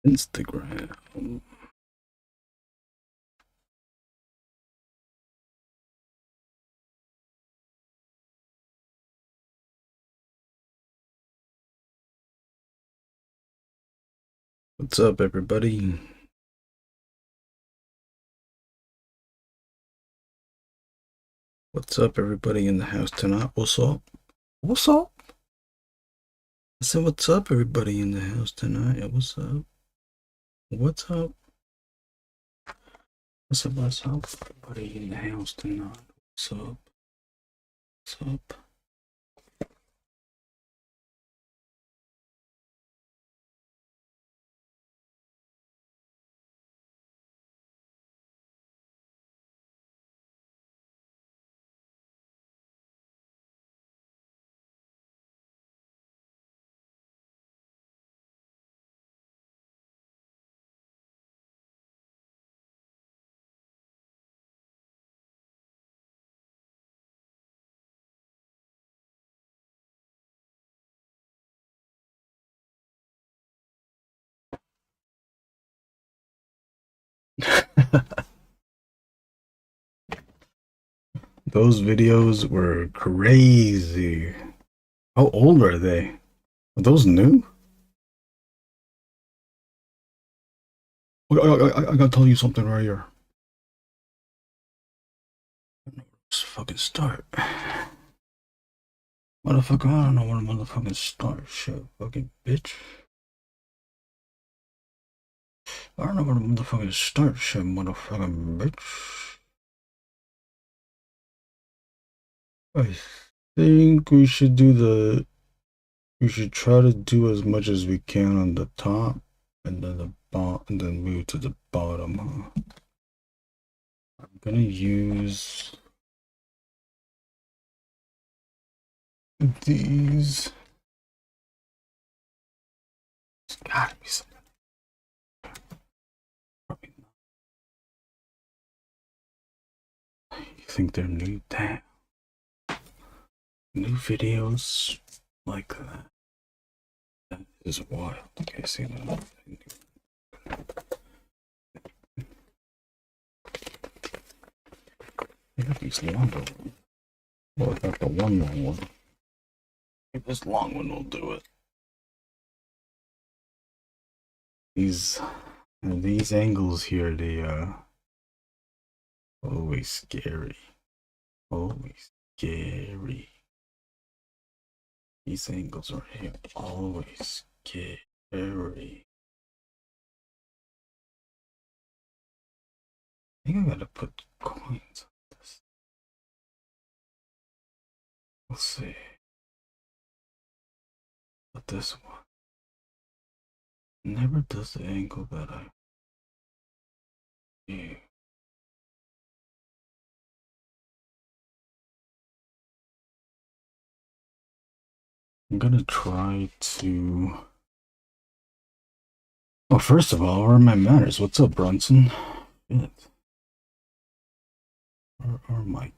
Instagram. What's up, everybody? What's up, everybody in the house tonight? What's up? What's up? I said, what's up, everybody in the house tonight? What's up? What's up? I said, what's up, everybody in the house tonight? What's up? What's up? Those videos were crazy. How old are they? Are those new? I gotta tell you something right here. Let's fucking start. Motherfucker, I don't know when to motherfucking start shit, fucking bitch. I don't know when to motherfucking start shit, motherfucking bitch. I think we should try to do as much as we can on the top, and then and then move to the bottom, huh? I'm gonna use these. There's gotta be something. Probably not. You think they're new? Damn. New videos like that. That is wild. Okay, see that? I got these longer ones. Well, I got the one long one. Maybe this long one will do it. These angles here, they always scary. Always scary. These angles right here, always scary. I think I gotta put coins on this. We'll see. But this one never does the angle that I do. I'm gonna try to. Well, first of all, where are my manners? What's up, Brunson? Shit. Where are my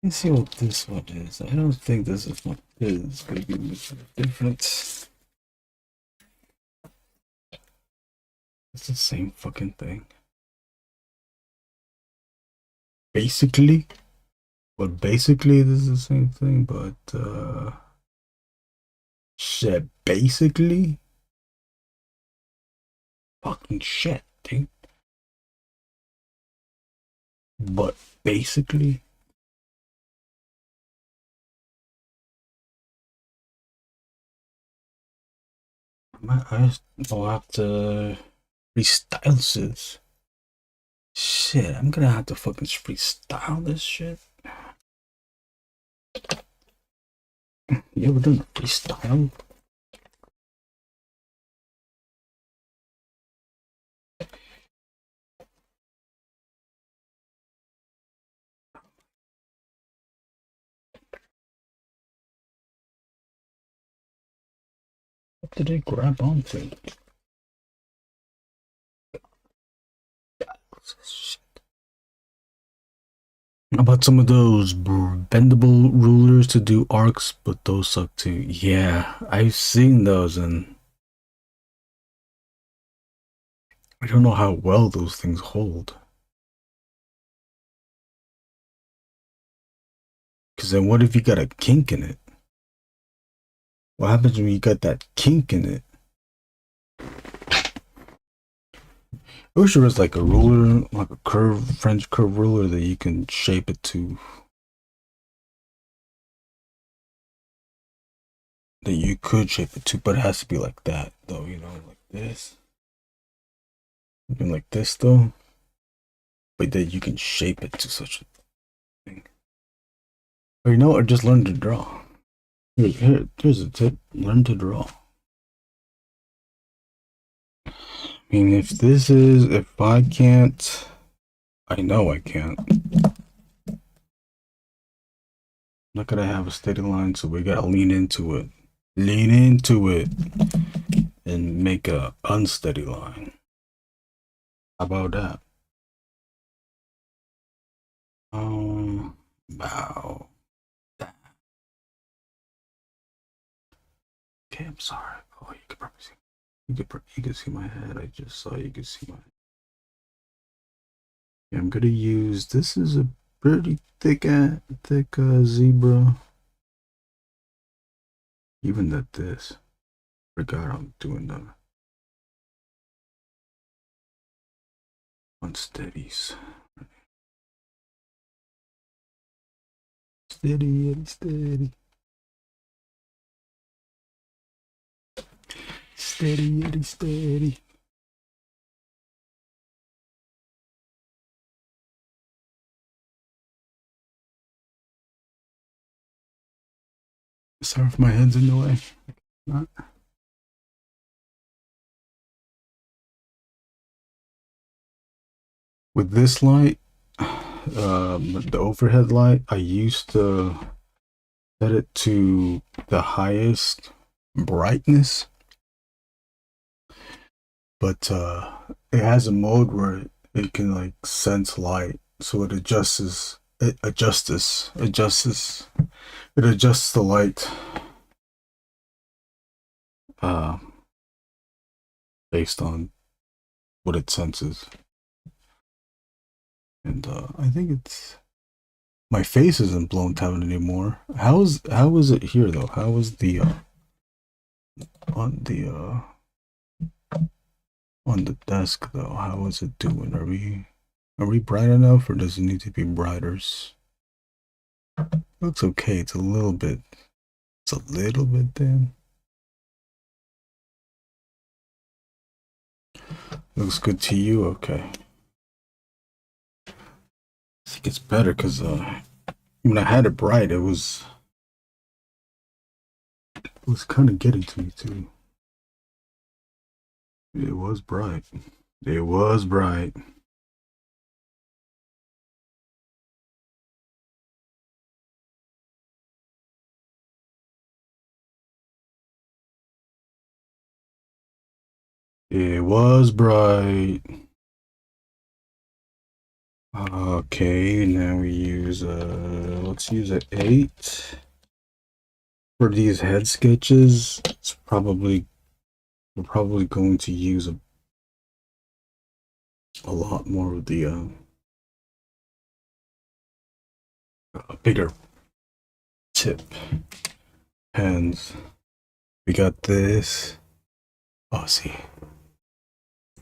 Let's see what this one is. I don't think this is what is going to be much of a difference. It's the same fucking thing. Basically. Well, basically this is the same thing, but shit, basically? Fucking shit, dude. But basically? I will have to restyle this. Shit, I'm gonna have to fucking freestyle this shit. You ever done a freestyle? What did it grab onto? Shit. How about some of those bendable rulers to do arcs, but those suck too. Yeah, I've seen those, and I don't know how well those things hold. Because then what if you got a kink in it? What happens when you got that kink in it? I wish there was like a ruler, like a French curve ruler that you can shape it to. That you could shape it to, but it has to be like that, though, you know, like this. Something like this, though. But that you can shape it to such a thing. Or you know what, or just learn to draw. Here's a tip. Learn to draw. I mean, if I can't, I know I can't. I'm not gonna have a steady line, so we gotta lean into it. Lean into it and make a unsteady line. How about that? Wow. Okay, I'm sorry. Oh, you could probably see. You could see my head. I just saw you could see my head. Yeah, I'm gonna use. This is a pretty thick zebra. Even that this. Forgot I'm doing the unsteadies. Steady, steady. Steady, steady. Sorry if my head's in the way. Not. With this light, the overhead light, I used to set it to the highest brightness, but it has a mode where it can like sense light, so it adjusts the light uh, based on what it senses. And I think it's my face isn't blown down anymore. How is it here though? How is the on the on the desk though? How is it doing? Are we bright enough, or does it need to be brighter? Looks okay. It's a little bit dim. Looks good to you. Okay. I think it's better because when I had it bright, it was kind of getting to me too. It was bright. It was bright. It was bright. Okay, now we use let's use an 8 for these head sketches. We're probably going to use a lot more of the bigger tip pens. We got this. Oh, see.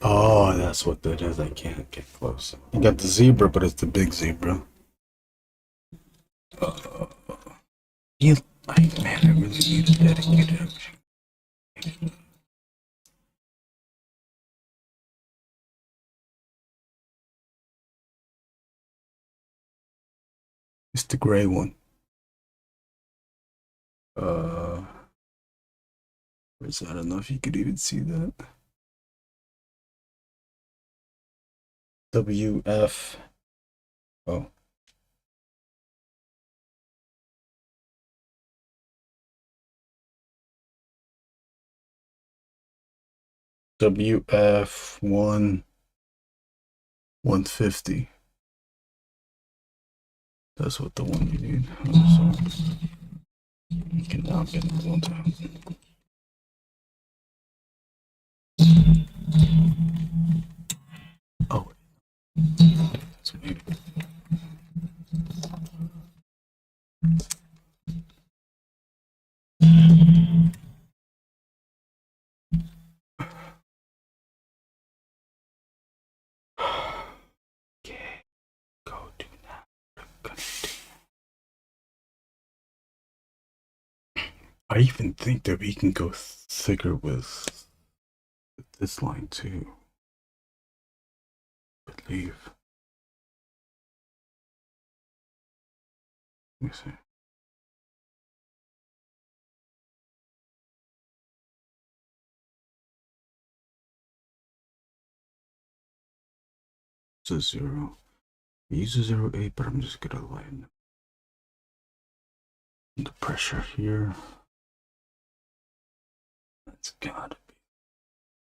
Oh, that's what that is. I can't get close. You got the zebra, but it's the big zebra. Uh, you, man, I really need a dedicated. It's the gray one. Is that enough? You could even see that. WF. Oh. WF 150. That's what the one you need. Oh, so you can now get it one time. Oh, that's maybe. Okay, go do now. I even think that we can go thicker with this line too. I believe. Let me see. It's a 0. I use a 0.8, but I'm just gonna line the pressure here. That's gotta be.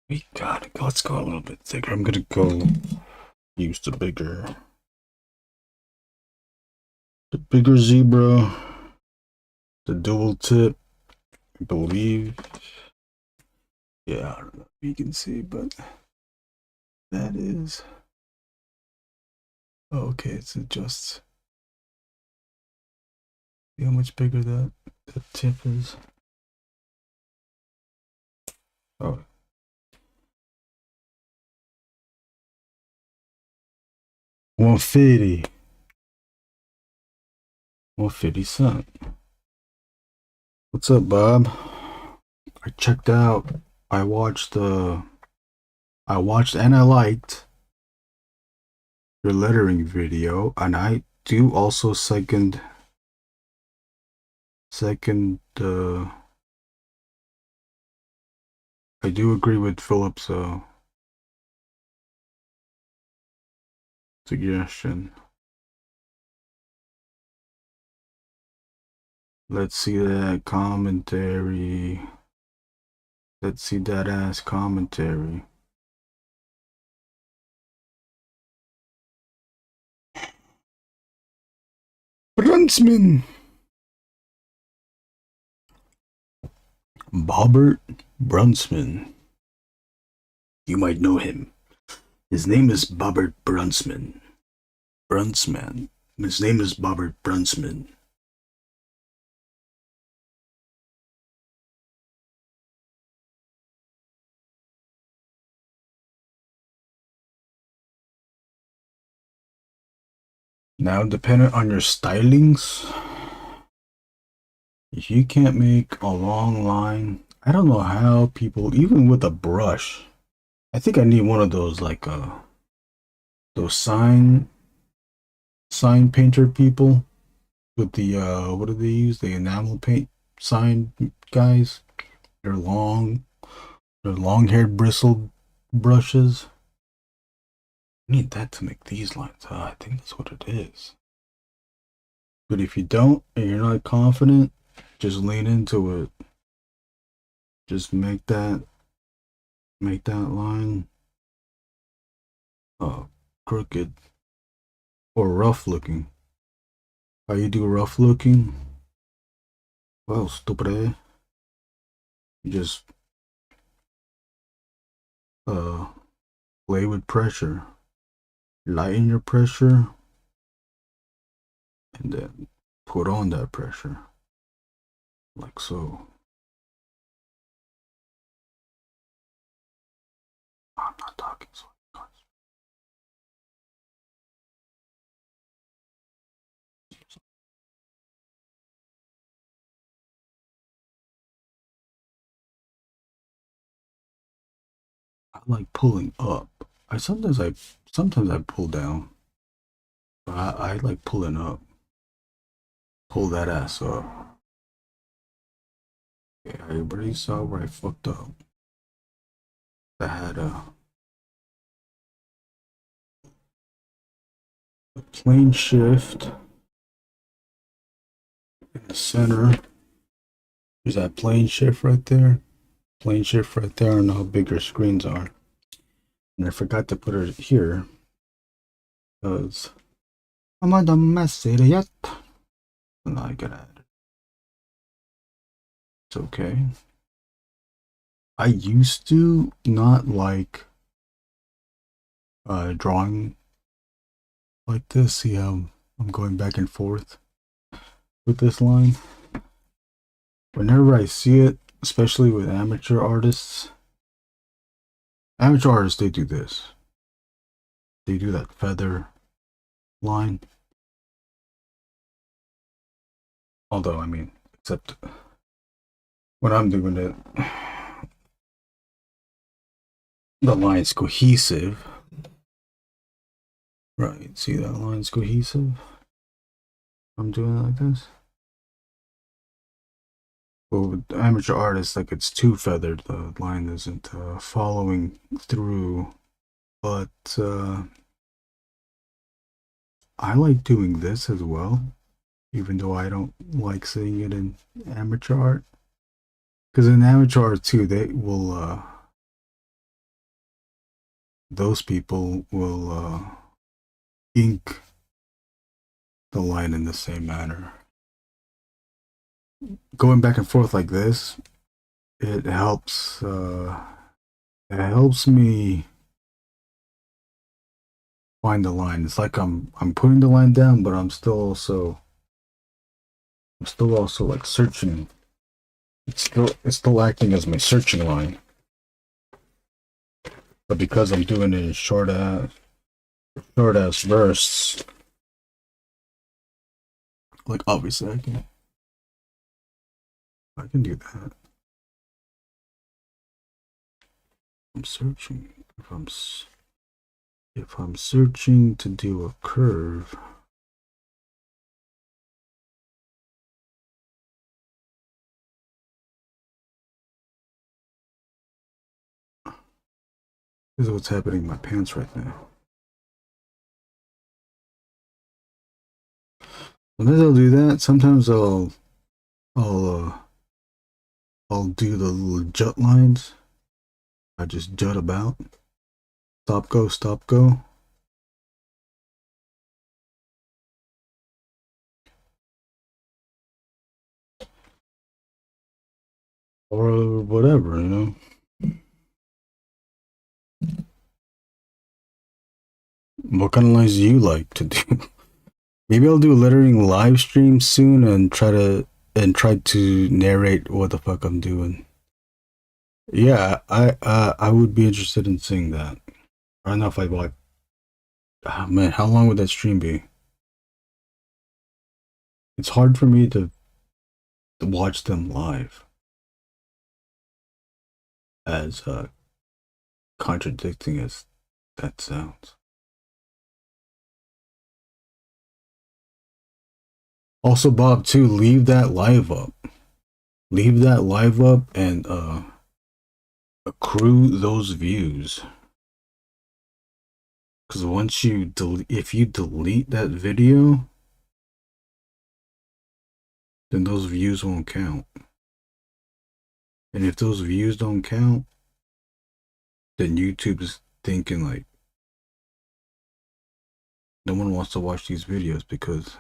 We gotta go. Let's go a little bit thicker. I'm gonna go use the bigger zebra, the dual tip, I believe. Yeah, I don't know if you can see, but that is. Oh, okay, it's adjusts. See how much bigger that tip is? Oh. $150. 150 cents. What's up, Bob? I checked out. I watched and I liked your lettering video, and I do also second I do agree with Philip's suggestion. Let's see that commentary. Let's see that ass commentary. Brunsman. Bobbert Brunsman. You might know him. His name is Bobbert Brunsman. Brunsman. His name is Bobbert Brunsman. Now, dependent on your stylings, if you can't make a long line, I don't know how people, even with a brush, I think I need one of those, like those sign painter people with the what do they use? The enamel paint sign guys. They're long-haired bristled brushes. I need that to make these lines. I think that's what it is. But if you don't and you're not confident, just lean into it. Just make that line crooked or rough looking. How you do rough looking? Well, stupid, eh? You just play with pressure. Lighten your pressure and then put on that pressure. Like so. I'm not talking so. I like pulling up. Sometimes I pull down. But I like pulling up. Pull that ass up. Yeah, everybody saw where I fucked up. I had a plane shift in the center. There's that plane shift right there. Plane shift right there, and how big your screens are. And I forgot to put it here because Am I done messing yet? No, I gotta add it. It's okay. I used to not like drawing like this. See how I'm going back and forth with this line? Whenever I see it, especially with amateur artists, they do this. They do that feather line. Although, I mean, except when I'm doing it, the line's cohesive. Right, see that line's cohesive? I'm doing it like this. Well, with amateur artists, like it's too feathered, the line isn't following through. But I like doing this as well, even though I don't like seeing it in amateur art. Because in amateur art too, they will, those people will ink the line in the same manner. Going back and forth like this, it helps me find the line. It's like I'm putting the line down, but I'm still also like searching. It's still acting as my searching line. But because I'm doing it in short ass bursts, like obviously I can do that. I'm searching. If I'm searching to do a curve, this is what's happening in my pants right now. Sometimes I'll do that. Sometimes I'll do the little jut lines. I just jut about. Stop, go, stop, go. Or whatever, you know. What kind of lines do you like to do? Maybe I'll do a lettering live stream soon and try to narrate what the fuck I'm doing. Yeah, I would be interested in seeing that. I don't know if I'd like. Oh, man, how long would that stream be? It's hard for me to watch them live, as contradicting as that sounds. Also, Bob, too, leave that live up. Leave that live up and accrue those views. Because once if you delete that video, then those views won't count. And if those views don't count, then YouTube's thinking like, no one wants to watch these videos because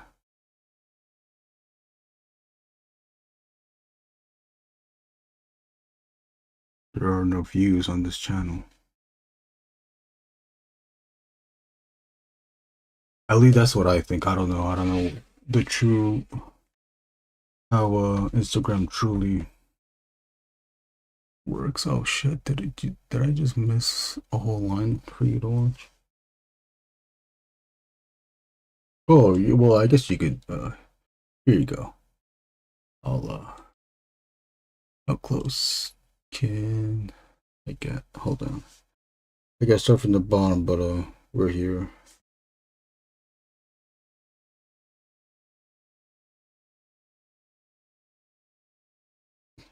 there are no views on this channel. At least that's what I think. I don't know the true, how Instagram truly works. Oh shit, did I just miss a whole line for you to watch? Oh, well, I guess you could, here you go. How close can I get? Hold on. I got start from the bottom, but we're here.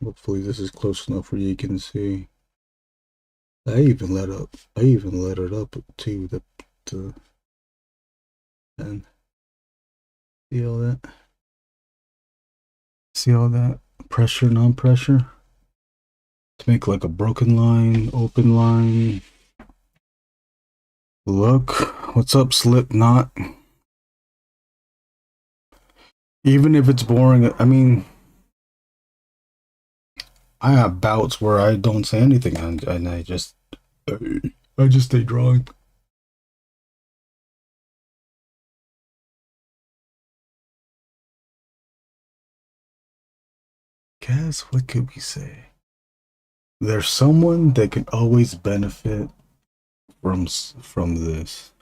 Hopefully this is close enough where you can see. I even let it up to the and see all that? See all that? Pressure, non-pressure? To make like a broken line, open line. Look, what's up, Slipknot? Even if it's boring, I mean, I have bouts where I don't say anything and I just stay drawing. Guess what could we say? There's someone that could always benefit from this.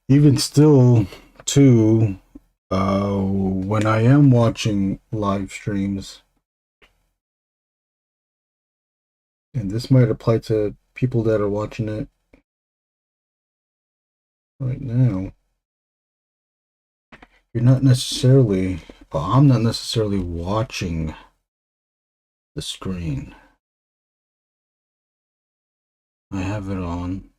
Even still, too, when I am watching live streams, and this might apply to people that are watching it right now, you're not necessarily, well, I'm not necessarily watching the screen. I have it on.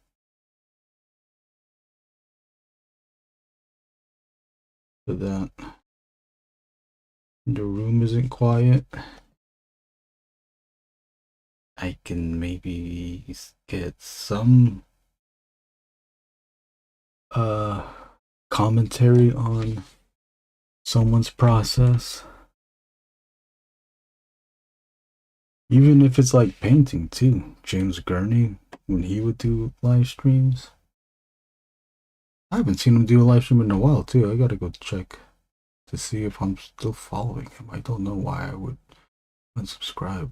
So that the room isn't quiet. I can maybe get some uh commentary on someone's process. Even if it's like painting too. James Gurney, when he would do live streams. I haven't seen him do a live stream in a while too. I gotta go check to see if I'm still following him. I don't know why I would unsubscribe.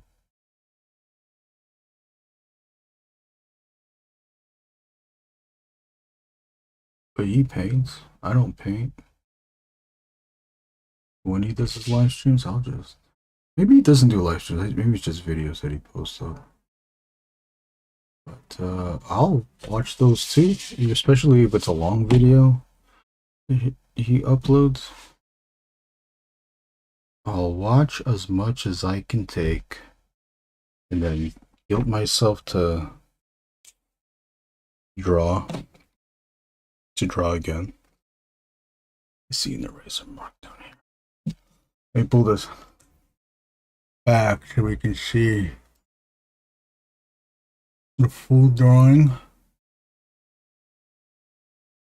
But he paints. I don't paint. When he does his live streams, I'll just... Maybe he doesn't do live streams. Maybe it's just videos that he posts up. But I'll watch those too, especially if it's a long video he uploads. I'll watch as much as I can take and then guilt myself to draw again. I see an eraser mark down here. Let me pull this back so we can see the full drawing.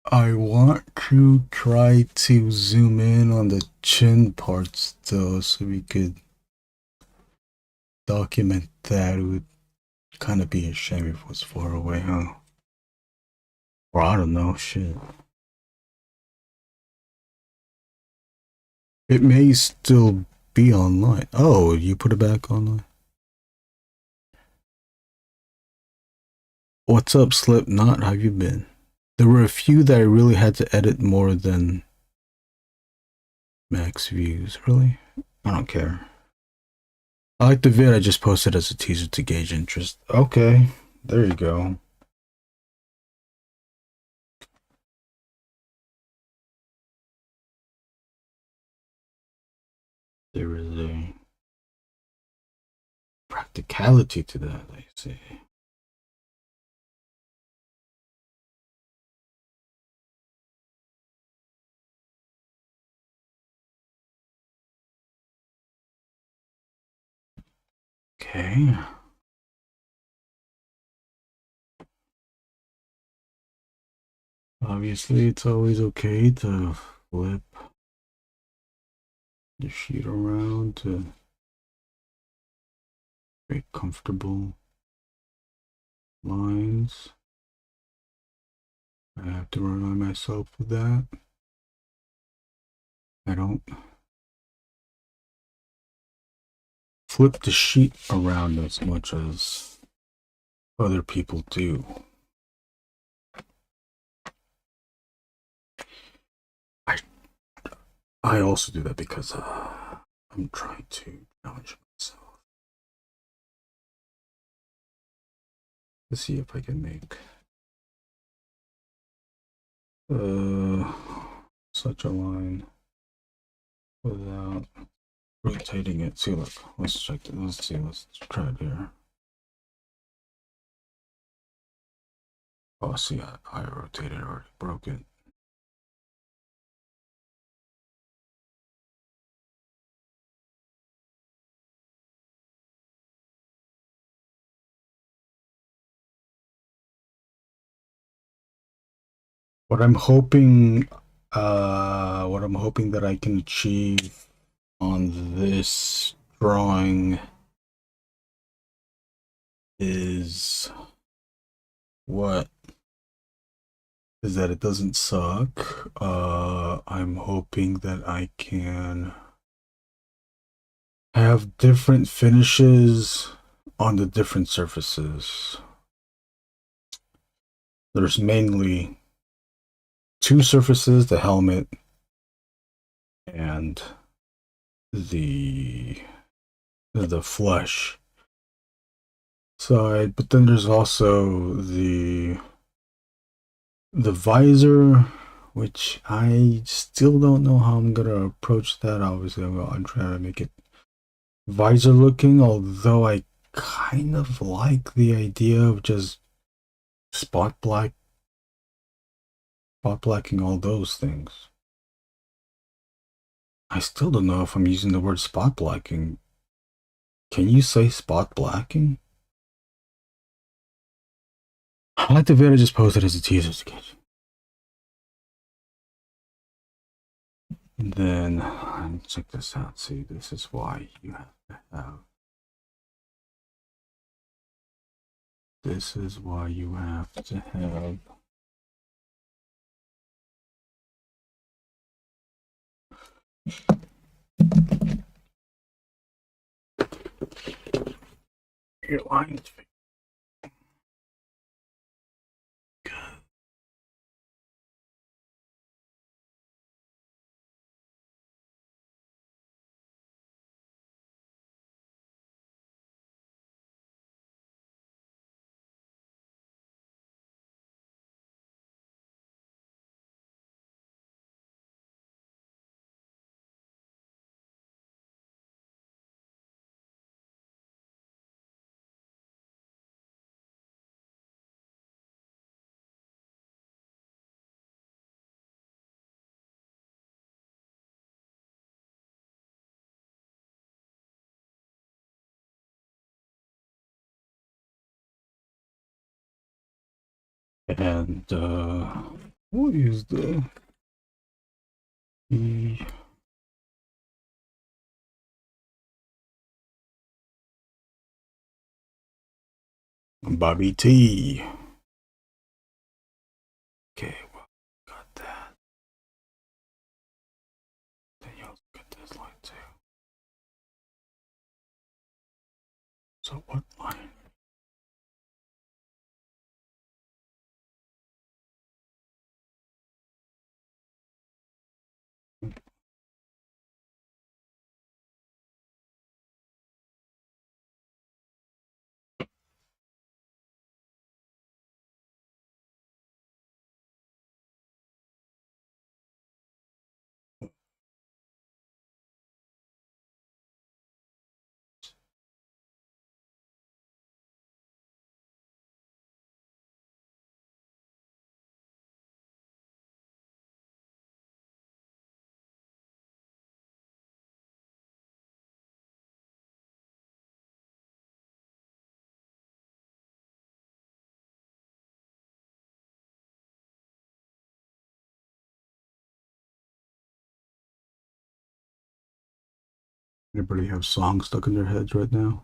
I want to try to zoom in on the chin parts though, so we could document that. It would kind of be a shame if it was far away, huh? Or I don't know, shit. It may still be online. Oh, you put it back online? What's up, Slipknot? How you been? There were a few that I really had to edit more than max views. Really? I don't care. I like the vid I just posted as a teaser to gauge interest. Okay, there you go. There is a practicality to that, I see. Okay. Obviously, it's always okay to flip the sheet around to create comfortable lines. I have to remind myself of that. I don't flip the sheet around as much as other people do. I also do that because I'm trying to challenge myself. Let's see if I can make such a line without rotating it. See, look, let's check it. Let's see, let's try it here. Oh, see, I rotated, already broke it. What I'm hoping what I'm hoping that I can achieve on this drawing is that it doesn't suck. I'm hoping that I can have different finishes on the different surfaces. There's mainly two surfaces, the helmet and the flesh side, but then there's also the visor, which I still don't know how I'm gonna approach that. Obviously, I'm trying to make it visor looking, although I kind of like the idea of just spot blacking all those things. I still don't know if I'm using the word spot blacking. Can you say spot blacking? I like the video I just posted as a teaser sketch. And then check this out. See, this is why you have to have. This is why you have to have. Your lines. And what is the Bobby T? Okay, well, got that. Then you also got this line too. So what line? Anybody have songs stuck in their heads right now?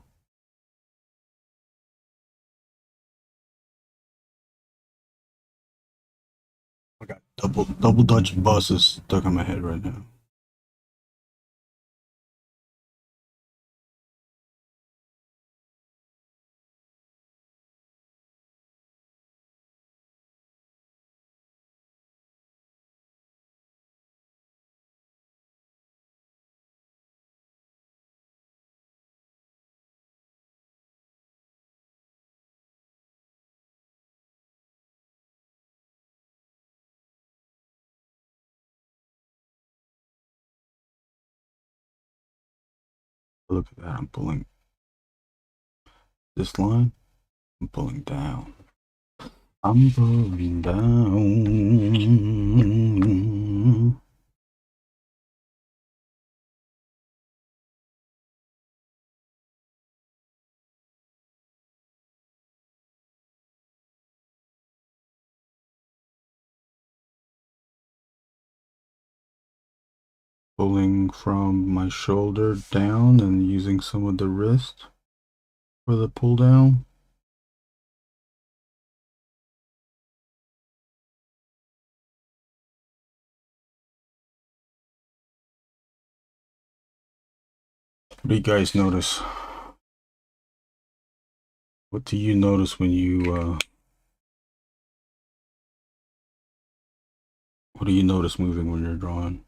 I got double Dutch buses stuck in my head right now. Look at that, I'm pulling this line, I'm pulling down. I'm pulling down. pulling from my shoulder down and using some of the wrist for the pull down. What do you guys notice? What do you notice when you what do you notice moving when you're drawing?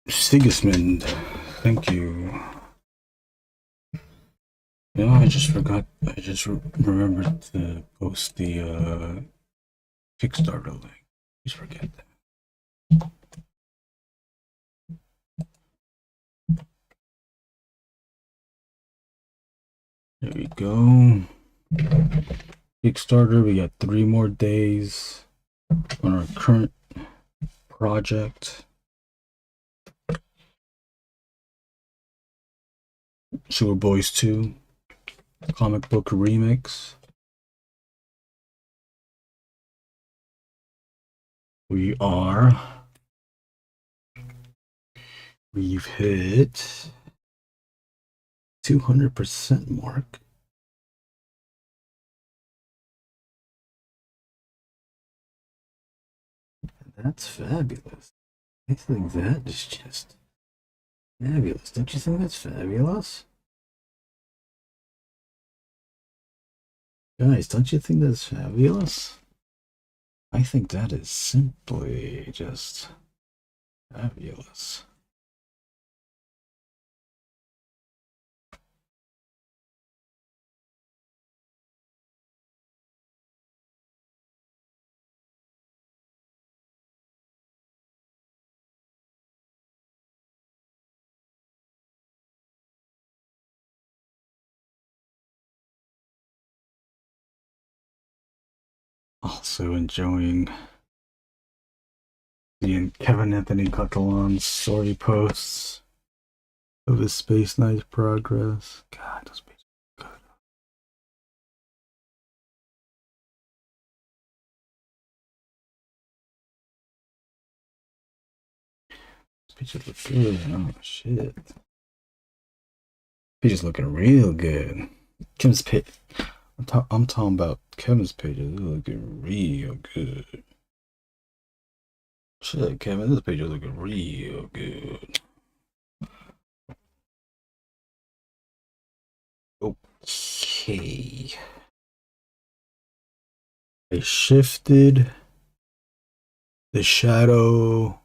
Sigismund, thank you. You know, I just forgot. I just remembered to post the Kickstarter link. Just forget that. There we go. Kickstarter. We got 3 more days on our current project. Sewer Boys 2 comic book remix. We've hit 200% mark. That's fabulous. I think that is just fabulous. Don't you think that's fabulous? Guys, don't you think that's fabulous? I think that is simply just fabulous. Also enjoying seeing Kevin Anthony Catalan's story posts of his Space Knight progress. God, those pages are good. Those pages look good. Oh shit. Page is looking real good. Kevin's page. I'm talking about Kevin's pages. They're looking real good. Shit, Kevin, this page is looking real good. Okay. I shifted the shadow.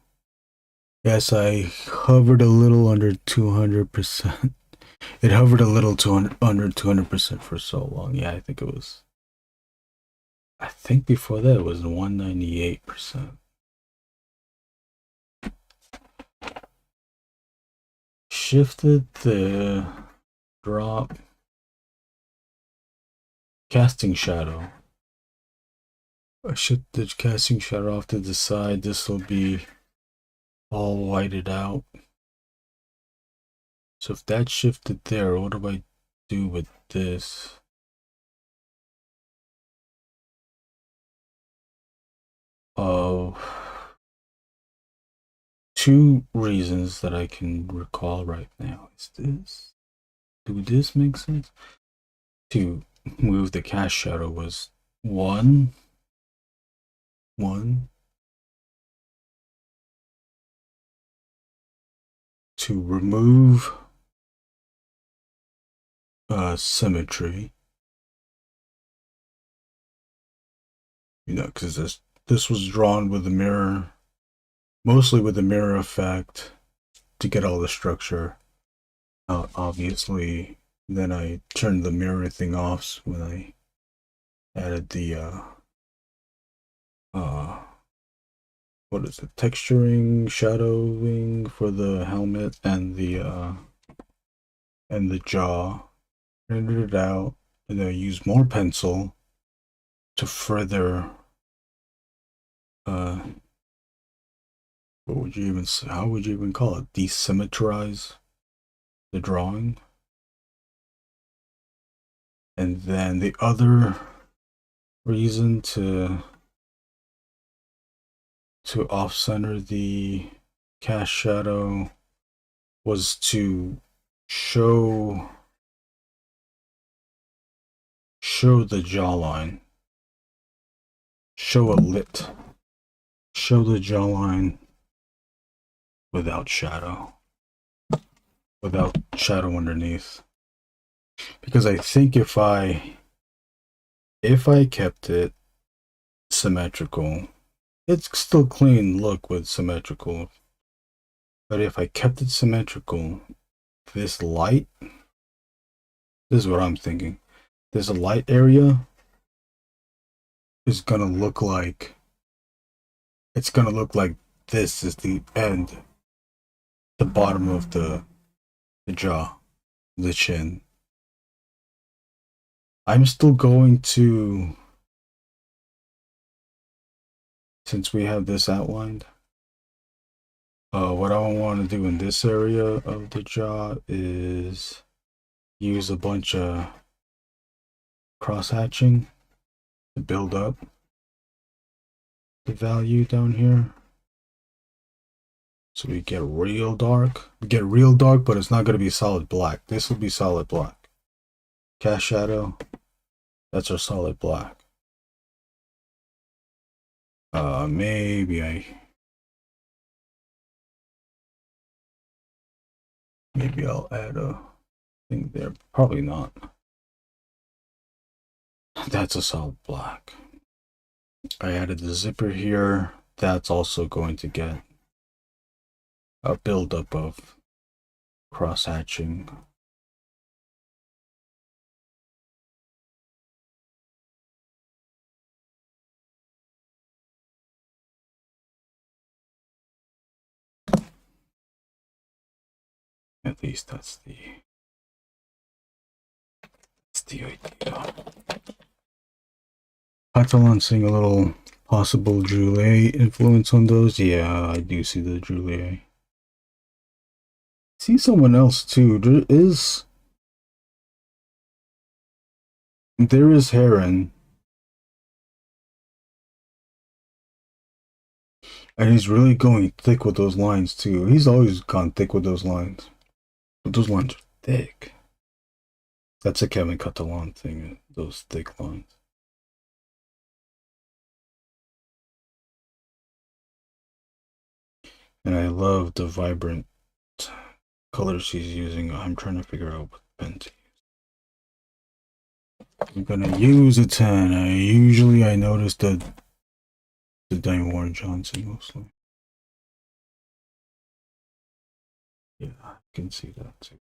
Yes, I hovered a little under 200%. It hovered a little under 200% for so long. Yeah, I think it was. I think before that it was 198%. Shifted the drop casting shadow. I shift the casting shadow off to the side. This will be all whited out. So if that's shifted there, what do I do with this? Two reasons that I can recall right now is this. Do this make sense? To move the cast shadow was one. To remove symmetry. You know, because this was drawn with the mirror, mostly with the mirror effect to get all the structure. Obviously, then I turned the mirror thing off when I added the what is it, texturing, shadowing for the helmet and the jaw. Rendered it out, and then I use more pencil to further what would you even say, how would you even call it, desymmetrize the drawing. And then the other reason to off-center the cast shadow was to show the jawline, show the jawline without shadow underneath. Because I think if I kept it symmetrical, it's still clean look with symmetrical, but if I kept it symmetrical, this light, this is what I'm thinking, this light area is gonna look like, it's gonna look like this is the end, the bottom of the jaw, the chin. I'm still going to, since we have this outlined, what I want to do in this area of the jaw is use a bunch of cross hatching to build up the value down here. So we get real dark. We get real dark, but it's not going to be solid black. This will be solid black. Cast shadow, that's our solid black. Maybe I'll add a thing there. Probably not. That's a solid black. I added the zipper here. That's also going to get a buildup of cross hatching. At least that's the idea. Catalan seeing a little possible Droulet influence on those. Yeah, I do see the Droulet. See someone else too. There is Heron. And he's really going thick with those lines too. He's always gone thick with those lines. But those lines are thick. That's a Kevin cut the lawn thing, those thick lines. And I love the vibrant colors she's using. I'm trying to figure out what pen to use. I'm gonna use a 10. I notice the Diane Warren Johnson mostly. Yeah, I can see that too.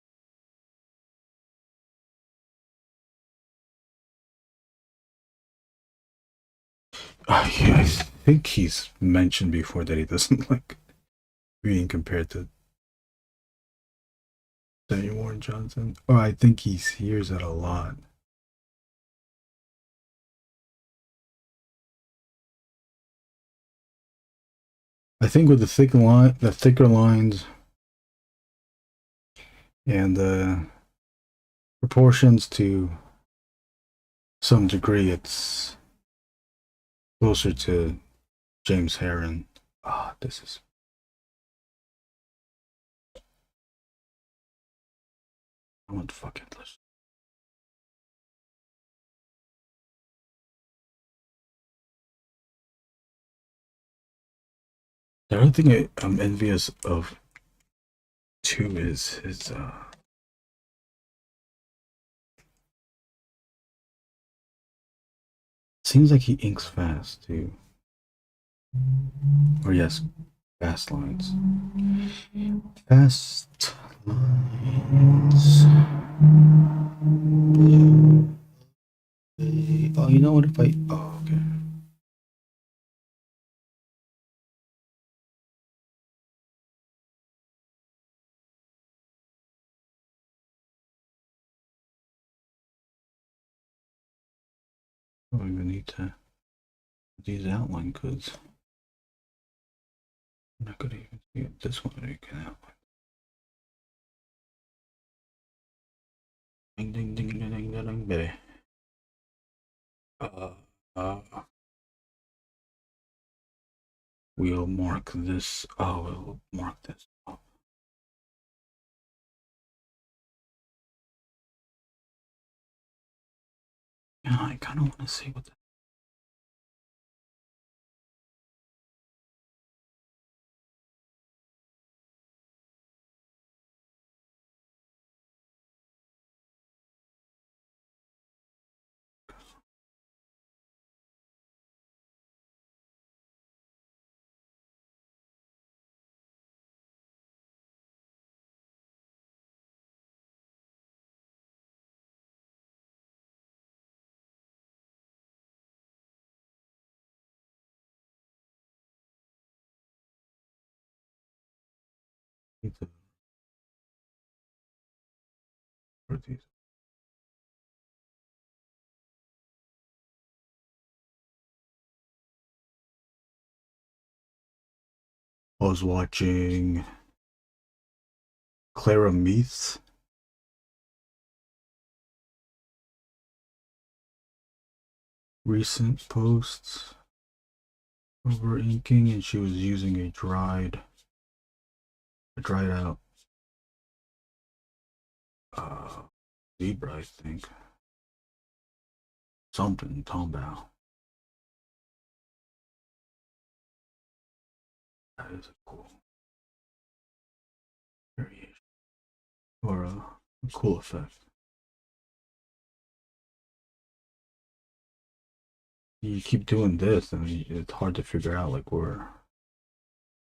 Yeah, I think he's mentioned before that he doesn't like being compared to Diane Warren Johnson. Or I think he hears that a lot. I think with the thicker lines and the proportions to some degree, it's closer to James Heron. Ah, this is. I want fucking list. The other thing I'm envious of too is his seems like he inks fast too. Or yes, fast lines. Fast lines. Oh, you know what? If I okay. I don't even need to these outline codes. I'm not gonna even see it. This one you can outline. Ding ding ding ding ding ding, ding baby. Uh, uh, we'll mark this. Oh, we'll mark this. Oh. Yeah, I kind of want to see what. These. I was watching Clara Meath's recent posts over inking, and she was using a dried out zebra, I think. Something, Tombao. That is a cool variation. Or a cool effect. You keep doing this, and it's hard to figure out like where.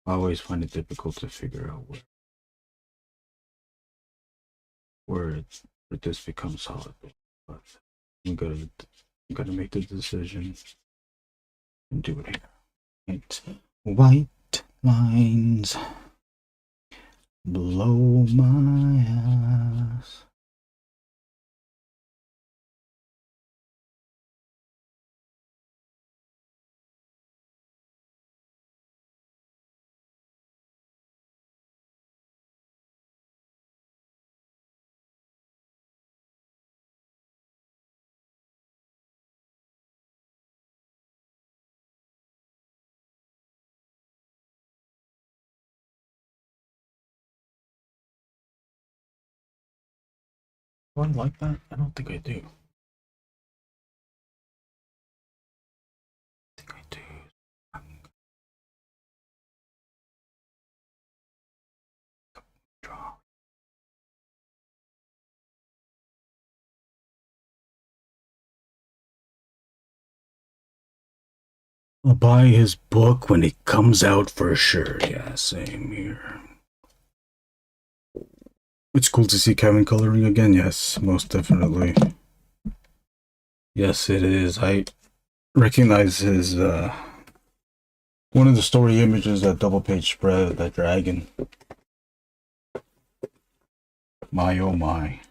I always find it difficult to figure out where this becomes solid. But I'm gotta make the decision and do it here. White lines blow my ass. Do I like that? I don't think I do. I think I do. Draw. I'll buy his book when it comes out for sure. Yeah, same here. It's cool to see Kevin coloring again. Yes, most definitely. Yes, it is. I recognize his one of the story images, that double page spread, that dragon. My oh my.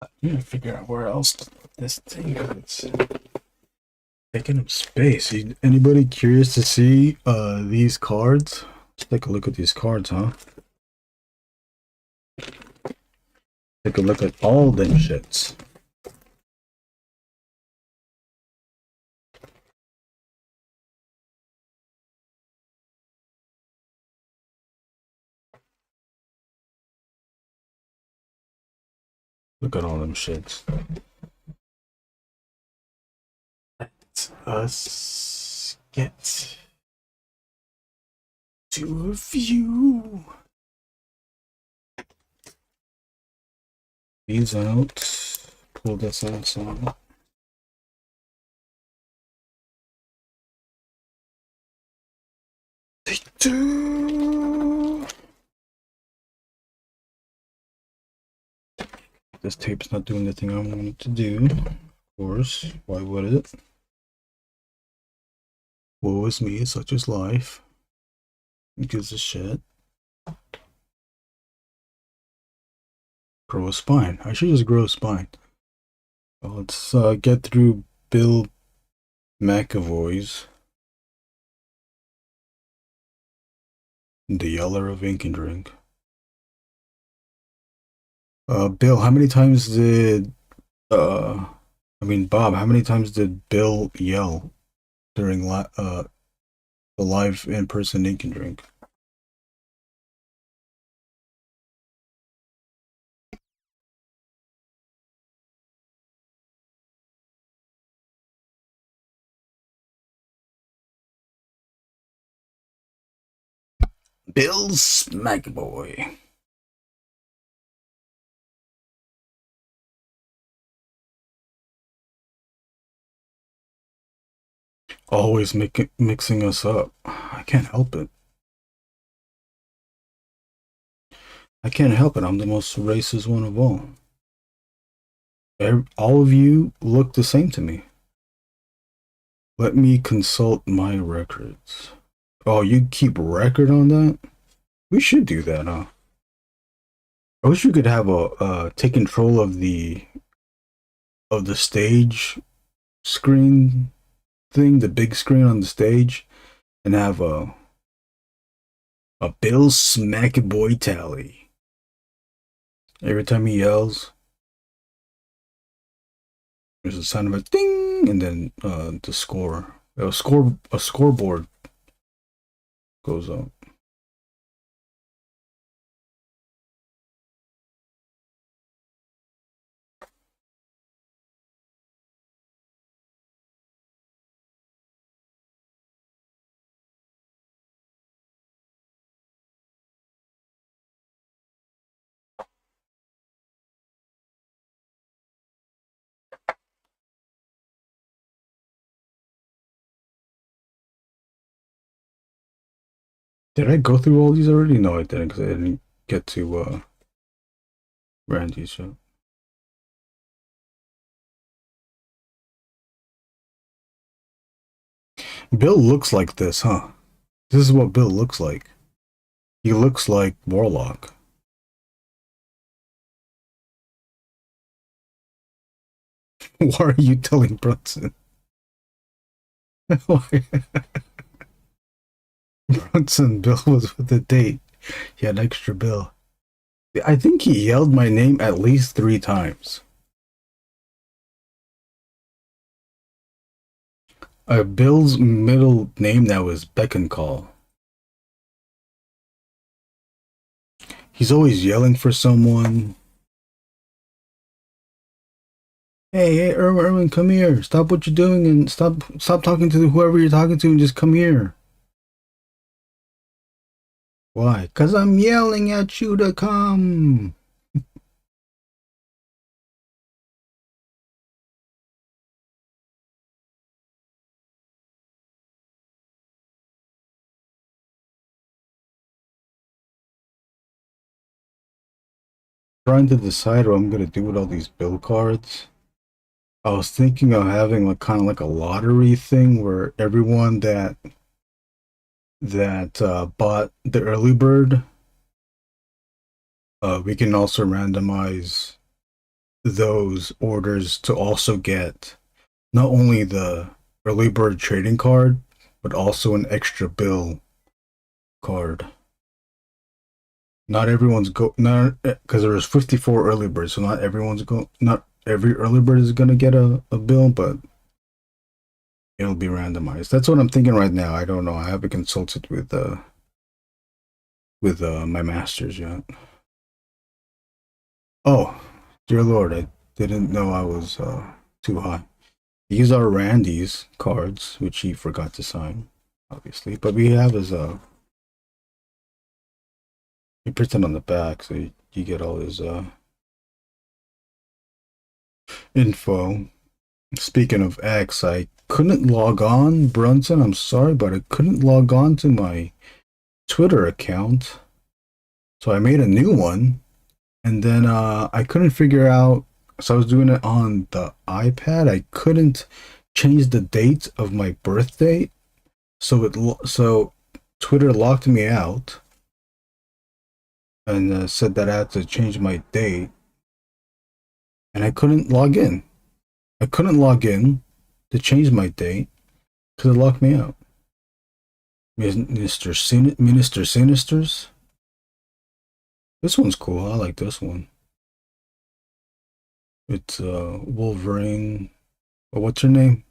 I'm gonna figure out where else to put this thing. It's taking up space. Anybody curious to see these cards? Let's take a look at these cards, huh? Take a look at all them shits. Look at all them shits. Let us get to a view. These out. Pull this outside. They do. This tape's not doing the thing I want it to do. Of course, why would it? Woe is me, such is life. Who gives a shit? Grow a spine. I should just grow a spine. Well, let's get through Bill McAvoy's The Yeller of Ink and Drink. Bill, how many times did Bob, how many times did Bill yell during the live in-person Ink and Drink? Bill Smackboy. Always mixing us up. I can't help it. I can't help it. I'm the most racist one of all. All of you look the same to me. Let me consult my records. Oh, you keep record on that? We should do that, huh? I wish we could have a take control of the stage screen thing, the big screen on the stage, and have a Bill Smackboy tally. Every time he yells, there's a sound of a ding, and then the score. A scoreboard goes up. Did I go through all these already? No, I didn't, because I didn't get to Randy's show. Bill looks like this, huh? This is what Bill looks like. He looks like Warlock. Why are you telling Brunson? Brunson, Bill was with the date. He had extra Bill. I think he yelled my name at least 3 times. Bill's middle name now is Beckoncall. He's always yelling for someone. Hey, Erwin, come here. Stop what you're doing and stop talking to whoever you're talking to and just come here. Why? 'Cause I'm yelling at you to come. Trying to decide what I'm gonna do with all these bill cards. I was thinking of having like kind of like a lottery thing where everyone that bought the early bird, we can also randomize those orders to also get not only the early bird trading card, but also an extra bill card. Not everyone's not because there was 54 early birds, so not every early bird is gonna get a bill, but it'll be randomized. That's what I'm thinking right now. I don't know. I haven't consulted with my masters yet. Oh, dear Lord, I didn't know I was too high. These are Randy's cards, which he forgot to sign, obviously. But we have his he prints it on the back, so you get all his info. Speaking of X, I couldn't log on, Brunson. I'm sorry, but I couldn't log on to my Twitter account. So I made a new one, and then I couldn't figure out. So I was doing it on the iPad. I couldn't change the date of my birthday, so Twitter locked me out and said that I had to change my date, and I couldn't log in. I couldn't log in to change my date because it locked me out. Minister Sinisters. This one's cool. I like this one. It's Wolverine. What's her name?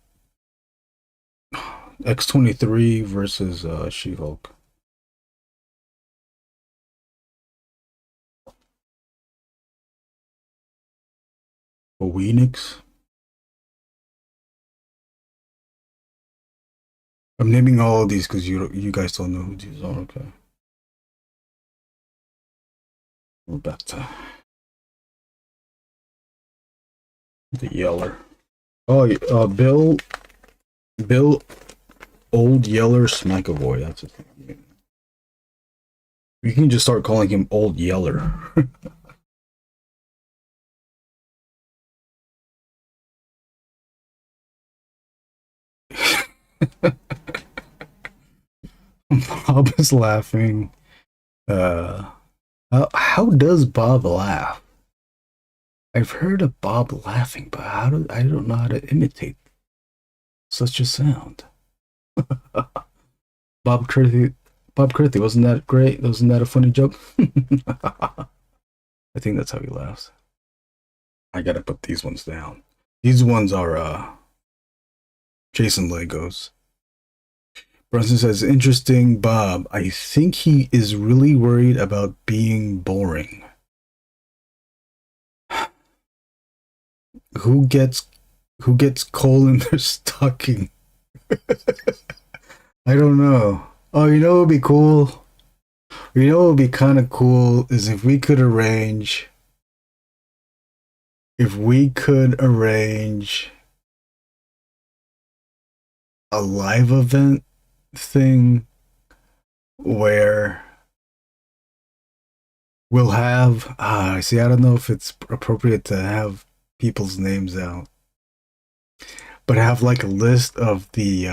X-23 versus She-Hulk. A Weenix. I'm naming all of these because you guys don't know who these are. Okay. We're back to the Yeller. Oh, Bill Old Yeller Smacavoy. That's his name. We can just start calling him Old Yeller. Bob is laughing. How does Bob laugh? I've heard of Bob laughing, but I don't know how to imitate such a sound. Bob Curthy, wasn't that great? Wasn't that a funny joke? I think that's how he laughs. I gotta put these ones down. These ones are Jason Legos. Brunson says, interesting, Bob. I think he is really worried about being boring. Who gets coal in their stocking? I don't know. Oh, you know what would be cool? You know what would be kind of cool is if we could arrange a live event thing where we'll have see, I don't know if it's appropriate to have people's names out, but have like a list of the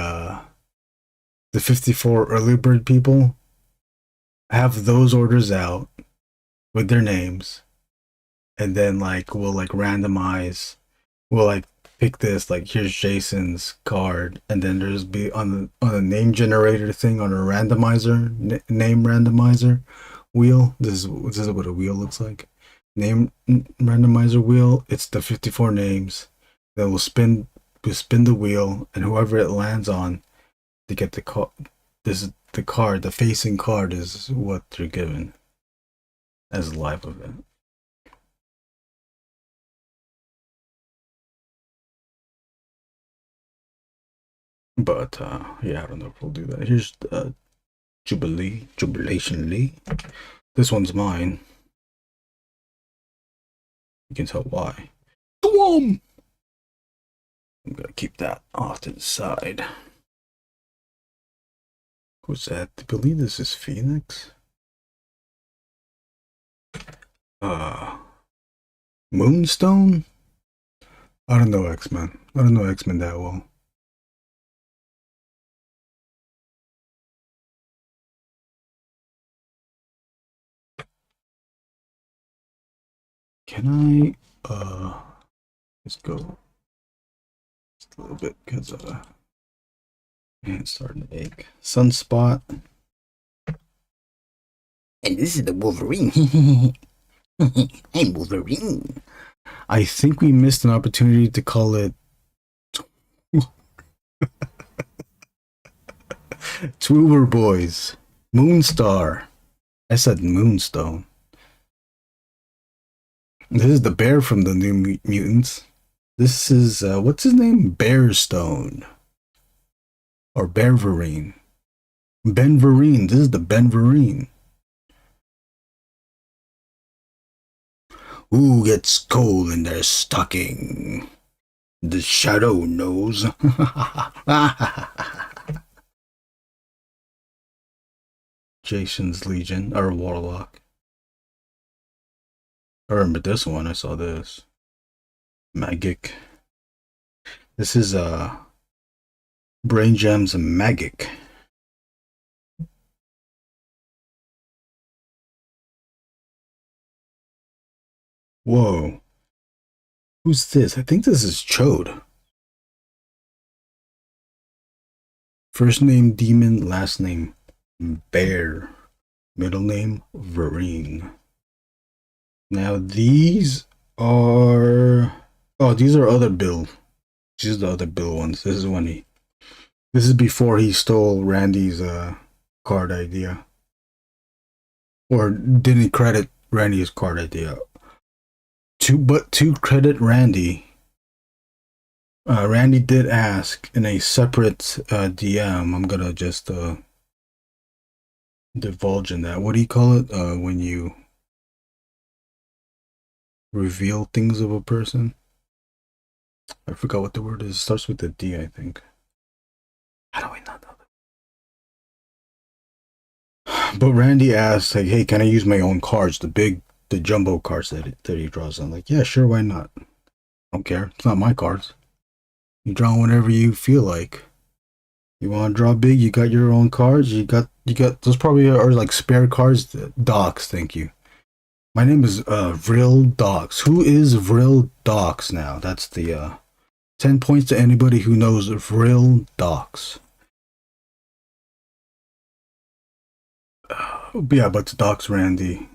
54 early bird people, have those orders out with their names, and then like we'll like randomize, we'll like pick this, like here's Jason's card, and then there's be on the name generator thing on a randomizer name randomizer wheel. This is what a wheel looks like. Name randomizer wheel. It's the 54 names. Then we'll spin the wheel, and whoever it lands on to get the card. This is the card. The facing card is what they're given as a live event. But yeah, I don't know if we'll do that. Here's Jubilation Lee. This one's mine. You can tell why. Swum! I'm gonna keep that off to the side. What's that? I believe this is Phoenix. Moonstone? I don't know X-Men. I don't know X-Men that well. Can I let's go just a little bit because it's starting to ache. Sunspot. And this is the Wolverine. I'm Wolverine. I think we missed an opportunity to call it Twoover Boys. Moonstar. I said Moonstone. This is the bear from the New Mutants. This is, what's his name? Bearstone. Or Benverine. Benverine. This is the Benverine. Who gets coal in their stocking? The shadow knows. Jason's Legion, or Warlock. I remember this one, I saw this. Magic. This is Brain Gems Magic. Whoa. Who's this? I think this is Chode. First name Demon, last name Bear. Middle name Vereen. Now these are... Oh, these are other Bill. These are the other Bill ones. This is when he... This is before he stole Randy's card idea. Or didn't credit Randy's card idea. To credit Randy, Randy did ask in a separate DM. I'm gonna just divulge in that. What do you call it when you reveal things of a person? I forgot what the word is. It starts with a D, I think. How do I not know that? But Randy asked, like, hey, can I use my own cards? The jumbo cards that he draws. I'm like, yeah, sure, why not? I don't care. It's not my cards. You draw whenever you feel like. You want to draw big? You got your own cards. You got those probably are like spare cards. Docs, thank you. My name is Vril Docs. Who is Vril Docs now? That's the 10 points to anybody who knows Vril Docs. Yeah, but it's Docs Randy.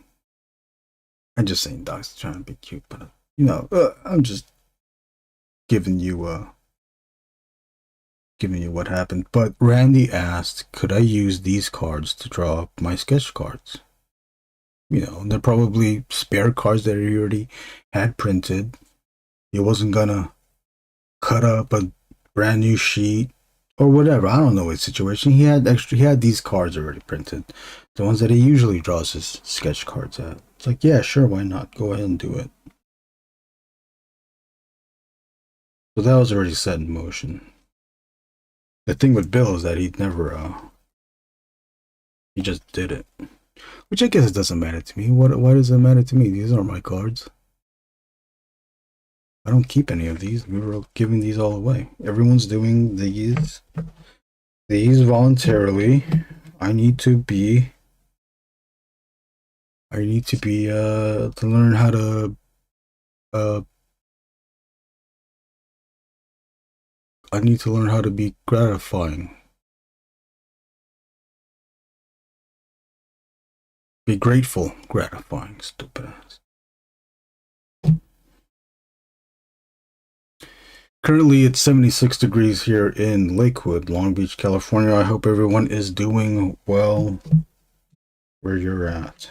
I'm just saying Doc's trying to be cute, but you know, I'm just giving you what happened. But Randy asked, could I use these cards to draw my sketch cards? You know, they're probably spare cards that he already had printed. He wasn't gonna cut up a brand new sheet or whatever. I don't know his situation. He had these cards already printed. The ones that he usually draws his sketch cards at. It's like, yeah, sure, why not? Go ahead and do it. So that was already set in motion. The thing with Bill is that he just did it. Which I guess it doesn't matter to me. Why does it matter to me? These are my cards. I don't keep any of these. We were giving these all away. Everyone's doing these voluntarily. I need to learn how to I need to learn how to be gratifying. Be grateful, gratifying, stupid ass. Currently it's 76 degrees here in Lakewood, Long Beach, California. I hope everyone is doing well where you're at.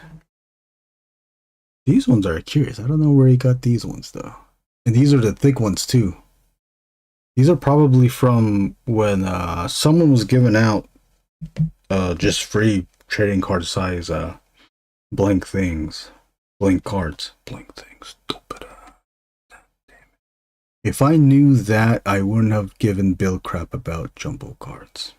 These ones are curious. I don't know where he got these ones though. And these are the thick ones too. These are probably from when someone was giving out just free trading card size blank things. Blank cards. Blank things. If I knew that, I wouldn't have given Bill crap about jumbo cards.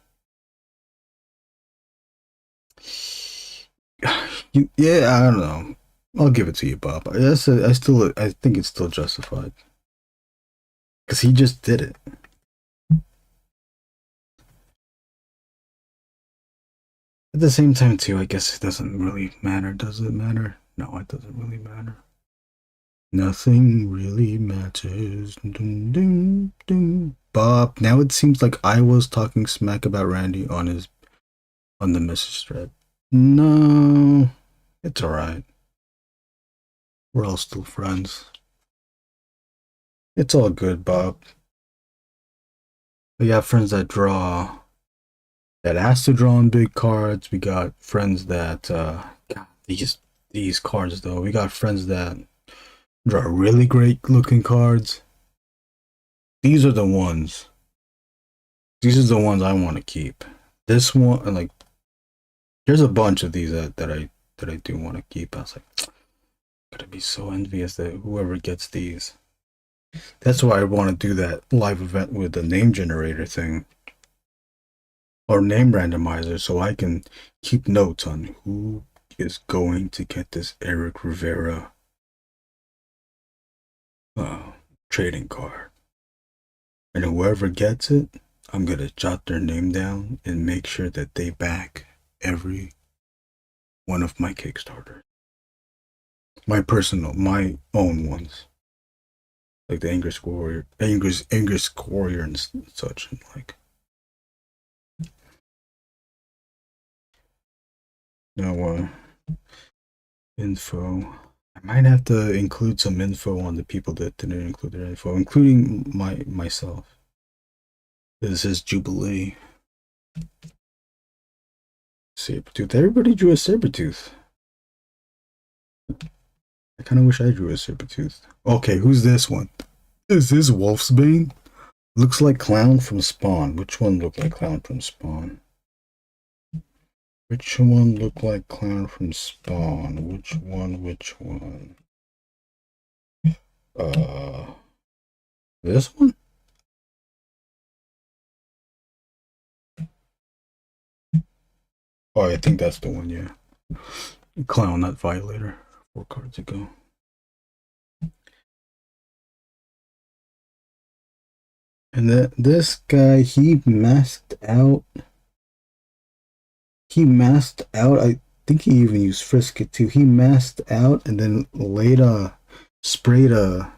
Yeah, I don't know. I'll give it to you, Bob. I think it's still justified. Because he just did it. At the same time, too, I guess it doesn't really matter. Does it matter? No, it doesn't really matter. Nothing really matters. Dun, dun, dun. Bob, now it seems like I was talking smack about Randy on the message thread. No, it's alright. We're all still friends. It's all good, Bob. We got friends that has to draw on big cards. We got friends that God, these cards though. We got friends that draw really great looking cards. These are the ones. These are the ones I want to keep. This one, like, there's a bunch of these that I do want to keep. I was like, gotta be so envious that whoever gets these. That's why I want to do that live event with the name generator thing. Or name randomizer, so I can keep notes on who is going to get this Eric Rivera trading card. And whoever gets it, I'm going to jot their name down and make sure that they back every one of my Kickstarters. My own ones. Like the Angriest Warrior and such. And like, now, info. I might have to include some info on the people that didn't include their info, including myself. This is Jubilee. Sabretooth. Everybody drew a Sabretooth. I kind of wish I drew a Sabretooth. Okay, who's this one? Is this Wolfsbane? Looks like Clown from Spawn. Which one looked like Clown from Spawn? Which one looked like Clown from Spawn? Which one? This one? Oh, I think that's the one, yeah. Clown, not Violator. 4 cards ago. And this guy, he masked out. I think he even used Frisket too. He masked out and then sprayed a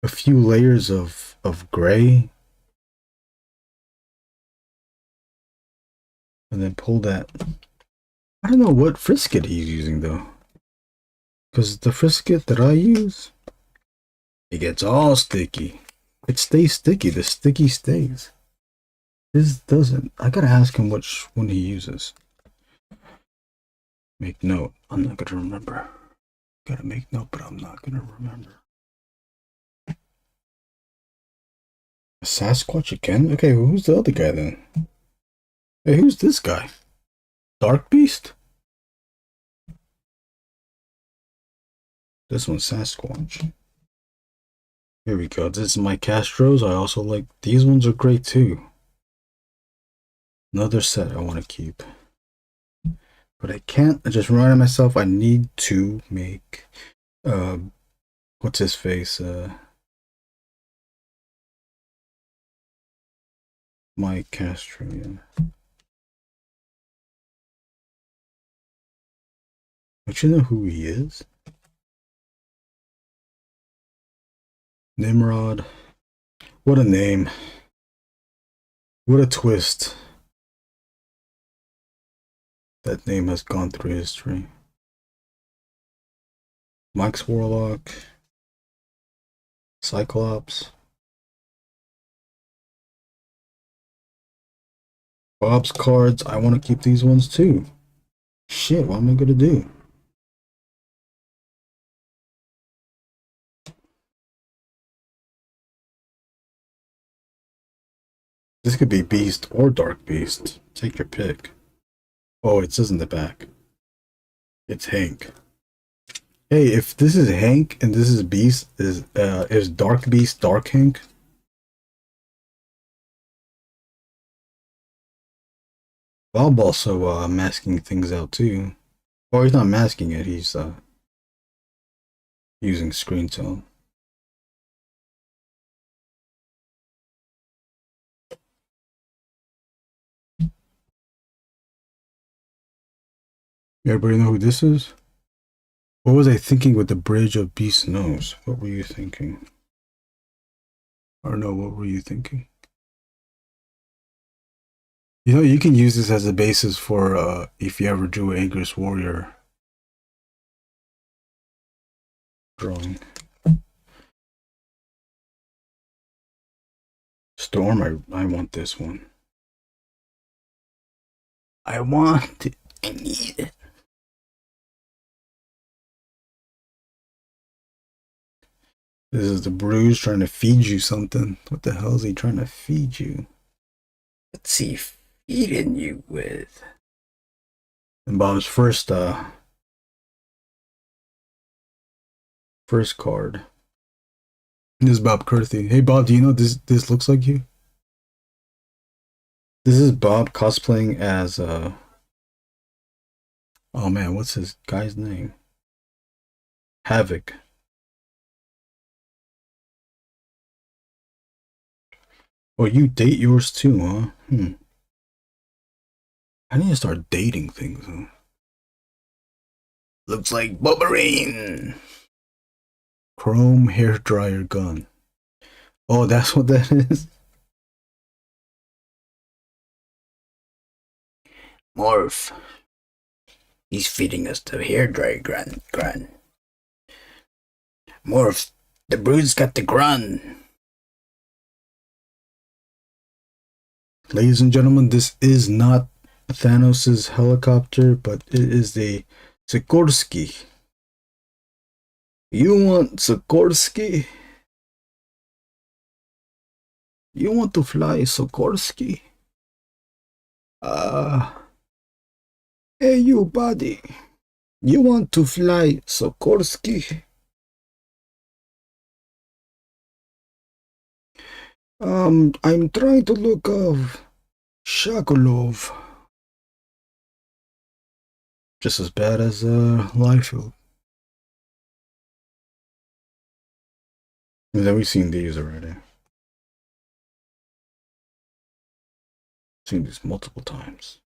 few layers of gray. And then pulled that. I don't know what Frisket he's using though. Because the Frisket that I use, it gets all sticky. It stays sticky. The sticky stays. This doesn't. I gotta ask him which one he uses. Make note. I'm not gonna remember. Gotta make note, but I'm not gonna remember. A Sasquatch again? Okay, well, who's the other guy then? Hey, who's this guy? Dark Beast? This one's Sasquatch. Here we go. This is my Castros. I also like these ones are great too. Another set I want to keep. But I can't. I just reminded myself I need to make what's his face? Mike Castro, yeah. Don't you know who he is? Nimrod. What a name. What a twist. That name has gone through history. Mike's Warlock. Cyclops. Bob's cards. I want to keep these ones too. Shit, what am I gonna do? This could be Beast or Dark Beast. Take your pick. Oh, it says in the back. It's Hank. Hey, if this is Hank and this is Beast, is Dark Beast Dark Hank? Bob also masking things out too. Well, he's not masking it. He's using screen tone. Everybody know who this is? What was I thinking with the bridge of Beast's nose? What were you thinking? I don't know. What were you thinking? You know, you can use this as a basis for if you ever drew an Angriest Warrior drawing. Storm, I want this one. I want it. I need it. This is the Bruise trying to feed you something. What the hell is he trying to feed you? What's he feeding you with? And Bob's first card. This is Bob Kurthy. Hey Bob, do you know this looks like you? This is Bob cosplaying as oh man, what's his guy's name? Havoc. Oh, you date yours too, huh? I need to start dating things, huh? Looks like Bubberine. Chrome hairdryer gun. Oh, that's what that is? Morph. He's feeding us the hairdryer gun. Morph, the brood's got the grun. Ladies and gentlemen, this is not Thanos' helicopter, but it is the Sikorsky. You want Sikorsky? You want to fly Sikorsky? Hey you buddy. You want to fly Sikorsky? I'm trying to look of Shakolov. Just as bad as Liefeld. And then we've seen these already. Seen these multiple times.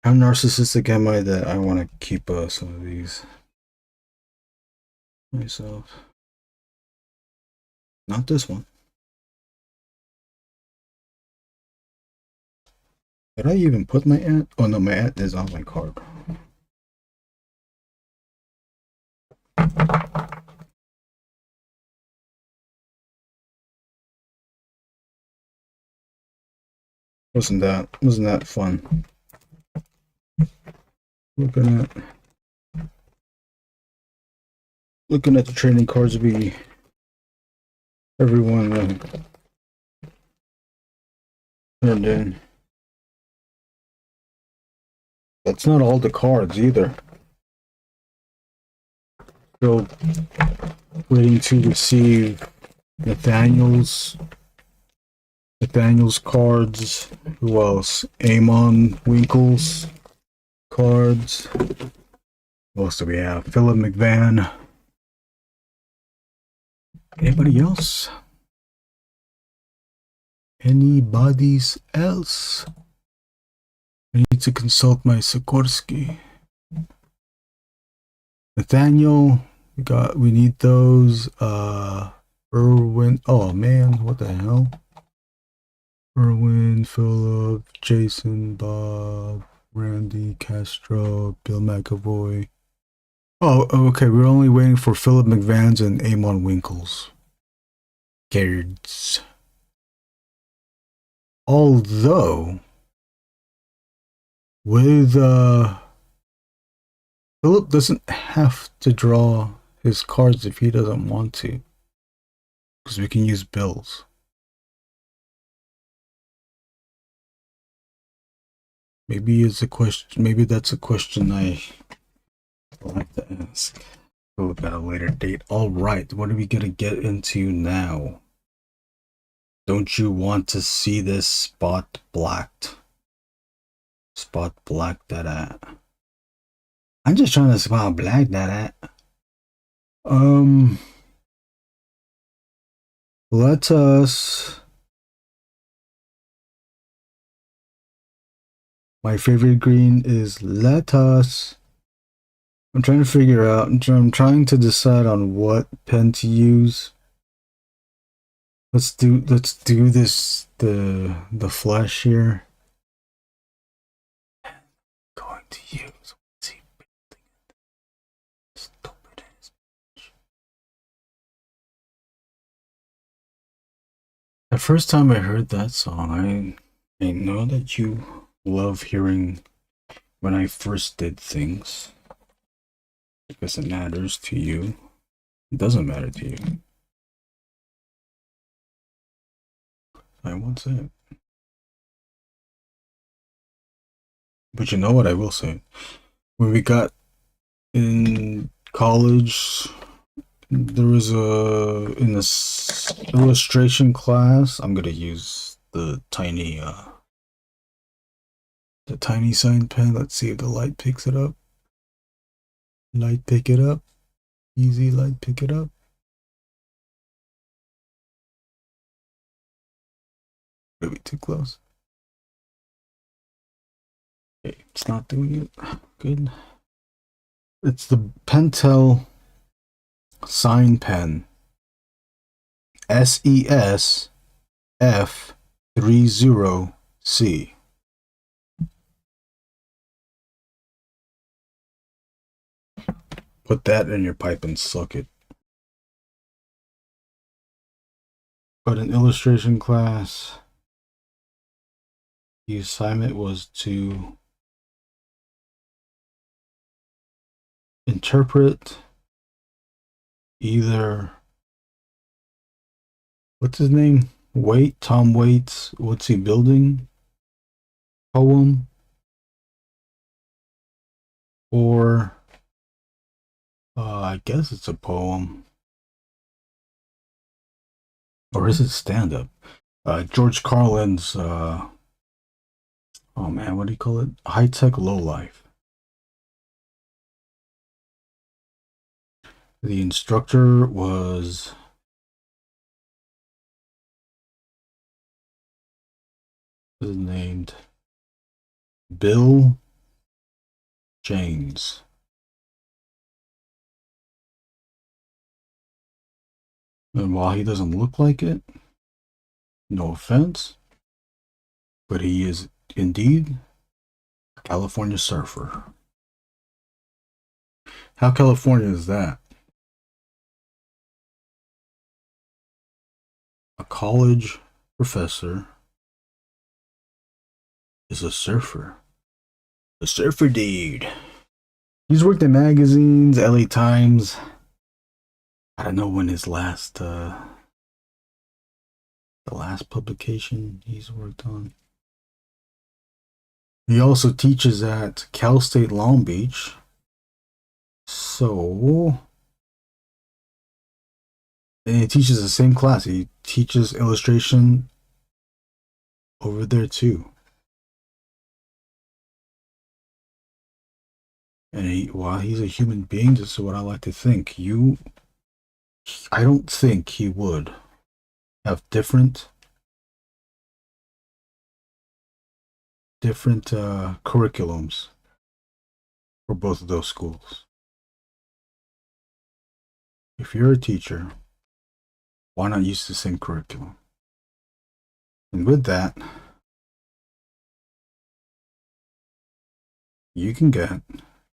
How narcissistic am I that I want to keep some of these myself? Not this one. Did I even put my ad? Oh no, my ad is on my card. Wasn't that fun? Looking at the trading cards everyone turned in. That's not all the cards either. Still waiting to receive Nathaniel's cards. Who else? Amon Winkle's cards. What else do we have? Philip McVan. Anybody else? Anybody else? I need to consult my Sikorsky. Nathaniel, we need those. Erwin. Oh man, what the hell? Erwin, Philip, Jason, Bob, Randy, Castro, Bill McAvoy. Oh, okay. We're only waiting for Philip McVan's and Amon Winkle's cards. Although, with Philip doesn't have to draw his cards if he doesn't want to, because we can use bills. Maybe it's a question. Maybe that's a question I like to ask Philip at a later date. All right, what are we gonna get into now? Don't you want to see this spot blacked? Spot black that at. I'm just trying to spot black that at. Let us. My favorite green is lettuce. I'm trying to figure out. I'm trying to decide on what pen to use. Let's do this. The flash here. Going to use. What's he building? Stupid ass bitch. The first time I heard that song, I know that you love hearing when I first did things because it matters to you. It doesn't matter to you. I won't say it. But you know what I will say? When we got in college, there was in this illustration class, I'm gonna use the tiny sign pen. Let's see if the light picks it up. Light pick it up. Easy light pick it up. Maybe too close. Okay, it's not doing it. Good. It's the Pentel sign pen. SES-F30C. Put that in your pipe and suck it. But in illustration class, the assignment was to interpret either, what's his name? Tom Waits, What's He Building? Poem, or I guess it's a poem, or is it stand-up? George Carlin's oh man, what do you call it? High-tech lowlife. The instructor was named Bill James. And while he doesn't look like it, no offense, but he is indeed a California surfer. How California is that? A college professor is a surfer. A surfer dude. He's worked in magazines, LA Times. I don't know when his last the last publication he's worked on. He also teaches at Cal State Long Beach. So, and he teaches the same class. He teaches illustration over there too. And while he's a human being, this is what I like to think. I don't think he would have different curriculums for both of those schools. If you're a teacher, why not use the same curriculum? And with that, you can get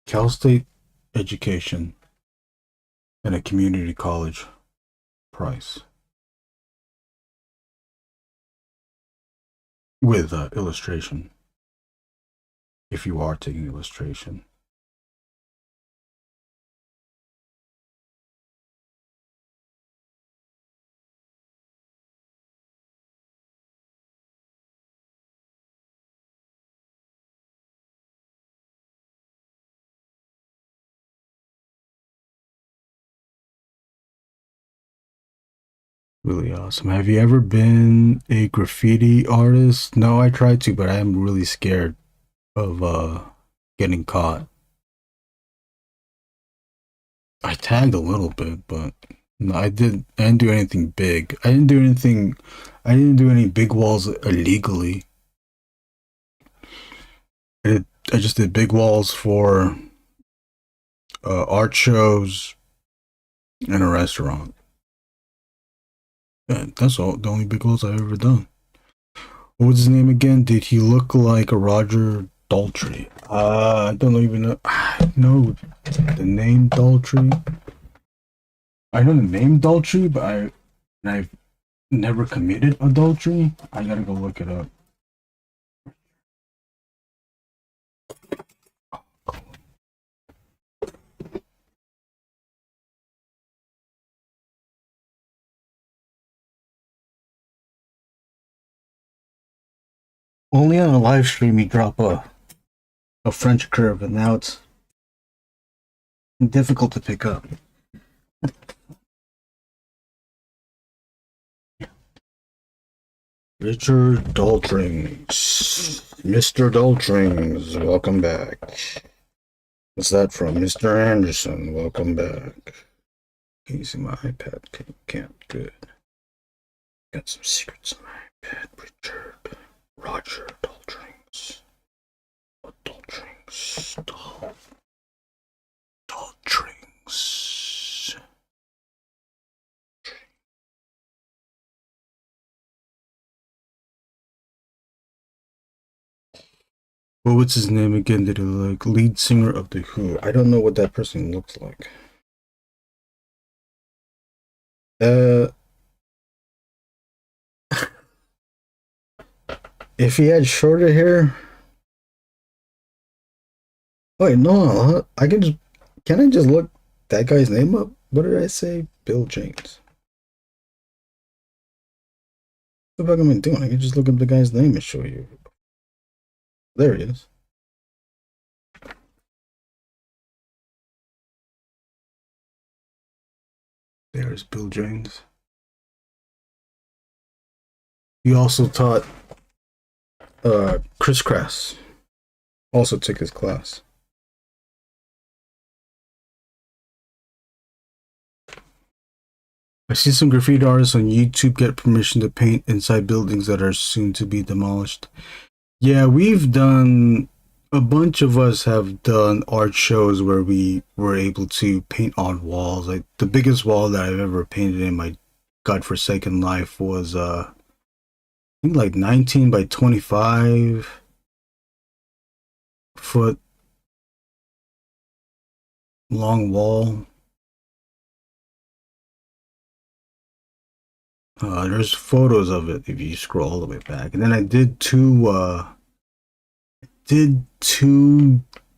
Cal State education at a community college price with illustration, if you are taking illustration. Really awesome. Have you ever been a graffiti artist? No, I tried to, but I am really scared of getting caught. I tagged a little bit, but no, I didn't do anything big. I didn't do any big walls illegally. I just did big walls for art shows and a restaurant. And that's all the only big walls I've ever done. What was his name again? Did he look like a Roger Daltrey? I don't even know. I know the name Daltrey. I know the name Daltrey, but I've never committed adultery. I gotta go look it up. Only on a live stream you drop a French curve, and now it's difficult to pick up. Richard Daltrings. Mr. Daltrings, welcome back. What's that from? Mr. Anderson, welcome back. Can you see my iPad? Can't. Good. Got some secrets on my iPad. Richard. Roger Daltrings. Daltrings. Daltrings. Well, what's his name again? Did he like lead singer of the Who? I don't know what that person looks like. If he had shorter hair. Wait, no, I can just. Can I just look that guy's name up? What did I say? Bill James. What the fuck am I doing? I can just look up the guy's name and show you. There he is. There's Bill James. He also taught Chris Crass. Also took his class. I see some graffiti artists on YouTube get permission to paint inside buildings that are soon to be demolished. Yeah, we've done, a bunch of us have done art shows where we were able to paint on walls. Like the biggest wall that I've ever painted in my godforsaken life was I think like 19 by 25 foot long wall. There's photos of it if you scroll all the way back. And then I did two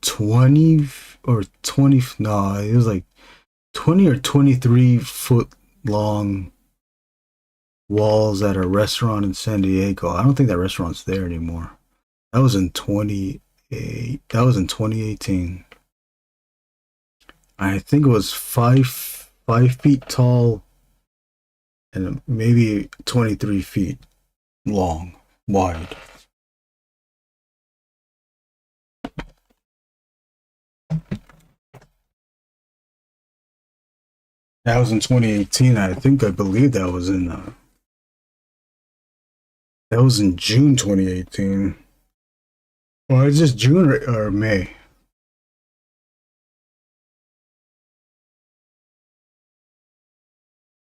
20 or 20, no, it was like 20 or 23 foot long walls at a restaurant in San Diego. I don't think that restaurant's there anymore. That was in 2018. I think it was 5 feet tall and maybe 23 feet long, wide. That was in 2018. I believe that was in June 2018. Or is this June or May?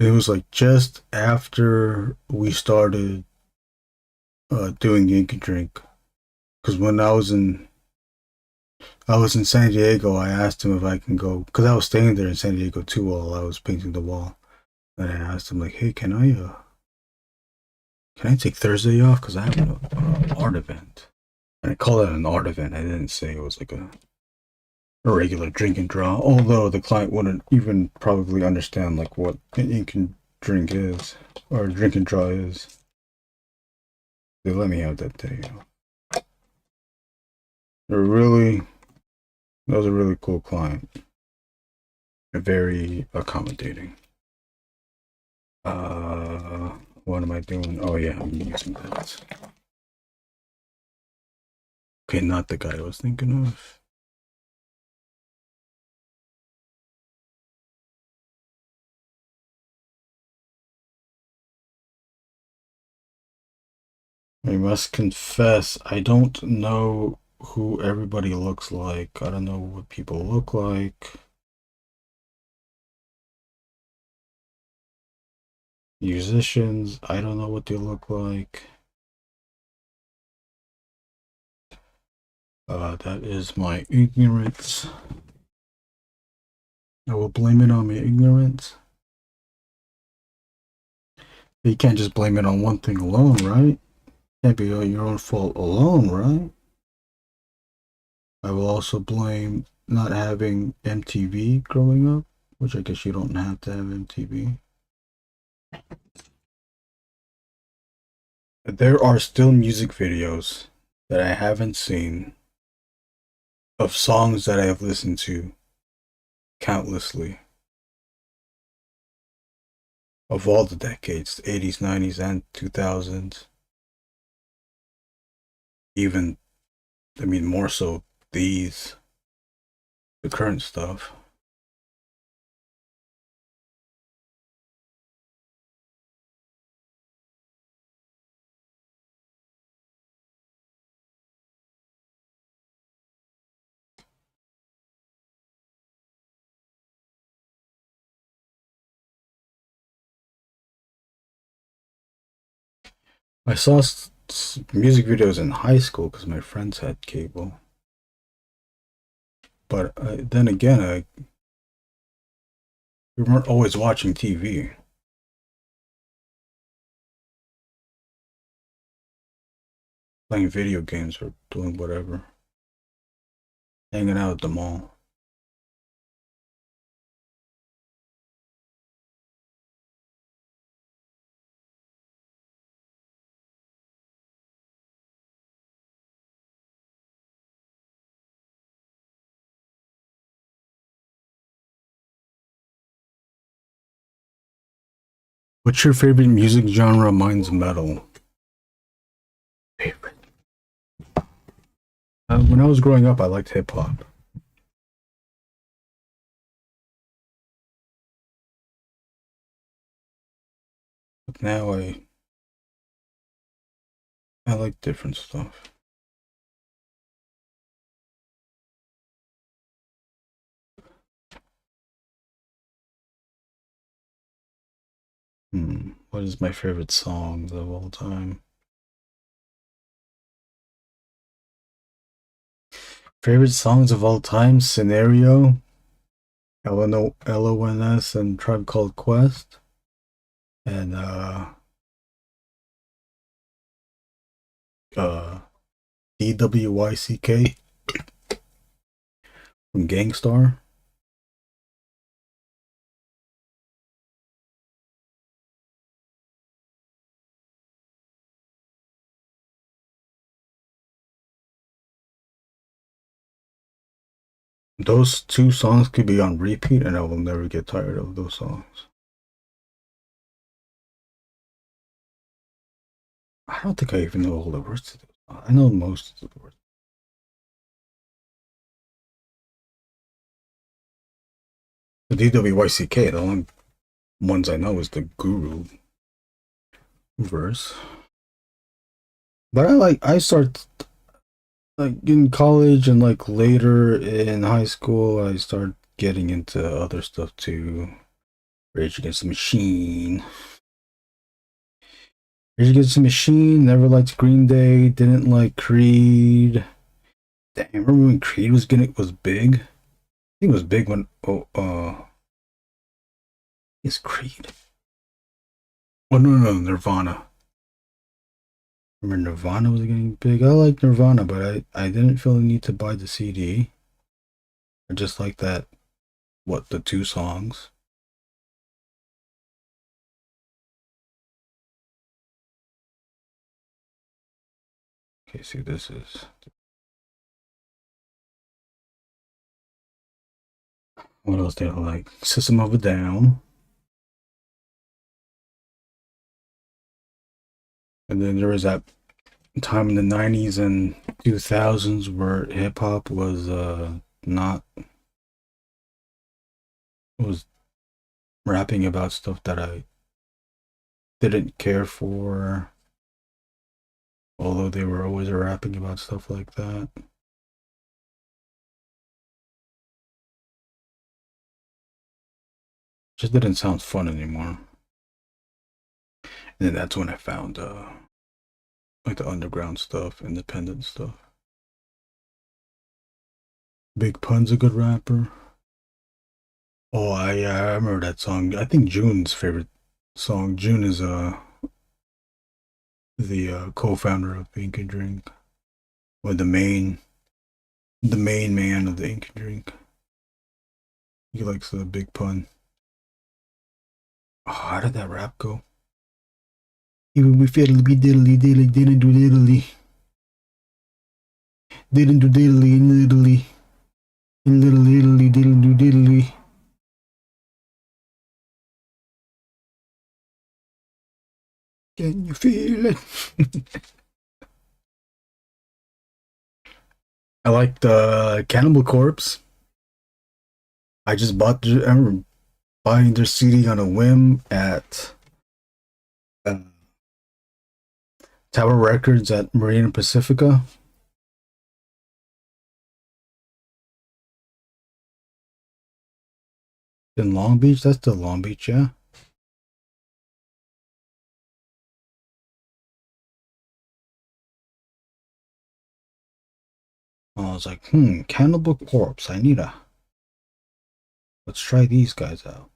It was like just after we started doing Ink and Drink. Because when I was in San Diego, I asked him if I can go, because I was staying there in San Diego too while I was painting the wall. And I asked him like, hey, can I take Thursday off? Because I have an art event. And I call it an art event. I didn't say it was like a regular drink and draw, although the client wouldn't even probably understand like what an ink and drink is, or drink and draw is. They let me have that day. That was a really cool client. Very accommodating. What am I doing? Oh yeah, I'm using that. Okay, not the guy I was thinking of. I must confess, I don't know who everybody looks like. I don't know what people look like. Musicians, I don't know what they look like. That is my ignorance. I will blame it on my ignorance. You can't just blame it on one thing alone, right? Can't be your own fault alone, right? I will also blame not having MTV growing up, which I guess you don't have to have MTV. There are still music videos that I haven't seen of songs that I have listened to countlessly of all the decades, the 80s, 90s, and 2000s. Even, I mean, more so the current stuff. I saw music videos in high school because my friends had cable. But then again, we weren't always watching TV. Playing video games or doing whatever. Hanging out at the mall. What's your favorite music genre? Mine's metal. Favorite. When I was growing up, I liked hip hop. But now I like different stuff. What is my favorite songs of all time? Favorite songs of all time? Scenario, LONS, and Tribe Called Quest, and uh, DWYCK from Gangstar. Those two songs could be on repeat, and I will never get tired of those songs. I don't think I even know all the words to this. I know most of the words. The DWYCK, the only ones I know is the Guru verse. But I start like in college and like later in high school, I start getting into other stuff too. Rage Against the Machine. Rage Against the Machine, never liked Green Day, didn't like Creed. Damn, remember when Creed was big? I think it was big when is Creed. Oh no, Nirvana. Remember Nirvana was getting big? I like Nirvana, but I didn't feel the need to buy the CD. I just like that the two songs. Okay, see this is what else did I like? System of a Down. And then there was that time in the 90s and 2000s where hip hop was not was rapping about stuff that I didn't care for, although they were always rapping about stuff like that. Just didn't sound fun anymore. And then that's when I found like the underground stuff, independent stuff. Big Pun's a good rapper. Oh, I remember that song. I think June's favorite song. June is the co-founder of Ink and Drink, or the main man of the Ink and Drink. He likes the Big Pun. Oh, how did that rap go? Even we fiddly be diddly diddly didn't do diddly. Didn't do diddly in diddly. In little diddly didn't do diddly. Can you feel it? I like the Cannibal Corpse. I just bought. I remember buying their CD on a whim at Tower Records at Marina Pacifica. In Long Beach, that's the Long Beach, yeah. I was like, Cannibal Corpse. Let's try these guys out.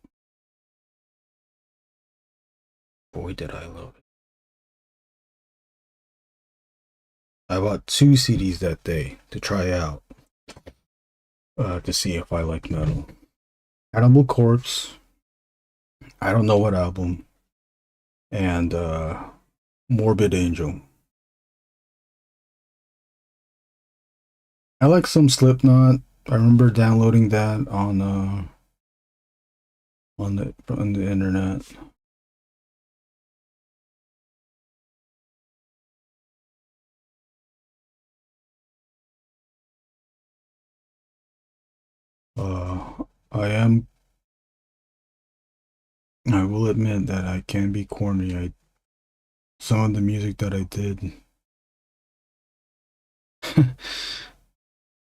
Boy, did I love it. I bought 2 CDs that day to try out, to see if I like metal. Cannibal Corpse, I don't know what album, and Morbid Angel. I like some Slipknot. I remember downloading that on the internet. I am. I will admit that I can be corny. Some of the music that I did,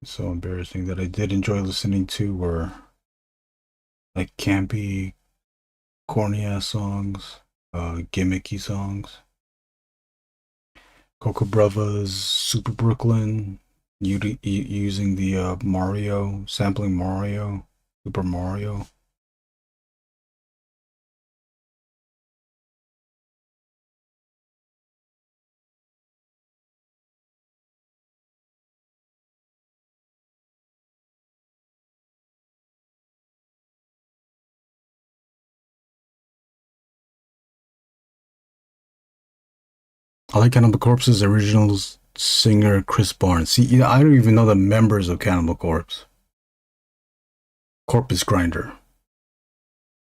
so embarrassing, that I did enjoy listening to were like campy, corny ass songs, gimmicky songs. Coco Brovaz, Super Brooklyn, using the Mario, sampling Mario, Super Mario. I like Cannibal Corpse's original singer, Chris Barnes. See, I don't even know the members of Cannibal Corpse. Corpus Grinder.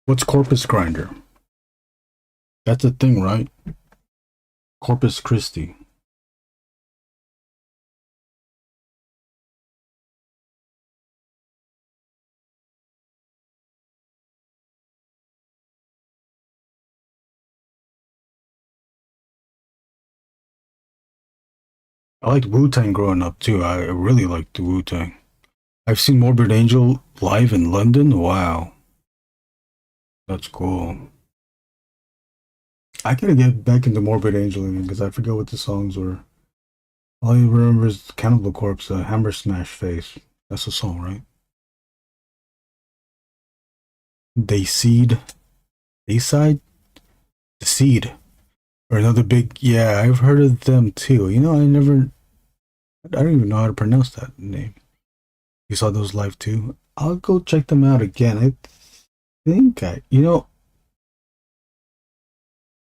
What's Corpus Grinder? That's a thing, right? Corpus Christi. I liked Wu Tang growing up too. I really liked the Wu Tang. I've seen Morbid Angel live in London. Wow, that's cool. I gotta get back into Morbid Angel again because I forget what the songs were. All I remember is Cannibal Corpse, Hammer Smash Face. That's a song, right? They Seed. They Side? The Seed. Or another big, yeah, I've heard of them too. I don't even know how to pronounce that name. You saw those live too? I'll go check them out again.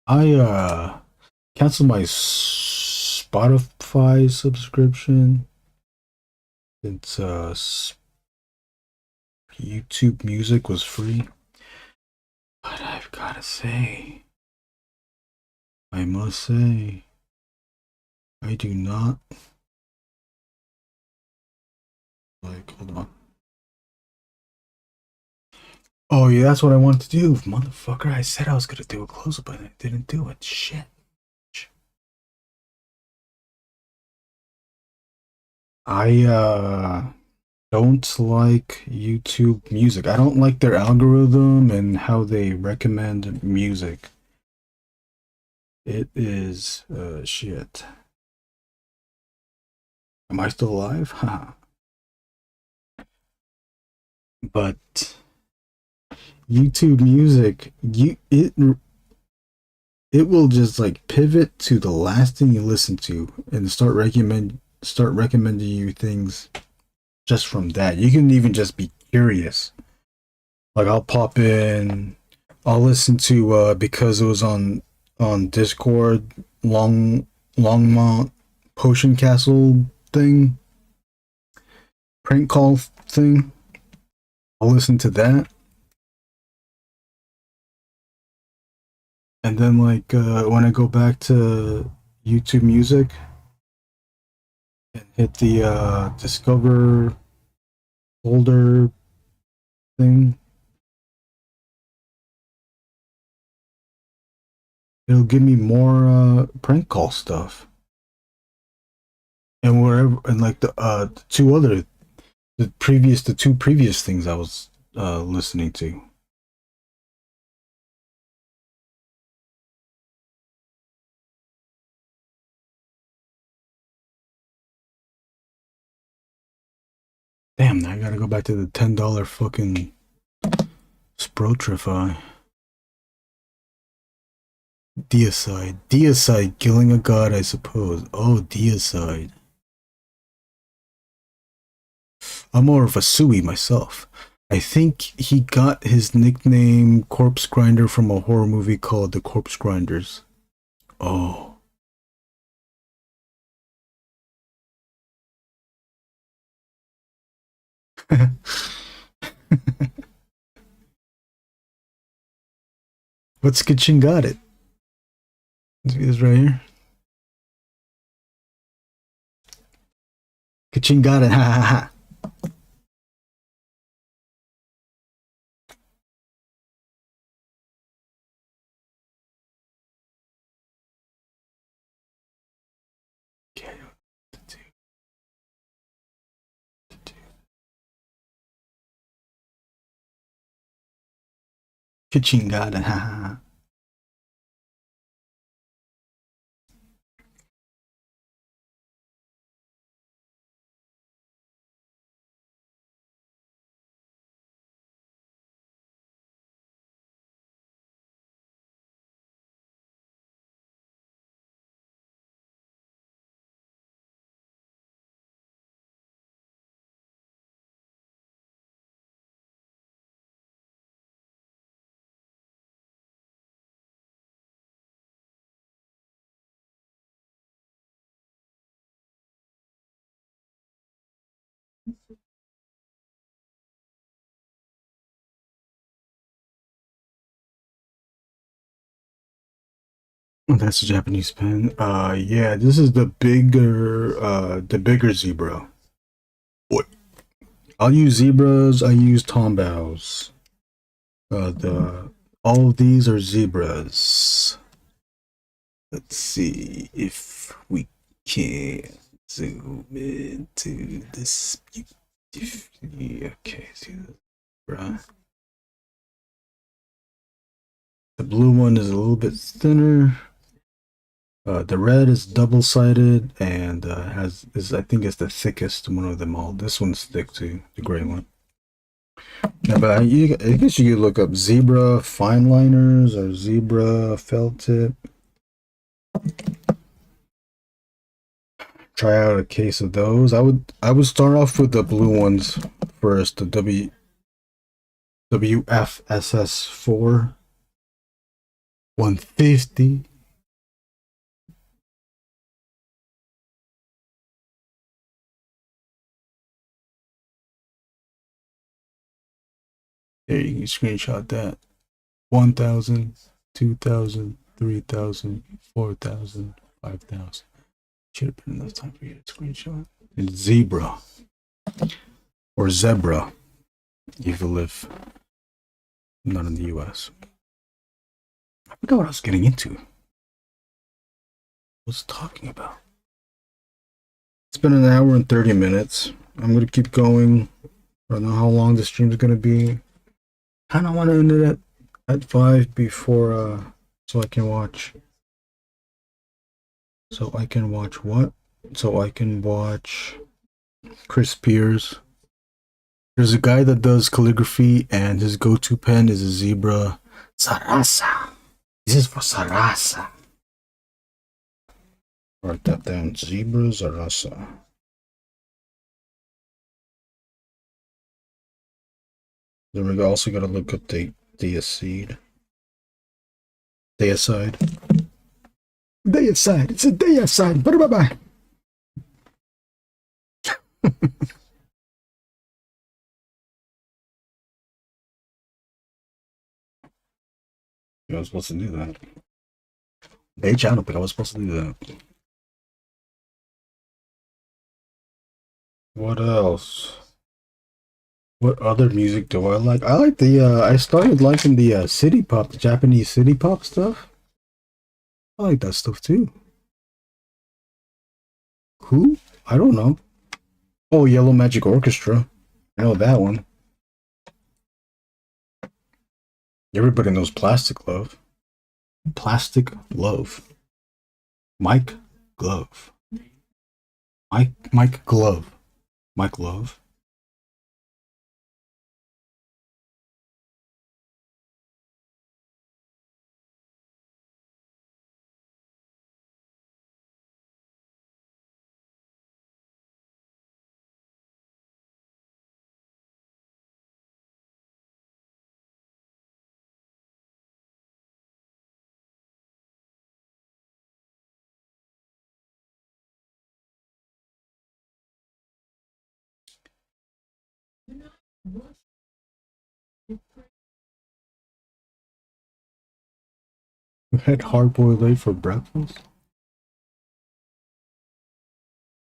I canceled my Spotify subscription since YouTube Music was free. But I've gotta say, I must say, I do not like. Hold on. Oh yeah, that's what I wanted to do, motherfucker. I said I was gonna do a close up, but I didn't do it. Shit. I don't like YouTube music. I don't like their algorithm and how they recommend music. It is shit. Am I still alive? Haha. But YouTube music, it will just like pivot to the last thing you listen to and start recommending you things just from that. You can even just be curious. Like I'll pop in, I'll listen to because it was on Discord, Longmont Potion Castle thing, prank call thing. I'll listen to that. And then like when I go back to YouTube music and hit the discover folder thing, it'll give me more prank call stuff. And wherever, and like the two previous things I was listening to. Damn, now I gotta go back to the $10 fucking Sprotrify. Deicide. Deicide, killing a god, I suppose. Oh, Deicide. I'm more of a Sui myself. I think he got his nickname Corpse Grinder from a horror movie called The Corpse Grinders. Oh. What's Kitchen got it? This right here. Kitchen got it. Ha ha ha. Kitchen got it. Ha ha ha. Oh, that's a Japanese pen. Yeah, this is the bigger zebra. What? I'll use zebras. I use tombows. The all of these are zebras. Let's see if we can zoom into this. Okay, see right. The blue one is a little bit thinner. The red is double-sided and I think it's the thickest one of them all. This one's thick too, the gray one. Yeah, but I guess you could look up zebra fine liners or zebra felt tip. Try out a case of those. I would start off with the blue ones first, the WFSS4 150. There, you can screenshot that. 1,000, 2,000, 3,000, 4,000, 5,000. Should have been enough time for you to screenshot. It's zebra. Or zebra. If you live not in the US. I forgot what I was getting into. What's talking about? It's been an hour and 30 minutes. I'm gonna keep going. I don't know how long the stream's gonna be. Kinda wanna end it at 5 before so I can watch. So I can watch what? So I can watch Chris Pierce. There's a guy that does calligraphy and his go-to pen is a zebra. Sarasa. This is for Sarasa. Write that down. Zebra Zarasa. Then we also got to look up the Deicide. Deicide. Deicide. It's a Deicide. Bye-bye. I was supposed to do that. H, I don't think I was supposed to do that. What else? What other music do I like? I like the, I started liking the city pop, the Japanese city pop stuff. I like that stuff too. Who? I don't know. Oh, Yellow Magic Orchestra. I know that one. Everybody knows Plastic Love. Plastic Love. Mike Glove. Mike Glove. Mike Love. You had hard-boiled egg for breakfast?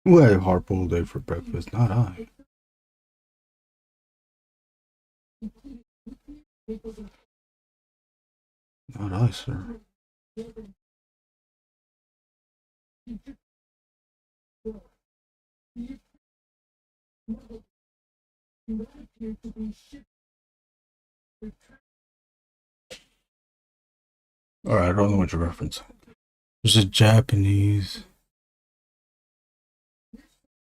Who had hard-boiled egg for breakfast? Not I. Not I, sir. Alright, I don't know what you're referencing. There's a Japanese.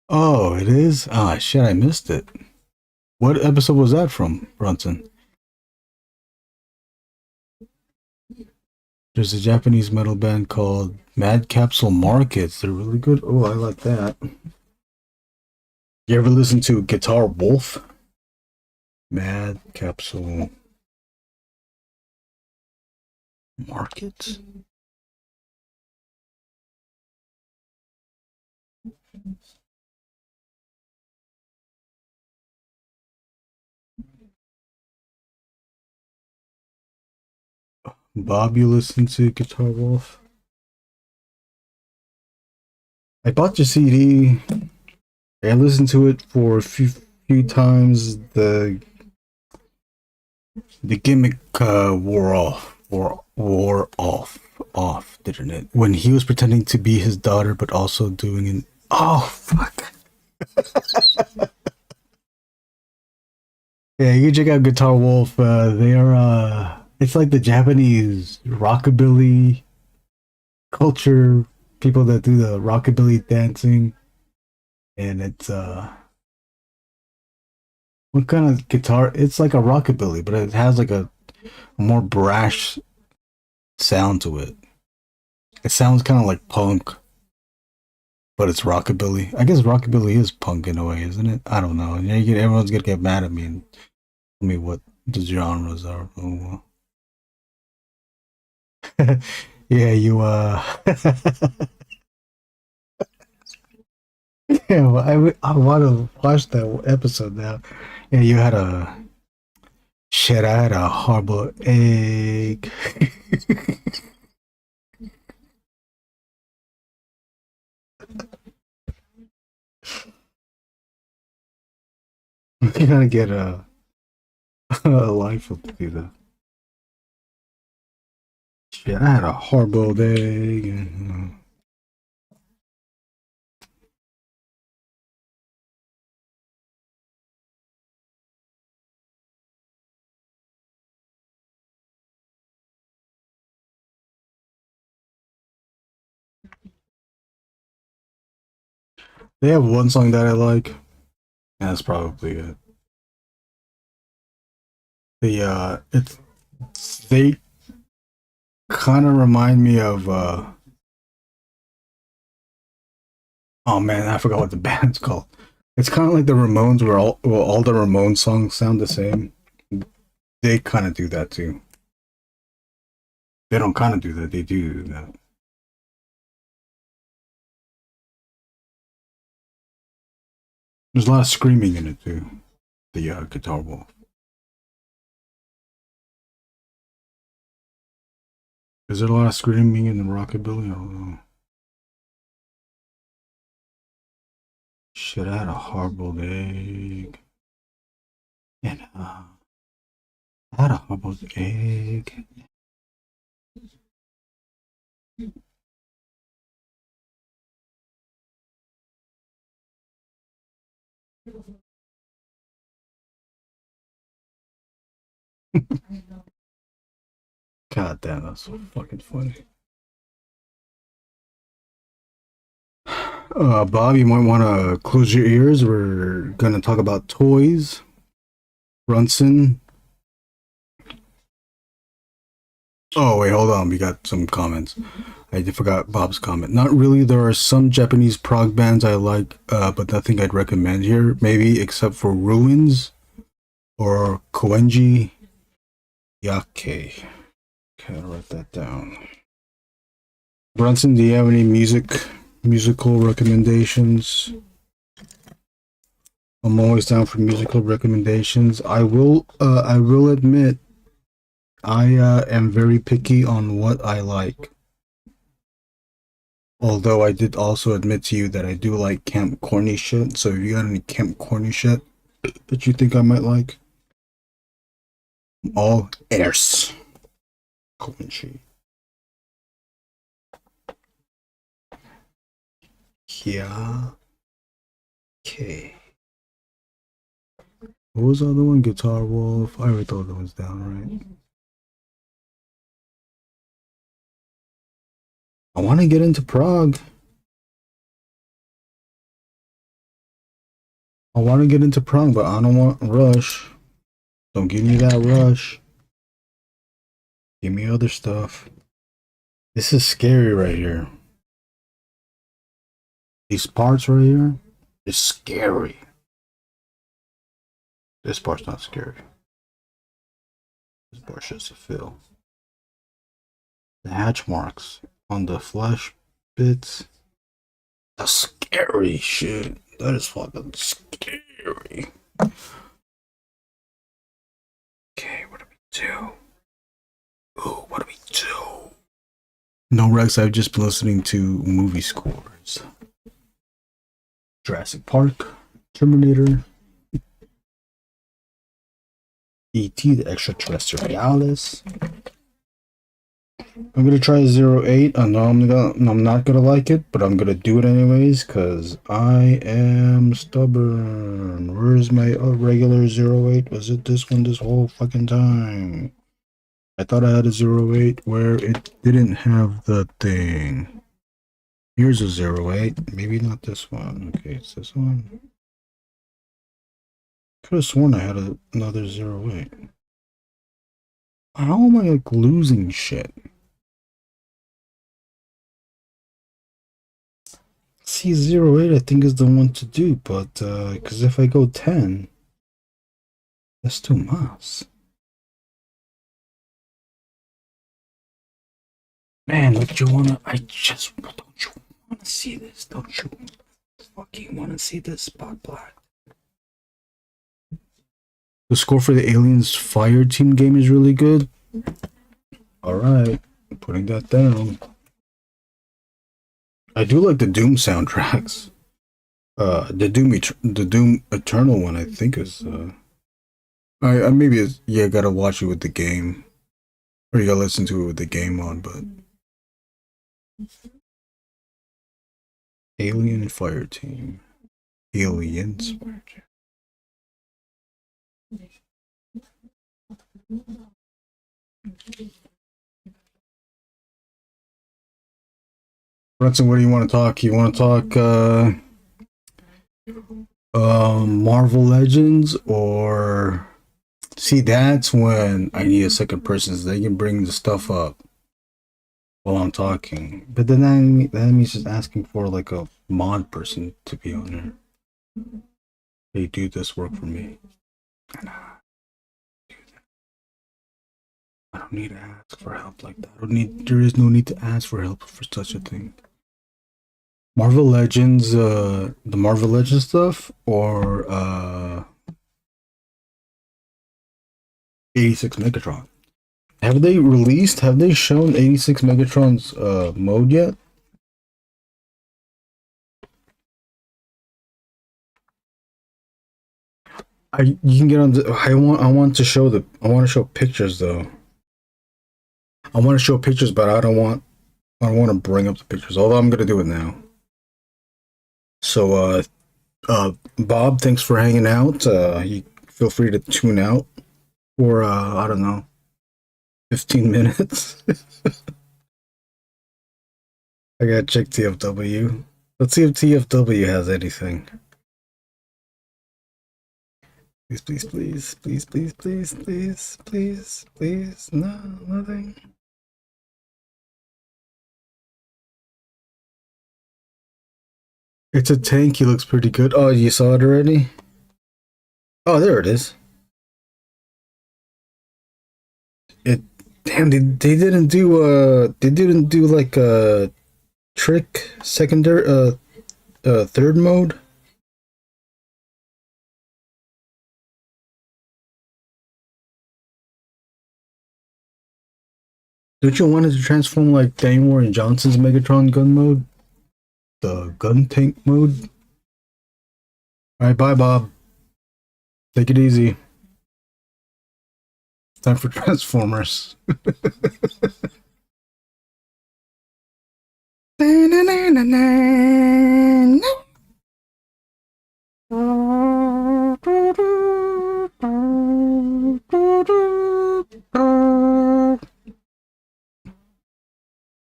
Oh, it is? Ah, shit, I missed it. What episode was that from, Brunson? There's a Japanese metal band called Mad Capsule Markets. They're really good. Oh, I like that. You ever listen to Guitar Wolf? Mad Capsule Markets? Bob, you listen to Guitar Wolf? I bought your CD. I listened to it for a few times. The gimmick wore off, didn't it? When he was pretending to be his daughter, but also doing an fuck. Yeah, you can check out Guitar Wolf. They are it's like the Japanese rockabilly culture, people that do the rockabilly dancing, and it's what kind of guitar? It's like a rockabilly, but it has like a more brash sound to it. It sounds kind of like punk, but it's rockabilly. I guess rockabilly is punk in a way, isn't it? I don't know. Everyone's gonna get mad at me and tell me what the genres are. Oh, yeah, you yeah, well, I want to watch that episode now. Yeah, you had a shit. I had a hard-boiled egg. You gotta get a life to do that. Shit, I had a hard-boiled egg. And, they have one song that I like, and that's probably it. They kind of remind me of oh man, I forgot what the band's called. It's kind of like the Ramones, where all the Ramones songs sound the same. They kind of do that too. They don't kind of do that. They do that. There's a lot of screaming in it too. The guitar wolf. Is there a lot of screaming in the rockabilly? I don't know. Shit, I had a hard-boiled egg. And I had a hard-boiled egg. God damn, that's so fucking funny. Bob, you might want to close your ears. We're gonna talk about toys. Brunson. Oh wait, hold on. We got some comments. I forgot Bob's comment. Not really. There are some Japanese prog bands I like, but nothing I'd recommend here. Maybe except for Ruins or Koenji Yake. Okay, I'll write that down. Brunson, do you have any musical recommendations? I'm always down for musical recommendations. I will admit, I am very picky on what I like. Although I did also admit to you that I do like camp corny shit. So if you got any camp corny shit that you think I might like, I'm all ears. Koenji. Yeah. Okay. What was the other one? Guitar Wolf. I already thought that was down, right? I want to get into prog. I want to get into prog, but I don't want Rush. Don't give me that Rush. Give me other stuff. This is scary right here. These parts right here is scary. This part's not scary. This part's just a fill. The hatch marks on the flesh bits. The scary shit. That is fucking scary. Okay, what do we do? Ooh, what do we do? No, Rex, I've just been listening to movie scores. Jurassic Park, Terminator, E.T. the Extraterrestrialis. I'm gonna try 08. I know I'm not gonna like it, but I'm gonna do it anyways because I am stubborn. Where's my regular 08? Was it this one this whole fucking time? I thought I had a 08 where it didn't have the thing. Here's a 08. Maybe not this one. Okay, it's this one. Could have sworn I had another 08. How am I like losing shit? See, 08 I think is the one to do, but because if I go 10, that's too much. Man, don't you wanna? Don't you wanna see this? Don't you fucking wanna see this spot black? The score for the Aliens Fire Team game is really good. Alright, putting that down. I do like the Doom soundtracks. The Doom Eternal one, I think is I maybe it's, yeah, gotta watch it with the game, or you gotta listen to it with the game on. But Alien Fire Team, Aliens. Brunson, what do you want to talk? You want to talk Marvel Legends, or see, that's when I need a second person so they can bring the stuff up while I'm talking. But then that means just asking for like a mod person to be on there. Hey, do this work for me. I don't need to ask for help like that. There is no need to ask for help for such a thing. Marvel Legends, the Marvel Legends stuff, or 86 Megatron. Have they shown 86 Megatron's mode yet? You can get on the, I want to show pictures though. I want to show pictures, but I don't want to bring up the pictures, although I'm gonna do it now. So Bob, thanks for hanging out. You feel free to tune out for I don't know, 15 minutes. I gotta check TFW. Let's see if TFW has anything. Please. No, nothing. It's a tank. He looks pretty good. Oh, you saw it already? Oh, there it is. Damn, they didn't do like a trick secondary third mode. Don't you want it to transform like Dane Warren Johnson's Megatron gun mode? The gun tank mode? Alright, bye Bob. Take it easy. Time for Transformers.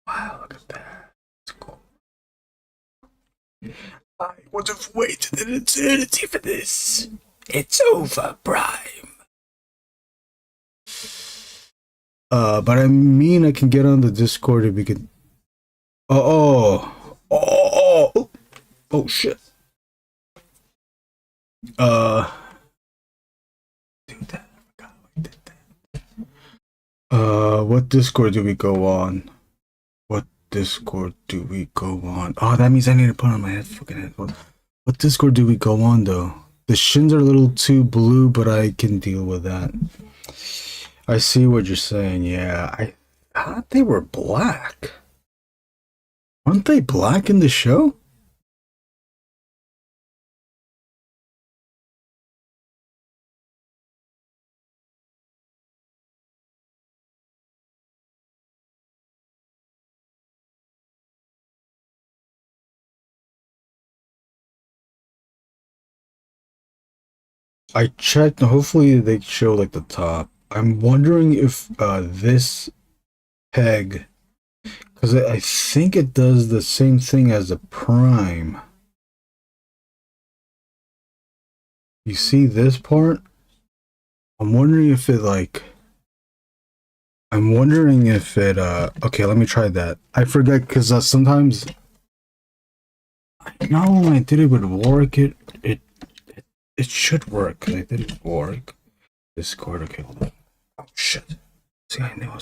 Wow, look at that. It's cool. I would have waited an eternity for this. It's over, Prime. But I mean, I can get on the Discord if we could. Oh shit. Dude, that. I forgot I did that. What Discord do we go on? What Discord do we go on? Oh, that means I need to put on my fucking headphones. What Discord do we go on though? The shins are a little too blue, but I can deal with that. I see what you're saying. Yeah, I thought they were black. Aren't they black in the show? I checked. Hopefully they show like the top. I'm wondering if this peg, because I think it does the same thing as the Prime. You see this part? I'm wondering if it okay, let me try that. I forget because sometimes not when I did it with Warrick, it should work because I did it with Warrick. Discord, okay, hold on. Oh shit. See, I knew I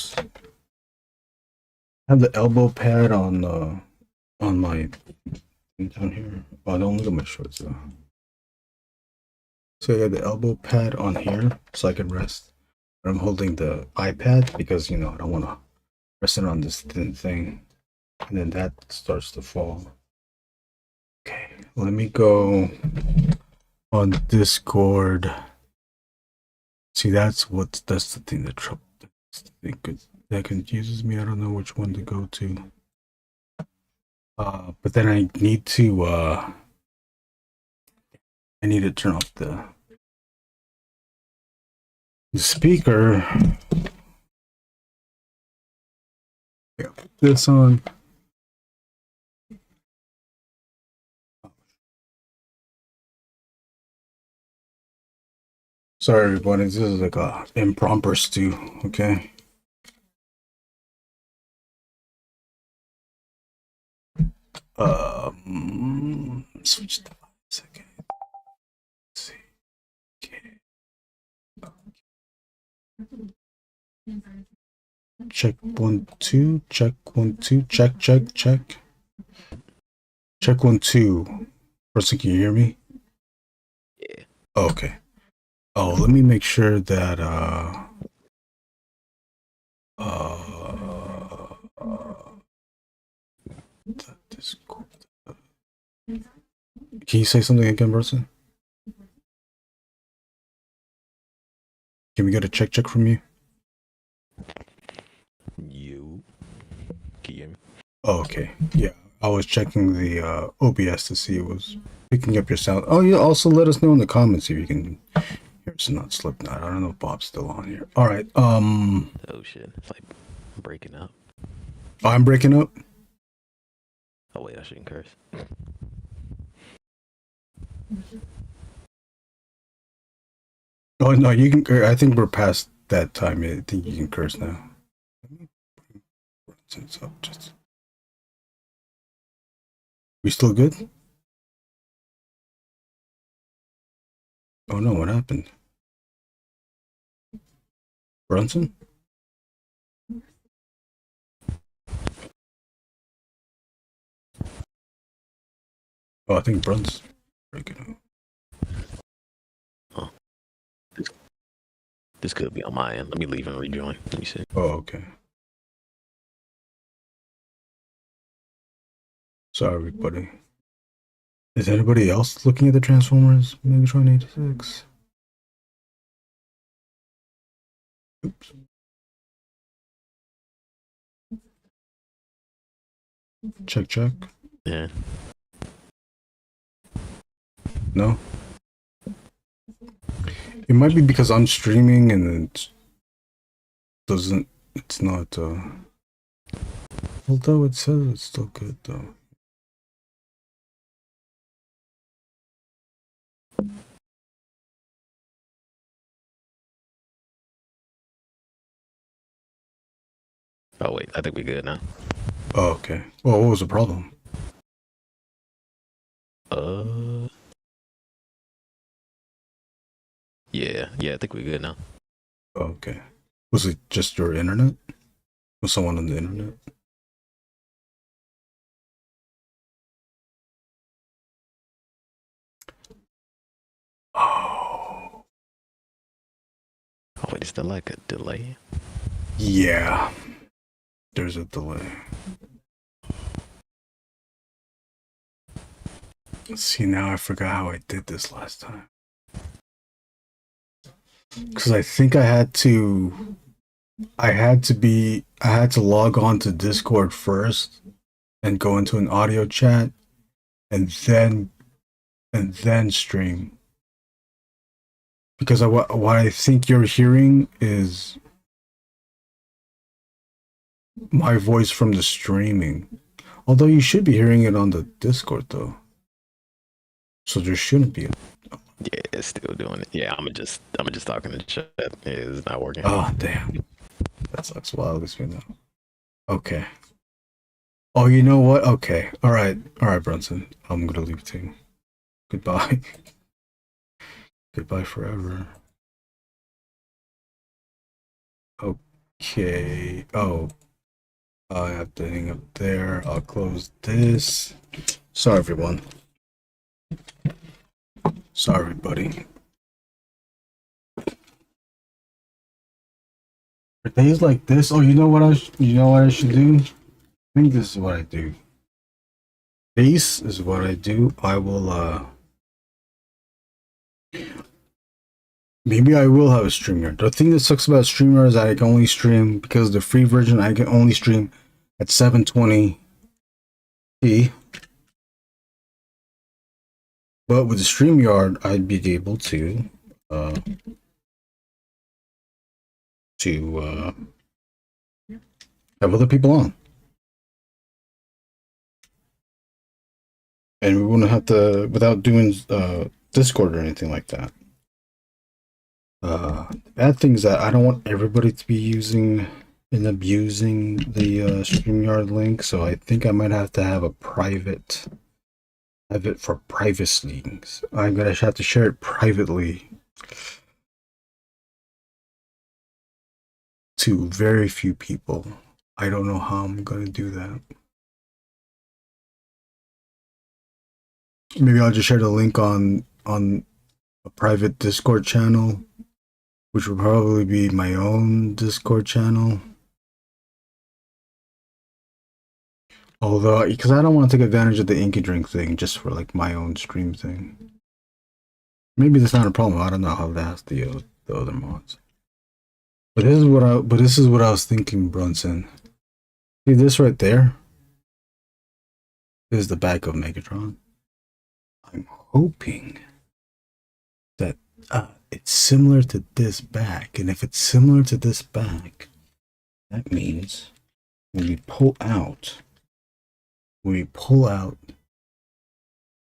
have the elbow pad on my down here. Oh, don't look at my shorts though. So I got the elbow pad on here so I can rest. But I'm holding the iPad because I don't want to rest it on this thin thing. And then that starts to fall. Okay, let me go on Discord. See, that's the thing that confuses me. I don't know which one to go to. But then I need to turn off the speaker. Yeah, put this on. Sorry, everybody. This is like a impromptu stew. Okay. Switch the second. Let's see. Okay. Check 1 2. Check 1 2. Check. Check 1 2. Person, can you hear me? Yeah. Oh, okay. Oh, let me make sure that Discord. Can you say something again, person? Can we get a check from you? You. Can you hear me? Oh, okay. Yeah. I was checking the OBS to see it was picking up your sound. Oh, yeah. Also, let us know in the comments if you can hear us not Slipknot. I don't know if Bob's still on here. All right. Oh shit! It's like breaking up. I'm breaking up. Oh wait, I shouldn't curse. Oh no, you can. I think we're past that time. I think you can curse now. We still good? Oh no, what happened? Brunson? Oh, I think Brunson's breaking up. Oh. This could be on my end. Let me leave and rejoin. Let me see. Oh, okay. Sorry, everybody. Is anybody else looking at the Transformers Megatron 86? Oops. Check. Yeah. No? It might be because I'm streaming and it's not, although it says it's still good though. Oh wait, I think we're good now. Oh, okay. Well, what was the problem? Yeah, I think we're good now. Oh, okay. Was it just your internet? Was someone on the internet? Oh. Oh wait, is there like a delay? Yeah. There's a delay. See, now I forgot how I did this last time. Because I think I had to log on to Discord first and go into an audio chat and then stream. Because what I think you're hearing is my voice from the streaming. Although you should be hearing it on the Discord though. So there shouldn't be. Yeah, it's still doing it. Yeah, I'm just talking to the chat. It's not working. Oh damn. That sucks. Well, at least we know. Okay. Oh, you know what? Okay. All right, Brunson. I'm gonna leave too. Goodbye. Goodbye forever. Okay. Oh, I have to hang up there. I'll close this. Sorry, everyone. Sorry, buddy. For days like this, oh, you know what I should do? I think this is what I do. Base is what I do. I will maybe I will have a StreamYard. The thing that sucks about StreamYard is that I can only stream, because the free version I can only stream at 720p. But with the StreamYard, I'd be able to have other people on. And we wouldn't have to, without doing Discord or anything like that. The bad thing is that I don't want everybody to be using and abusing the StreamYard link, so I think I might have to have a private, have it for privacy. I'm gonna have to share it privately to very few people. I don't know how I'm gonna do that. Maybe I'll just share the link on a private Discord channel, which will probably be my own Discord channel. Although, because I don't want to take advantage of the Inky Drink thing just for like my own stream thing. Maybe that's not a problem. I don't know how that's the other mods. But this is what I was thinking, Brunson. See this right there? This is the back of Megatron. I'm hoping that it's similar to this back, and if it's similar to this back, that means when we pull out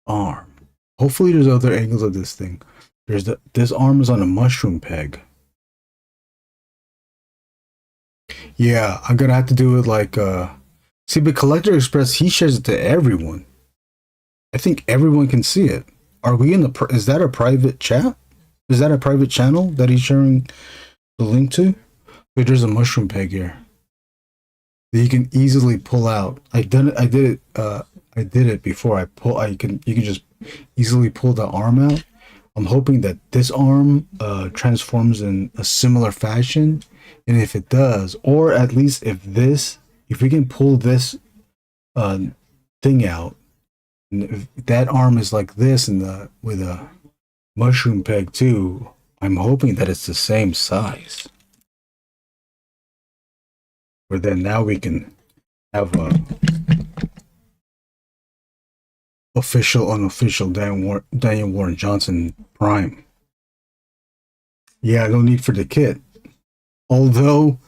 arm. Hopefully there's other angles of this thing. This arm is on a mushroom peg. Yeah, I'm gonna have to do it like see, but Collector Express, he shares it to everyone. I think everyone can see it. Are we in the is that a private chat? Is that a private channel that he's sharing the link to? Wait, there's a mushroom peg here that you can easily pull out. I did it before. You can just easily pull the arm out. I'm hoping that this arm transforms in a similar fashion, and if it does, or at least if we can pull this thing out, and if that arm is like this and with a mushroom peg too, I'm hoping that it's the same size. But then now we can have a official, unofficial Daniel Warren Johnson Prime. Yeah, no need for the kit. Although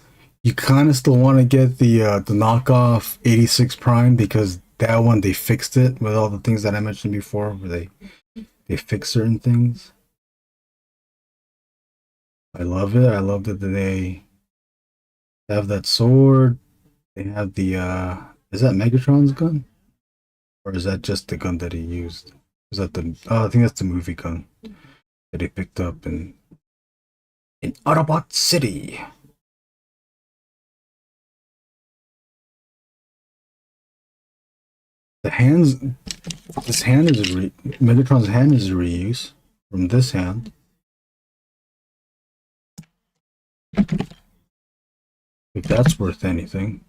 you kind of still want to get the knockoff 86 Prime, because that one they fixed it with all the things that I mentioned before, where they fix certain things. I love it. I love that they have that sword. They have the is that Megatron's gun? Or is that just the gun that he used? Is that the I think that's the movie gun that he picked up in Autobot City. The hands, this hand is Megatron's hand is a reuse from this hand. If that's worth anything.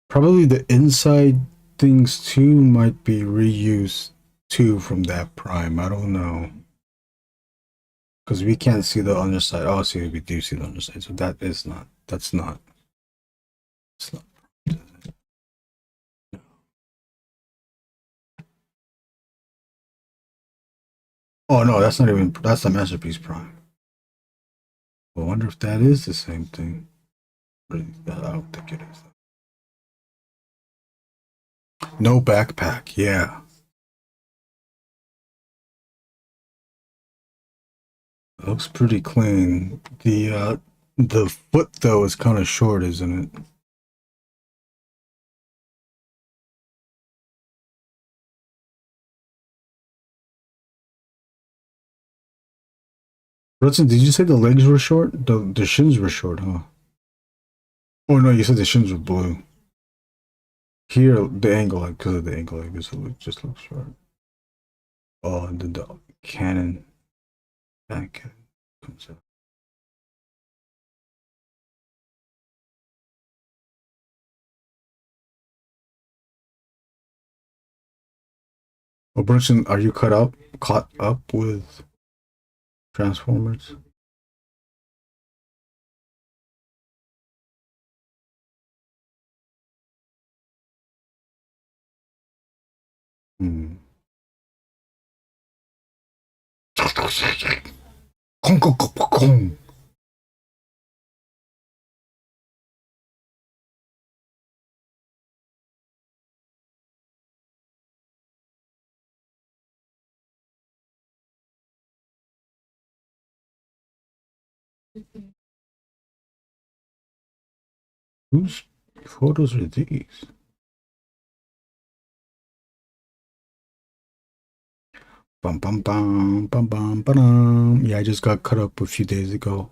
Probably the inside things too might be reused too from that Prime. I don't know. Because we can't see the underside. Oh, see, we do see the underside. So that's not. It's not. Oh no, that's not even. That's the Masterpiece Prime. I wonder if that is the same thing. I don't think it is. No backpack. Yeah. It looks pretty clean. The foot though is kind of short, isn't it? Hudson, did you say the legs were short? The shins were short, huh? Oh no, you said the shins were blue. Here, the angle, like because of the angle, I guess it just looks short. Oh, and then the cannon back comes out. Oh, Brinson, are you caught up with Transformers? Hmm. Whose photos are these? Bum bum bum bum bum bum. Yeah, I just got cut up a few days ago.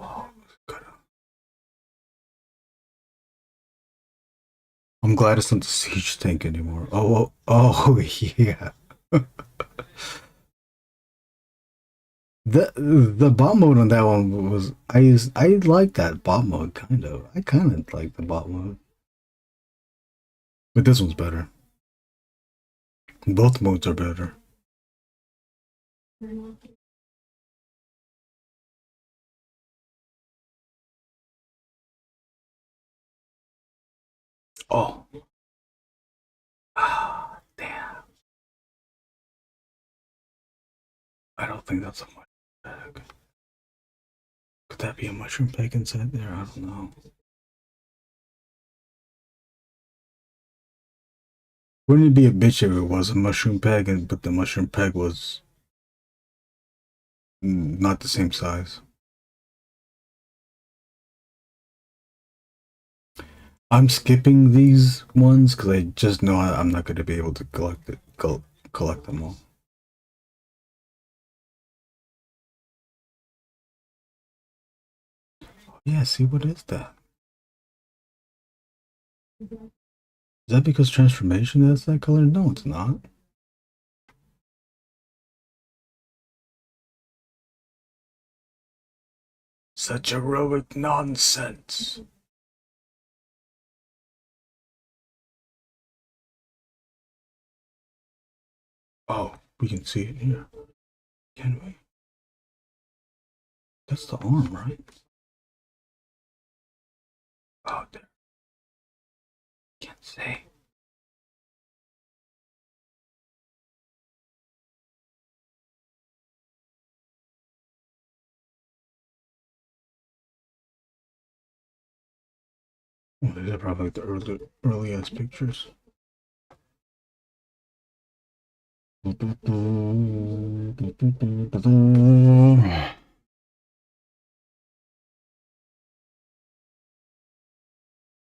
I'm glad it's not the siege tank anymore. Oh, yeah. The bot mode on that one was I like that bot mode kind of. I kind of like the bot mode, but this one's better. Both modes are better. Oh, damn. I don't think that's a mushroom peg. Could that be a mushroom peg inside there? I don't know. Wouldn't it be a bitch if it was a mushroom peg, but the mushroom peg was not the same size? I'm skipping these ones because I just know I'm not going to be able to collect them all. Yeah, see, what is that? Is that because transformation has that color? No, it's not. Such heroic nonsense. Oh, we can see it here. Can we? That's the arm, right? Oh, there. Can't see. Well, these are probably like the earliest pictures.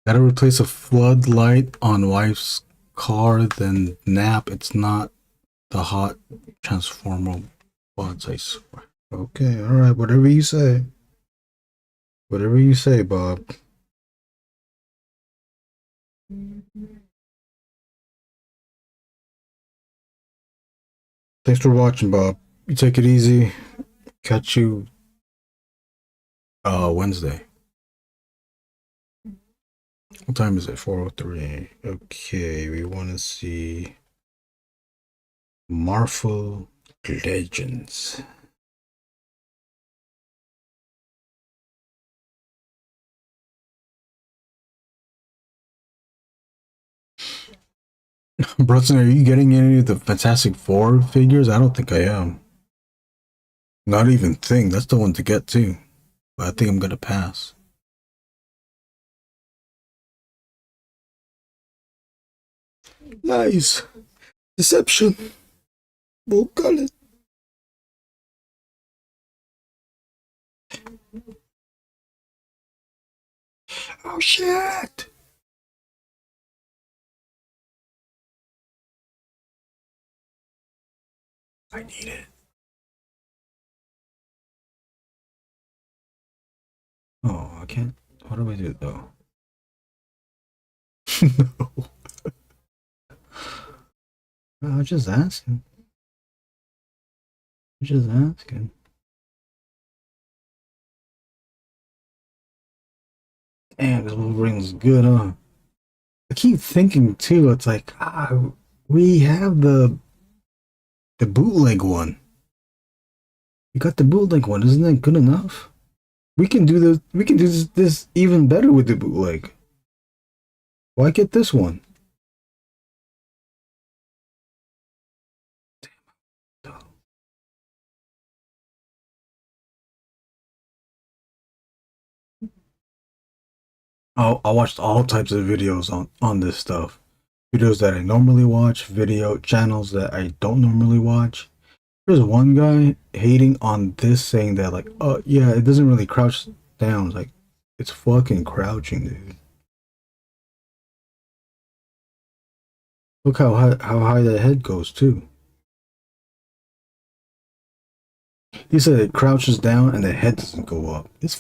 Gotta replace a floodlight on wife's car, then nap. It's not the hot transformer buds, I swear. Okay, alright, whatever you say. Whatever you say, Bob. Thanks for watching, Bob. You take it easy. Catch you Wednesday. What time is it? 4:03. Okay, we want to see Marvel Legends. Brunson, are you getting any of the Fantastic Four figures? I don't think I am. Not even Thing. That's the one to get too. But I think I'm gonna pass. Nice. Deception. We'll call it. Oh shit. I need it. Oh, I can't. How do I do it though? No. I was just asking. Just asking. Damn, this Wolverine's good, huh? I keep thinking too, it's like, we have the The bootleg one. You got the bootleg one. Isn't that good enough? We can do this. We can do this even better with the bootleg. Why get this one? I watched all types of videos on this stuff. Videos that I normally watch, video channels that I don't normally watch. There's one guy hating on this, saying that like, oh yeah, it doesn't really crouch down. Like, it's fucking crouching, dude. Look how high that head goes too. He said it crouches down and the head doesn't go up. It's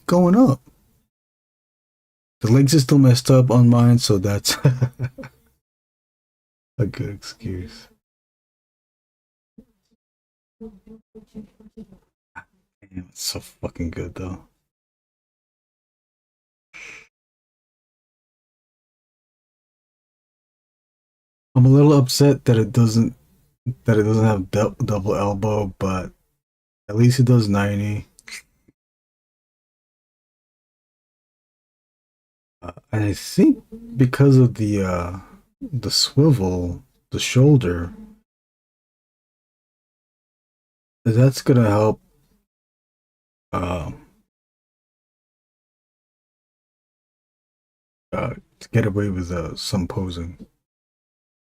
going up. The legs are still messed up on mine, so that's a good excuse. Damn, it's so fucking good though. I'm a little upset that it doesn't have double elbow, but at least it does 90. And I think because of the swivel, the shoulder, that's gonna help uh, to get away with some posing.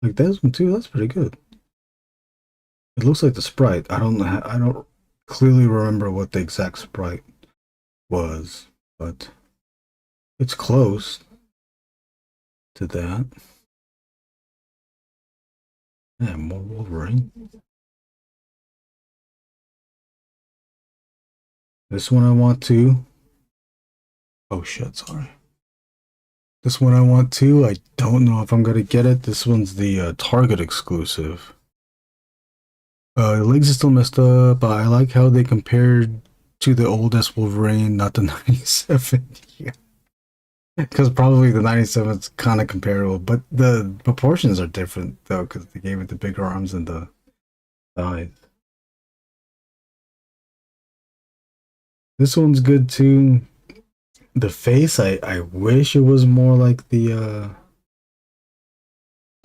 Like this one too. That's pretty good. It looks like the sprite. I don't clearly remember what the exact sprite was, but it's close to that. Yeah, more Wolverine. This one I want to. Oh shit, sorry. This one I want to. I don't know if I'm gonna get it. This one's the Target exclusive. The legs are still messed up. I like how they compared to the oldest Wolverine, not the 97. Yeah. Because probably the 97 is kind of comparable, but the proportions are different though, because they gave it the bigger arms and the thighs. This one's good too. The face, I wish it was more like the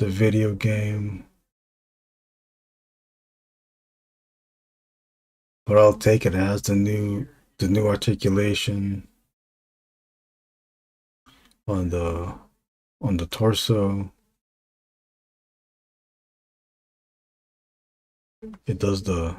video game, but I'll take it. It has the new articulation on the torso. It does the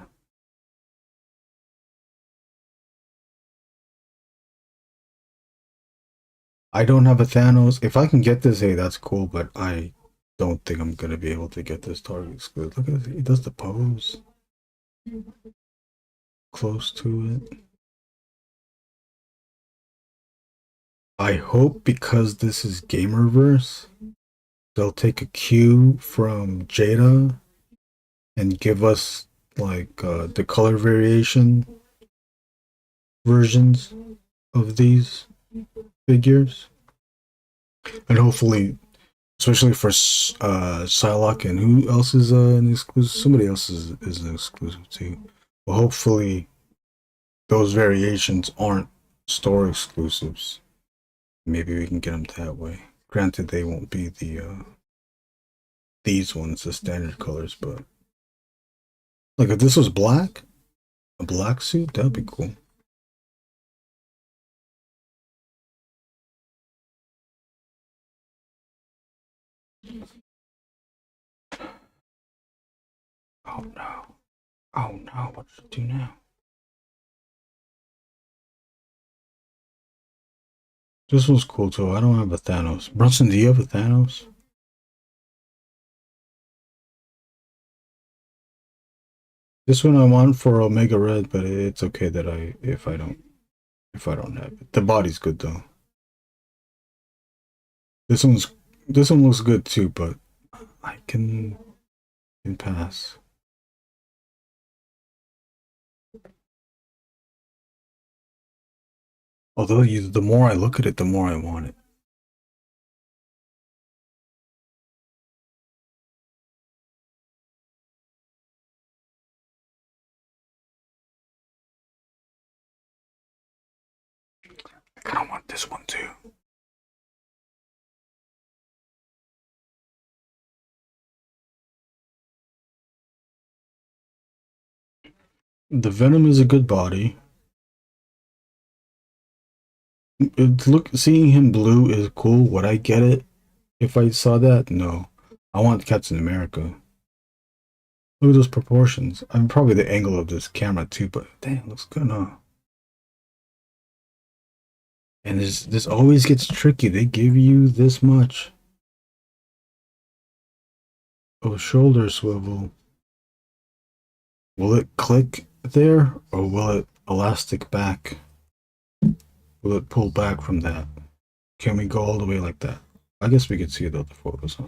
I don't have a Thanos. If I can get this, hey, that's cool, but I don't think I'm gonna be able to get this Target exclusive. Look at this. He does the pose close to it. I hope because this is Gamerverse, they'll take a cue from Jada and give us like the color variation versions of these figures, and hopefully, especially for Psylocke, and who else is an exclusive? Somebody else is an exclusive too. Well, hopefully, those variations aren't store exclusives. Maybe we can get them that way. Granted, they won't be these ones, the standard colors, but like if this was black, a black suit, that'd be cool. Oh no. Oh no, what should I do now? This one's cool too. I don't have a Thanos. Brunson, do you have a Thanos? This one I want for Omega Red, but it's okay that if I don't have it. The body's good though. This one's this one looks good too, but I can pass. Although the more I look at it, the more I want it. I want this one too. The Venom is a good body. Seeing him blue is cool. Would I get it if I saw that? No. I want Captain America. Look at those proportions. I'm probably the angle of this camera too, but damn, looks good, huh? And this always gets tricky. They give you this much. Oh, shoulder swivel. Will it click there, or will it elastic back? Will it pull back from that? Can we go all the way like that? I guess we could see it out the photos, huh?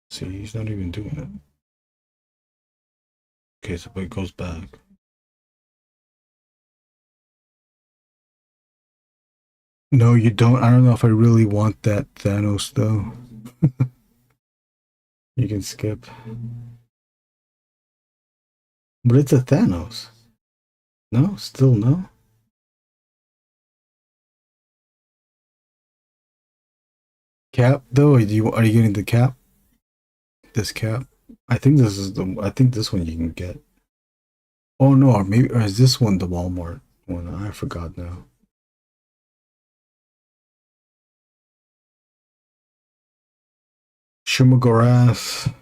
See, he's not even doing it. Okay, so it goes back. No, you don't. I don't know if I really want that Thanos, though. You can skip. But it's a Thanos. No? Still no? Cap, though? Are you getting the cap? This cap? I think this is I think this one you can get. Oh no, or is this one the Walmart one? I forgot now. Shumagorath.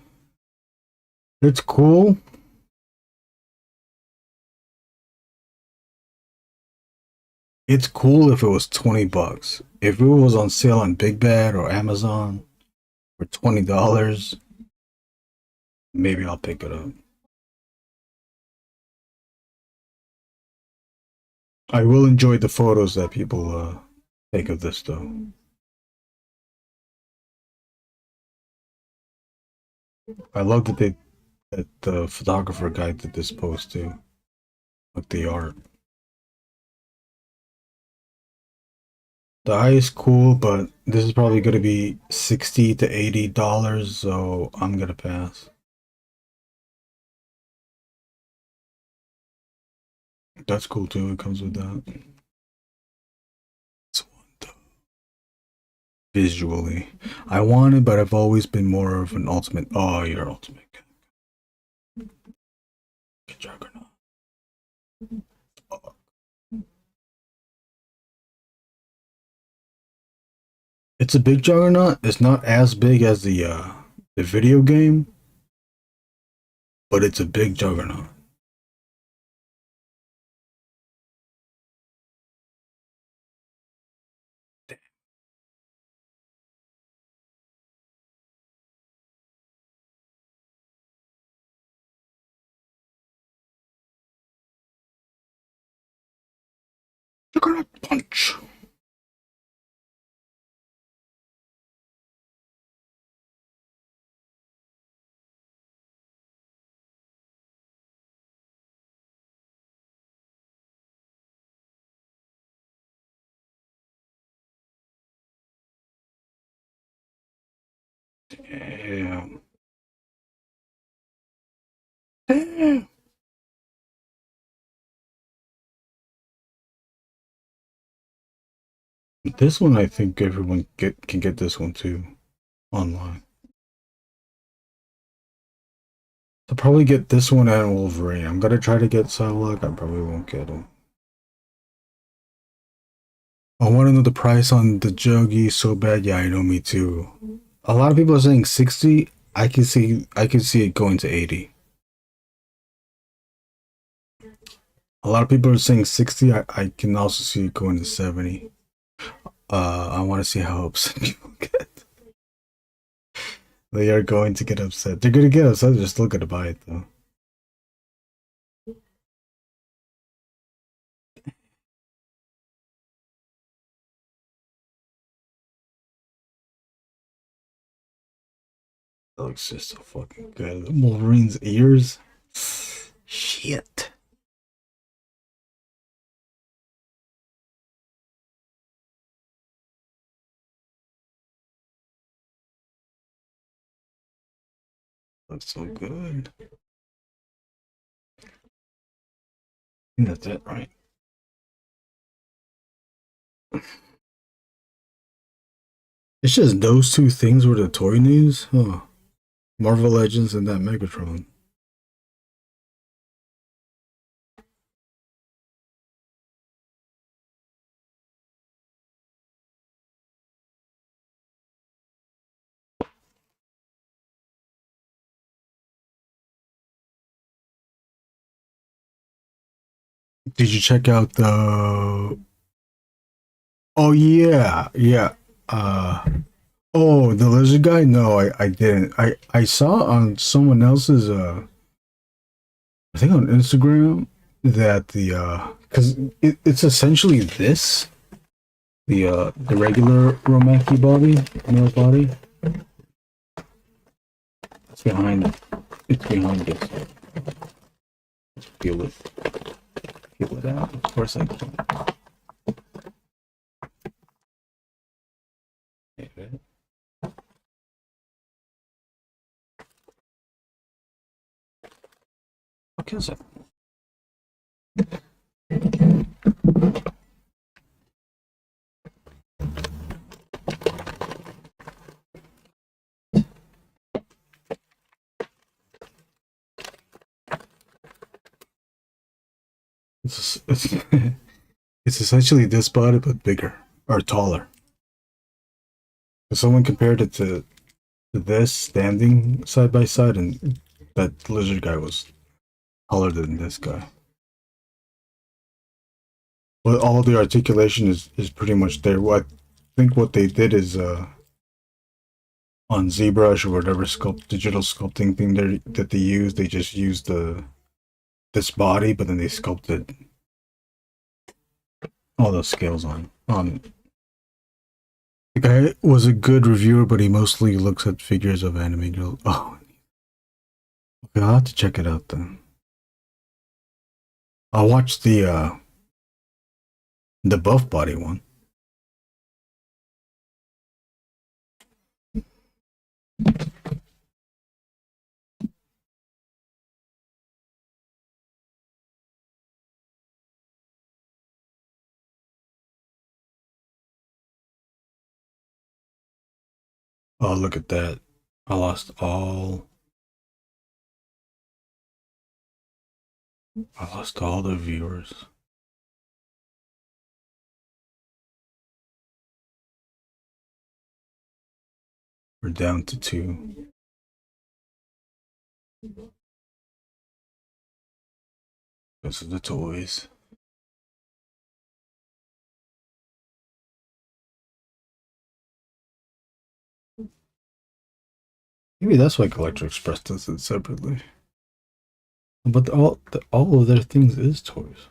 It's cool. It's cool if it was $20. If it was on sale on Big Bad or Amazon for $20, maybe I'll pick it up. I will enjoy the photos that people take of this though. I love that the photographer guy did this post too. Like the art. The eye is cool, but this is probably gonna be $60 to $80, so I'm gonna pass. That's cool too. It comes with that. It's one visually. I want it, but I've always been more of an ultimate. Oh, you're ultimate. Juggernaut. It's a big juggernaut. It's not as big as the video game, but it's a big juggernaut. Juggernaut punch. Damn. Damn. This one, I think everyone can get this one too online. I'll probably get this one and Wolverine. I'm gonna try to get Psylocke. I probably won't get him. I want to know the price on the Juggy so bad. Yeah, I know, me too. A lot of people are saying 60. I can see it going to 80. A lot of people are saying 60. I can also see it going to 70. I want to see how upset people get. They are going to get upset. They're going to get upset. They're still going to buy it though. That looks just so fucking good. Wolverine's ears. Shit. Looks so good. I think that's it, right? It's just those two things were the toy news? Huh. Marvel Legends and that Megatron. Did you check out the... Oh, yeah. Yeah. Oh, the lizard guy? No, I didn't. I saw on someone else's, I think on Instagram, that because it's essentially this, the regular Romaki body, male body. It's behind this. Let's peel it out. Of course I can. What is it? It's essentially this body but bigger or taller. So someone compared it to this standing side by side, and that lizard guy was taller than this guy. But all the articulation is pretty much there. What I think what they did is on ZBrush or whatever digital sculpting thing that they use, they just used this body, but then they sculpted all those scales on. The guy was a good reviewer, but he mostly looks at figures of anime girls. Oh, okay, I'll have to check it out then. I'll watch the buff body one. Oh, look at that. I lost all the viewers. We're down to 2. This is the toys. Maybe that's why Collector Express does it separately. But all of their things is toys.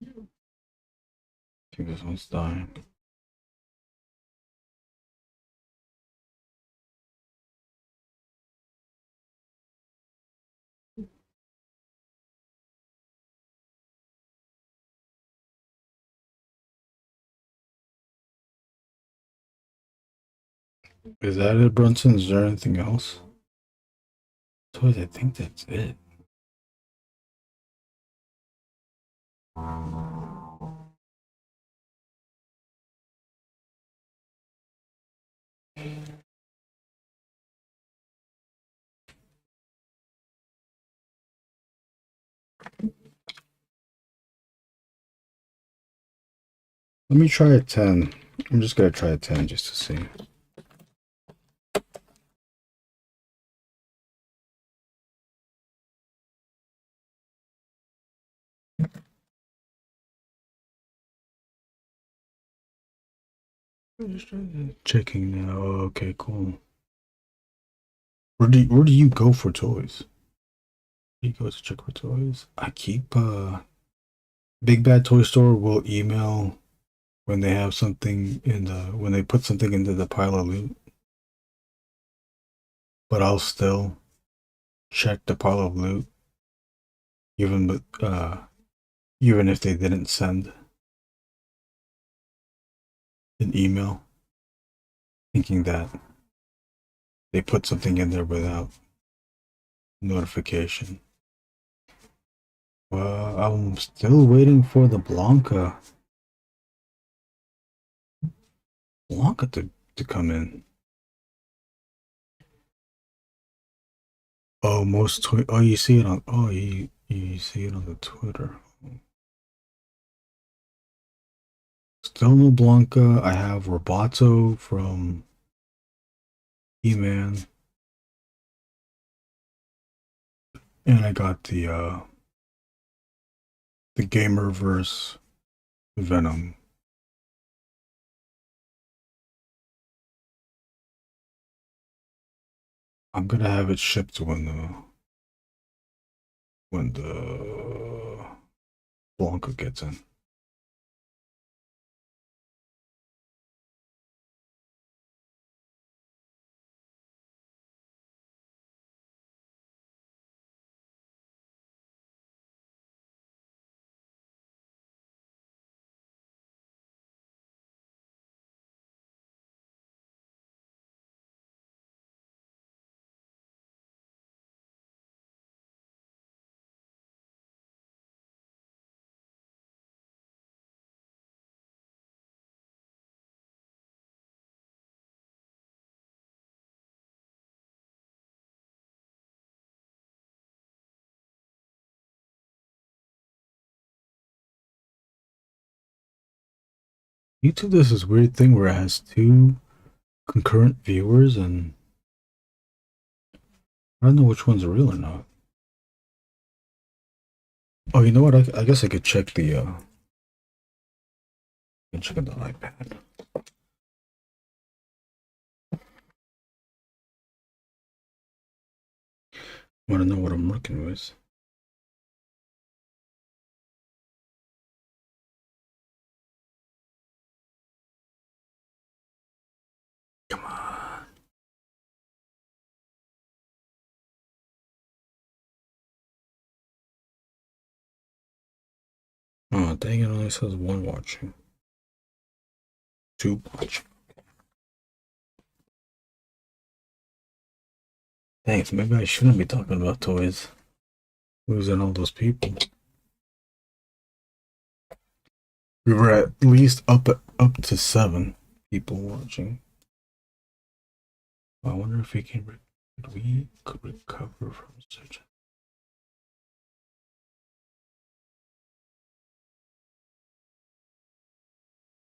I think this one's dying. Is that it, Brunson? Is there anything else? Toys, I think that's it. Let me try a 10. I'm just gonna try a 10 just to see. Checking now. Okay, cool. Where do you go for toys? Where do you go to check for toys? I keep Big Bad Toy Store will email when they have something in the when they put something into the pile of loot, but I'll still check the pile of loot even with even if they didn't send an email, thinking that they put something in there without notification. Well, I'm still waiting for the Blanca to come in. Oh, oh, you see it on, oh, you see it on the Twitter. Still no Blanca. I have Roboto from E-Man. And I got the Gamerverse Venom. I'm gonna have it shipped when the Blanca gets in. YouTube does this weird thing where it has two concurrent viewers, and I don't know which one's real or not. Oh, you know what? I guess I could check the I can check on the iPad. Want to know what I'm working with? Come on. Oh, dang it, only says one watching. Two watching. Thanks, maybe I shouldn't be talking about toys. Losing all those people. We were at least up to 7 people watching. I wonder if we could recover from such.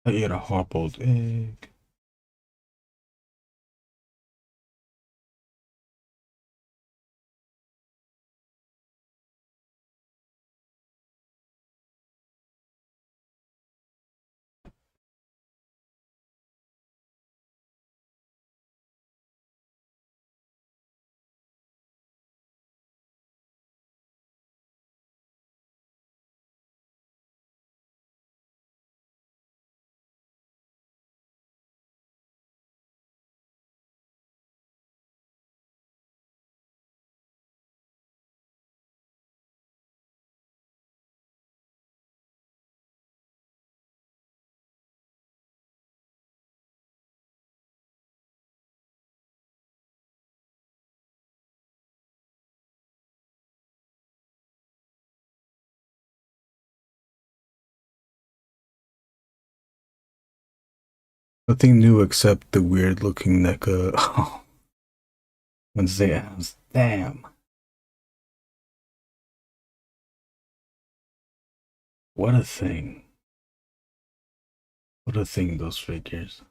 I ate a hard-boiled egg. Nothing new except the weird looking NECA. Oh, Wednesday abs. Damn. What a thing. What a thing, those figures.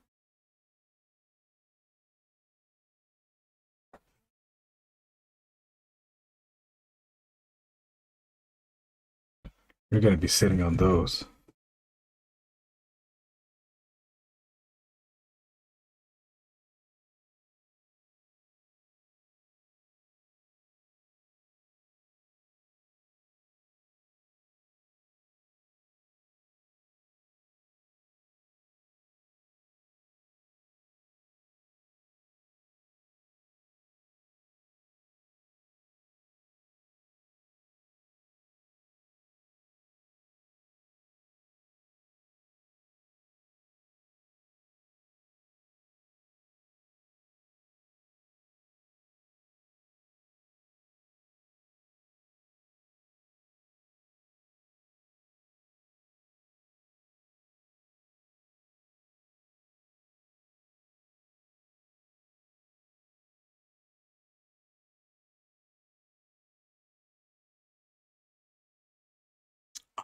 You're gonna be sitting on those.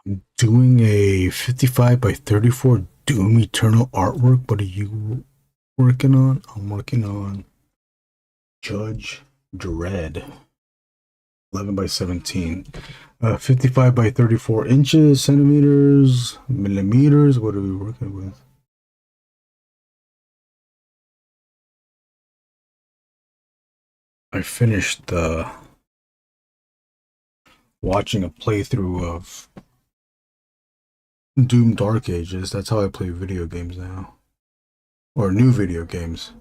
I'm doing a 55 by 34 Doom Eternal artwork. What are you working on? I'm working on Judge Dredd. 11 by 17. 55 by 34 inches, centimeters, millimeters. What are we working with? I finished watching a playthrough of Doom Dark Ages. That's how I play video games now. Or new video games.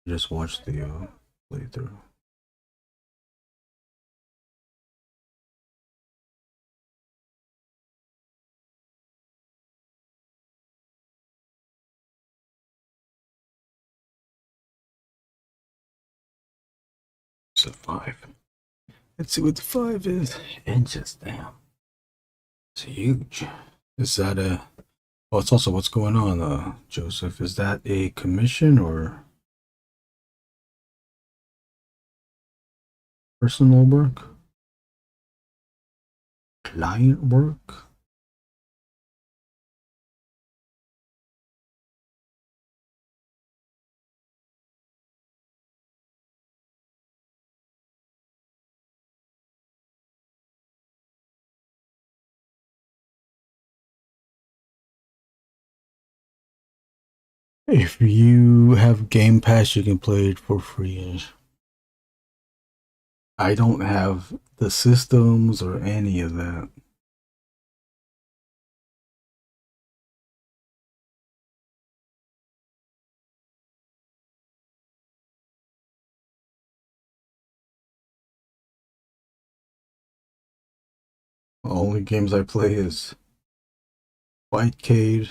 Just watch the playthrough. It's a 5. Let's see what the 5 is. Inches, damn. It's huge. Is that a... Oh, it's also what's going on, Joseph. Is that a commission or personal work? Client work? If you have Game Pass, you can play it for free. I don't have the systems or any of that. The only games I play is Fightcade.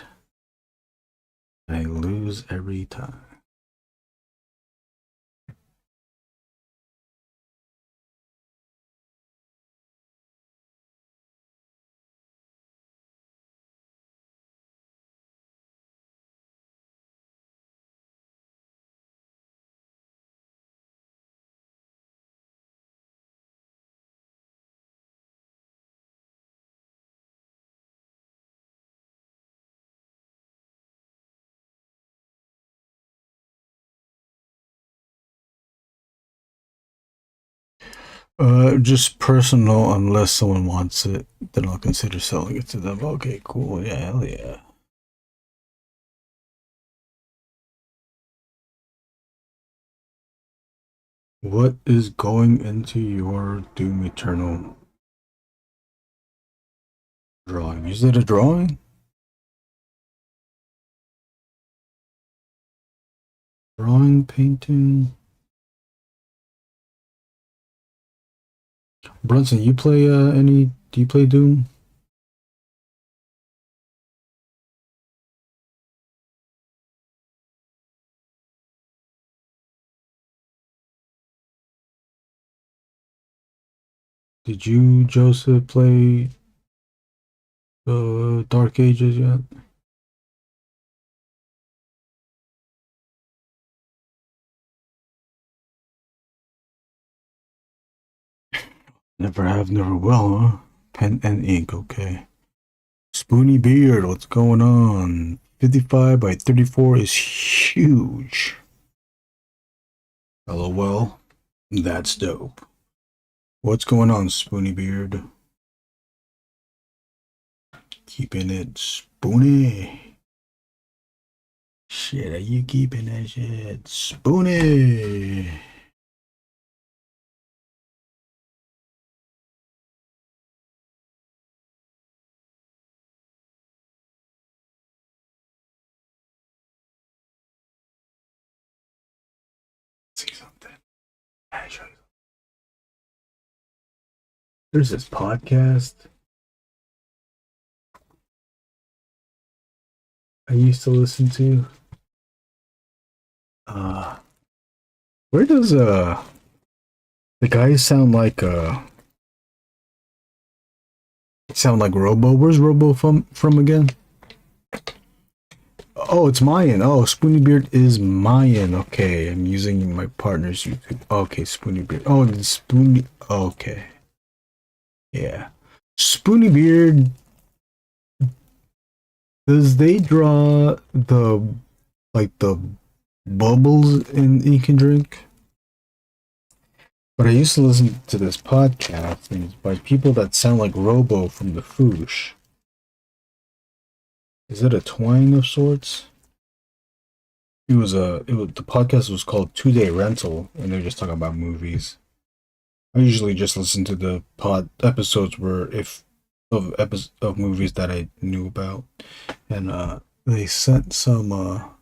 I lose every time. Just personal, unless someone wants it, then I'll consider selling it to them. Okay, cool. Yeah, hell yeah. What is going into your Doom Eternal drawing? Is it a drawing? Drawing, painting? Brunson, you play do you play Doom? Did you, Joseph, play Dark Ages yet? Never have, never will, huh? Pen and ink, okay. Spoony Beard, what's going on? 55 by 34 is huge. LOL, that's dope. What's going on, Spoony Beard? Keeping it spoony. Shit, are you keeping that shit spoony? See something. I'll show you. There's this podcast I used to listen to. Where does the guys sound like Robo? Where's Robo from again? Oh, it's Mayan. Oh, Spoony Beard is Mayan. Okay, I'm using my partner's YouTube. Okay, Spoony Beard. Oh, it's Spoony. Okay. Yeah. Spoony Beard, does they draw the bubbles in you can drink? But I used to listen to this podcast and it's by people that sound like Robo from the Foosh. Is it a twang of sorts? The podcast was called 2 Day Rental and they're just talking about movies. I usually just listen to the pod episodes where if of movies that I knew about. And they sent some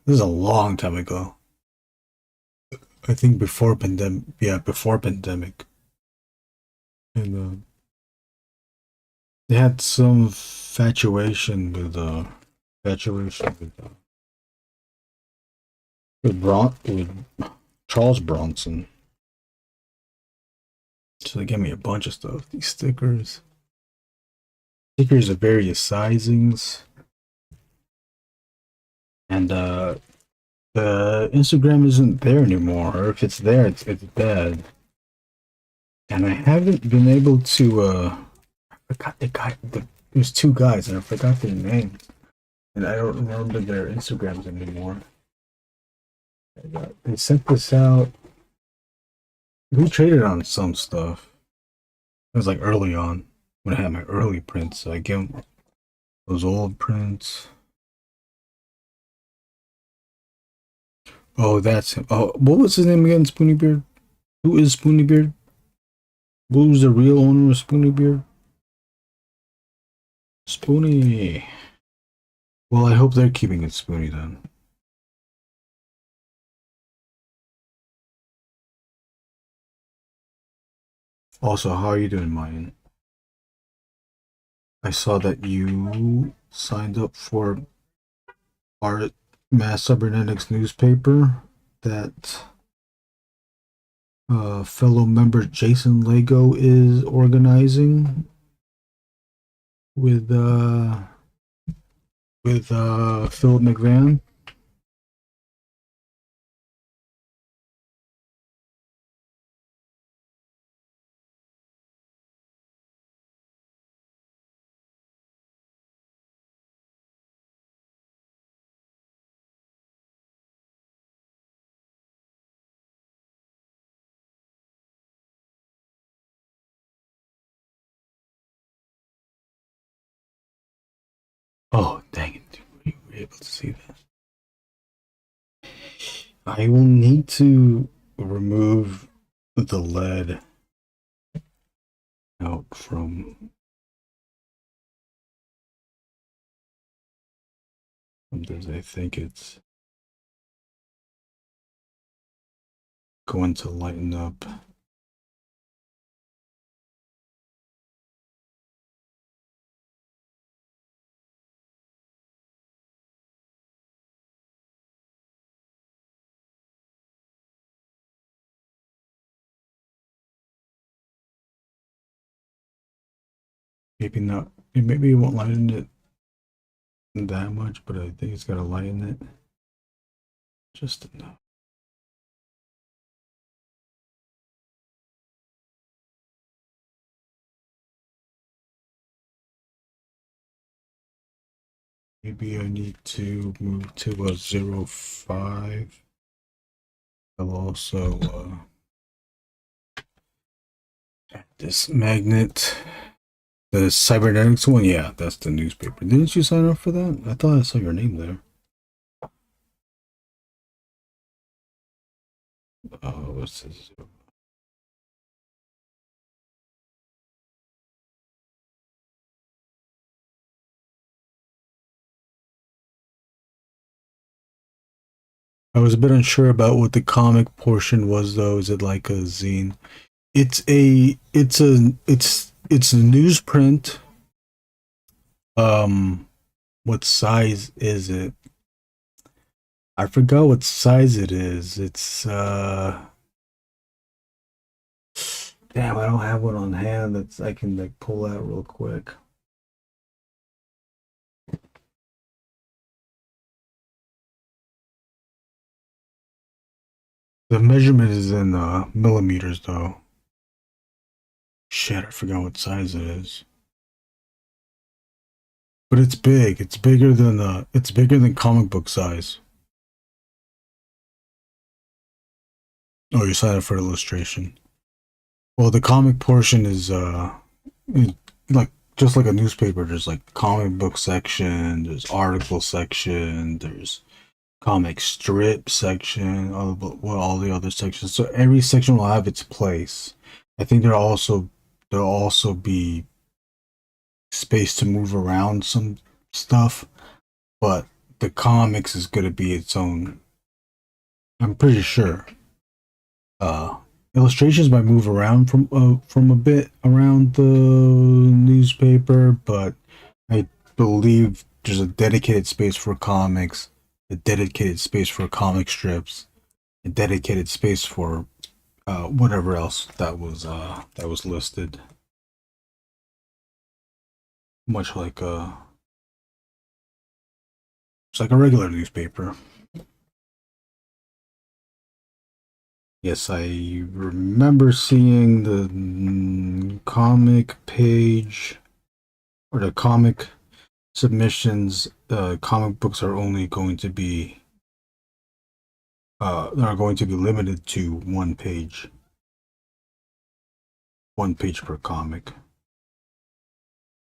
this is a long time ago. I think before pandemic, yeah, before pandemic. And they had some infatuation with Charles Bronson. So they gave me a bunch of stuff. These stickers of various sizings, and the Instagram isn't there anymore, or if it's there, it's dead. And I haven't been able to. I forgot the guy. There's two guys, and I forgot their names, and I don't remember their Instagrams anymore. They sent this out. We traded on some stuff. It was like early on when I had my early prints. So I gave them those old prints. Oh, that's him. Oh, what was his name again? Spoony Beard? Who is Spoony Beard? Who's the real owner of Spoony Beard? Spoony. Well, I hope they're keeping it spoony then. Also, how are you doing, Mayan? I saw that you signed up for our Mass Cybernetics newspaper that fellow member Jason Lego is organizing with Philip McVan. Oh, dang it. You were able to see that. I will need to remove the lead out from this. I think it's going to lighten up. Maybe not. Maybe it won't lighten it that much, but I think it's got to lighten it just enough. Maybe I need to move to a 0.5. I'll also add this magnet. The cybernetics one, yeah, that's the newspaper. Didn't you sign up for that? I thought I saw your name there. Oh, what's this? I was a bit unsure about what the comic portion was, though. Is it like a zine? It's a newsprint. What size is it? I forgot what size it is. It's damn, I don't have one on hand that's I can like pull out real quick. The measurement is in millimeters though. Shit, I forgot what size it is. But it's big. It's bigger than comic book size. Oh, you signed up for illustration. Well, the comic portion is like just like a newspaper. There's like comic book section, there's article section, there's comic strip section, all the other sections. So every section will have its place. I think there'll also be space to move around some stuff, but the comics is going to be its own. I'm pretty sure. Illustrations might move around from a bit around the newspaper, but I believe there's a dedicated space for comics, a dedicated space for comic strips, a dedicated space for whatever else that was listed. Much like it's like a regular newspaper. Yes, I remember seeing the comic page or the comic submissions. Comic books are only going to be limited to one page per comic.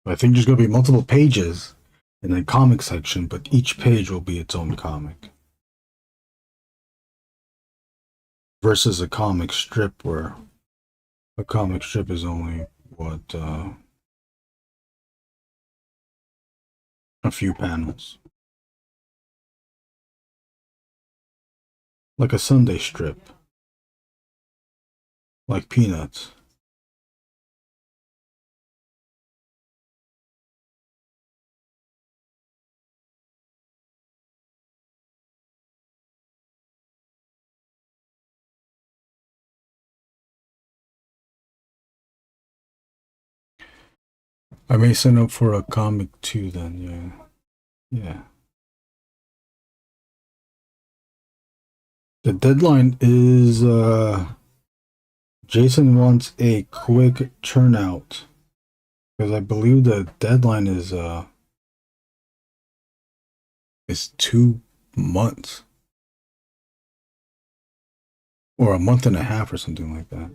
I think there's going to be multiple pages in the comic section, but each page will be its own comic. Versus a comic strip, where a comic strip is only a few panels. Like a Sunday strip. Like Peanuts. I may sign up for a comic too then, yeah. The deadline is Jason wants a quick turnout. Because I believe the deadline is 2 months. Or a month and a half or something like that.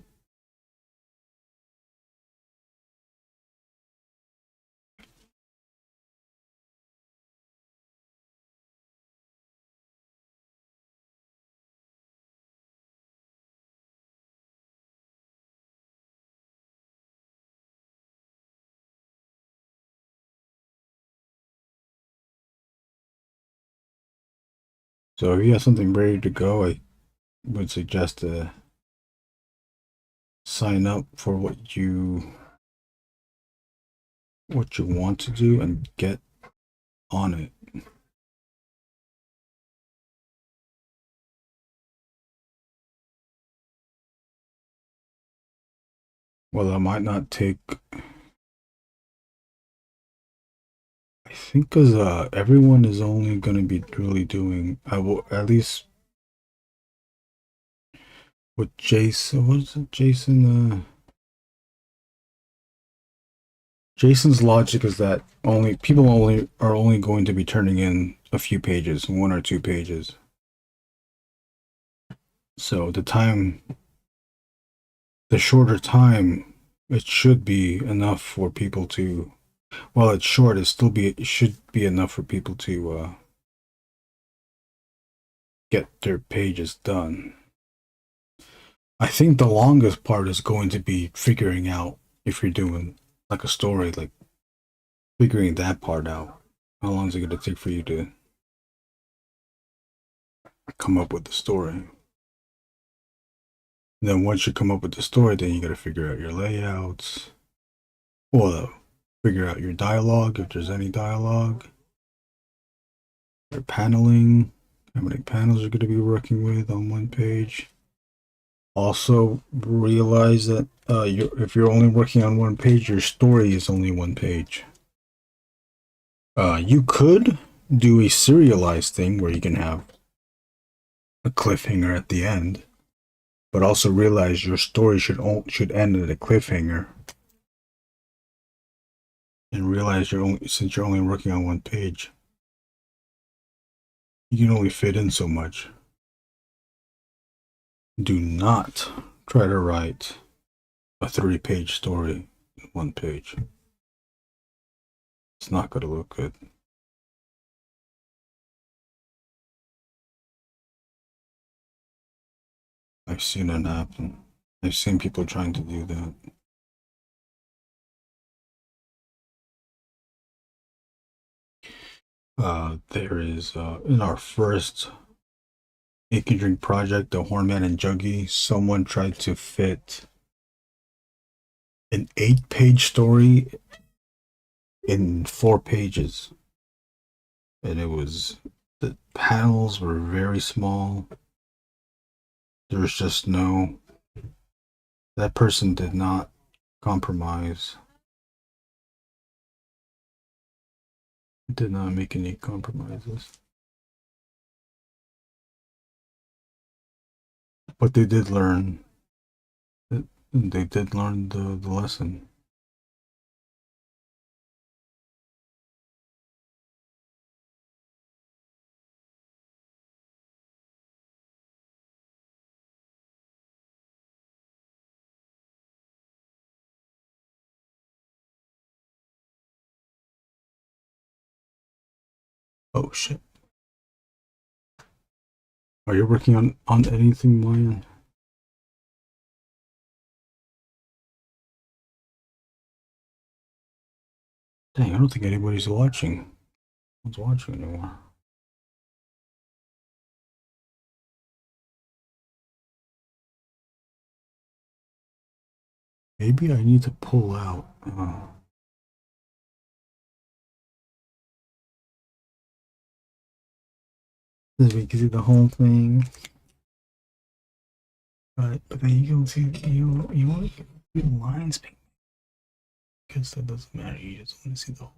So if you have something ready to go, I would suggest to sign up for what you want to do and get on it. Well, I might not take. I think because everyone is only going to be really doing. I will at least with Jason. What is it, Jason? Jason's logic is that people are only going to be turning in a few pages, 1 or 2 pages. So the shorter time, it should be enough for people to. While it's short, it should be enough for people to get their pages done. I think the longest part is going to be figuring out, if you're doing like a story, like figuring that part out. How long is it going to take for you to come up with the story? And then once you come up with the story, then you got to figure out your layouts. Well, figure out your dialogue, if there's any dialogue. Your paneling, how many panels you're going to be working with on one page. Also realize that if you're only working on one page, your story is only one page. You could do a serialized thing where you can have a cliffhanger at the end, but also realize your story should end at a cliffhanger. and realize since you're only working on one page, you can only fit in so much. Do not try to write a 3-page story in 1 page. It's not going to look good. I've seen it happen. I've seen people trying to do that. There is, in our first Ink and Drink project, the Hornman and Juggy, someone tried to fit an 8-page story in 4 pages. And the panels were very small. There was just that person did not compromise. Did not make any compromises. But they did learn. They did learn the lesson. Oh shit. Are you working on anything, Mayan? Dang, I don't think anybody's watching. No one's watching anymore. Maybe I need to pull out. This way you can see the whole thing. Right, but then you don't see you want to see the lines pink. Because that doesn't matter, you just want to see the whole.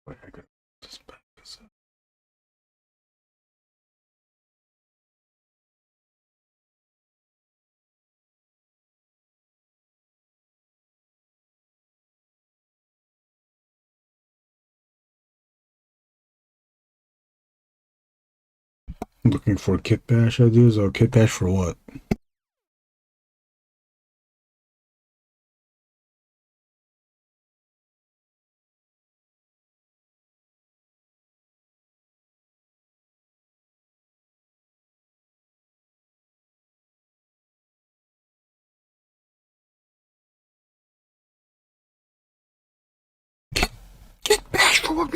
Wait, I got this back. Looking for kit bash ideas or kit bash for what? Kit bash for what?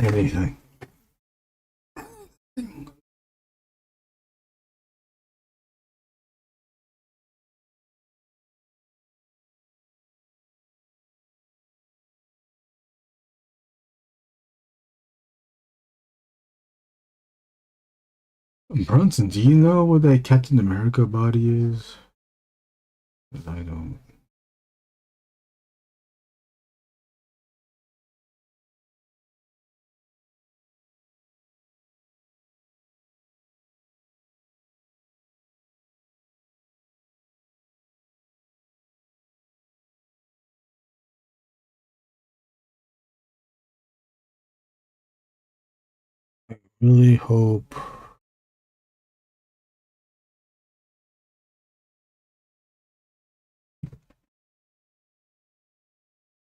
Anything. Brunson, do you know what that Captain America body is? Because I don't. Really hope.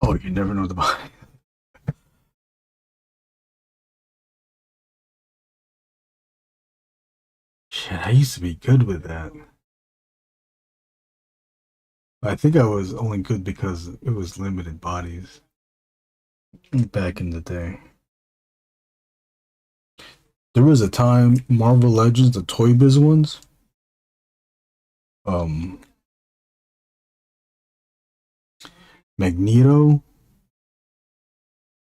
Oh, you never know the body. Shit, I used to be good with that. I think I was only good because it was limited bodies back in the day. There was a time Marvel Legends, the Toy Biz ones, um, Magneto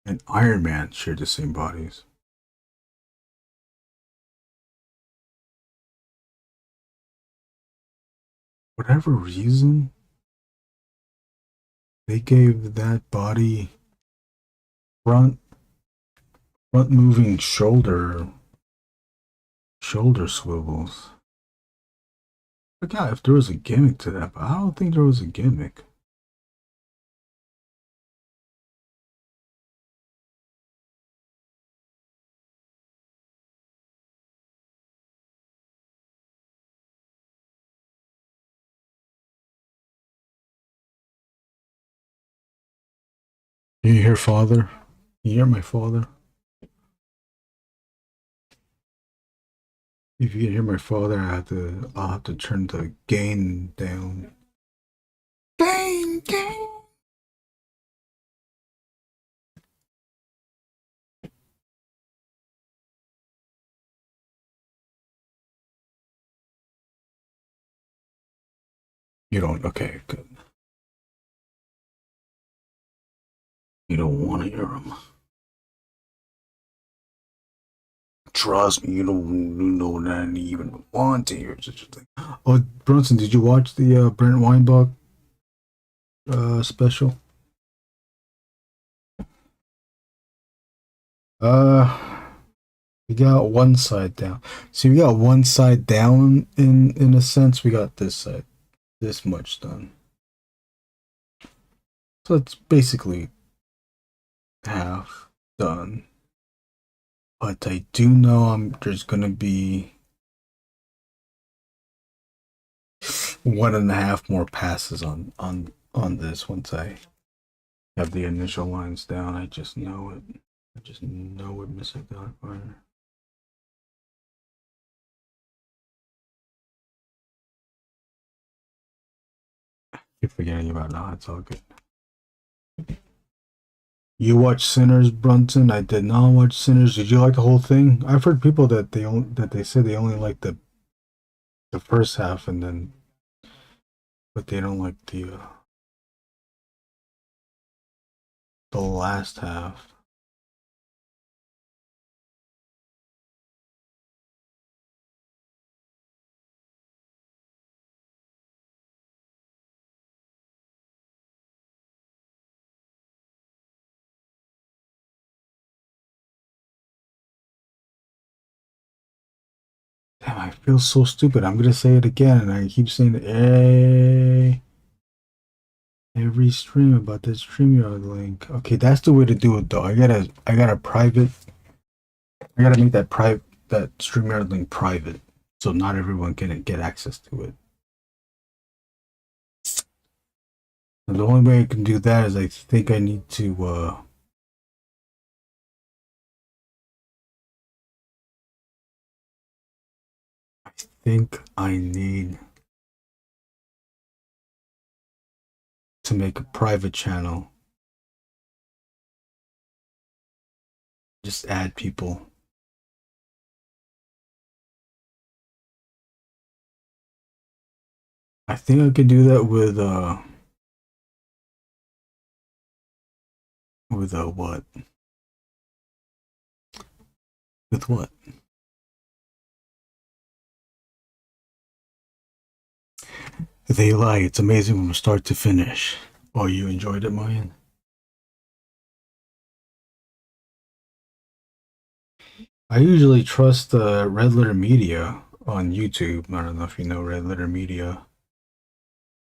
and Iron Man shared the same bodies. Whatever reason, they gave that body front moving shoulder swivels. I forgot if there was a gimmick to that, but I don't think there was a gimmick. Can you hear father? Can you hear my father? If you can hear my father, I'll have to turn the gain down. Gain. You don't, okay, good. You don't want to hear him. Trust me, you don't know that I even want to hear such a thing. Oh, Brunson, did you watch the Brent Weinbach special? We got one side down. See, we got one side down in a sense. We got this side, this much done. So it's basically half done. But I do know there's gonna be 1.5 more passes on this once I have the initial lines down. I just know it. I just know it, Mr. Godfather. Keep forgetting about it. No, it's all good. You watch Sinners, Brunson? I did not watch Sinners. Did you like the whole thing? I've heard people that they say they only like the first half and then, but they don't like the last half. Damn, I feel so stupid. I'm gonna say it again, and I keep saying it every stream about this StreamYard link. Okay, that's the way to do it, though. I gotta private. I gotta make that StreamYard link private, so not everyone can get access to it. And the only way I can do that is I think I need to. I think I need to make a private channel. Just add people. I think I could do that with what? With what? They lie. It's amazing from start to finish. Oh, you enjoyed it, Mayan? I usually trust Red Letter Media on YouTube. I don't know if you know Red Letter Media,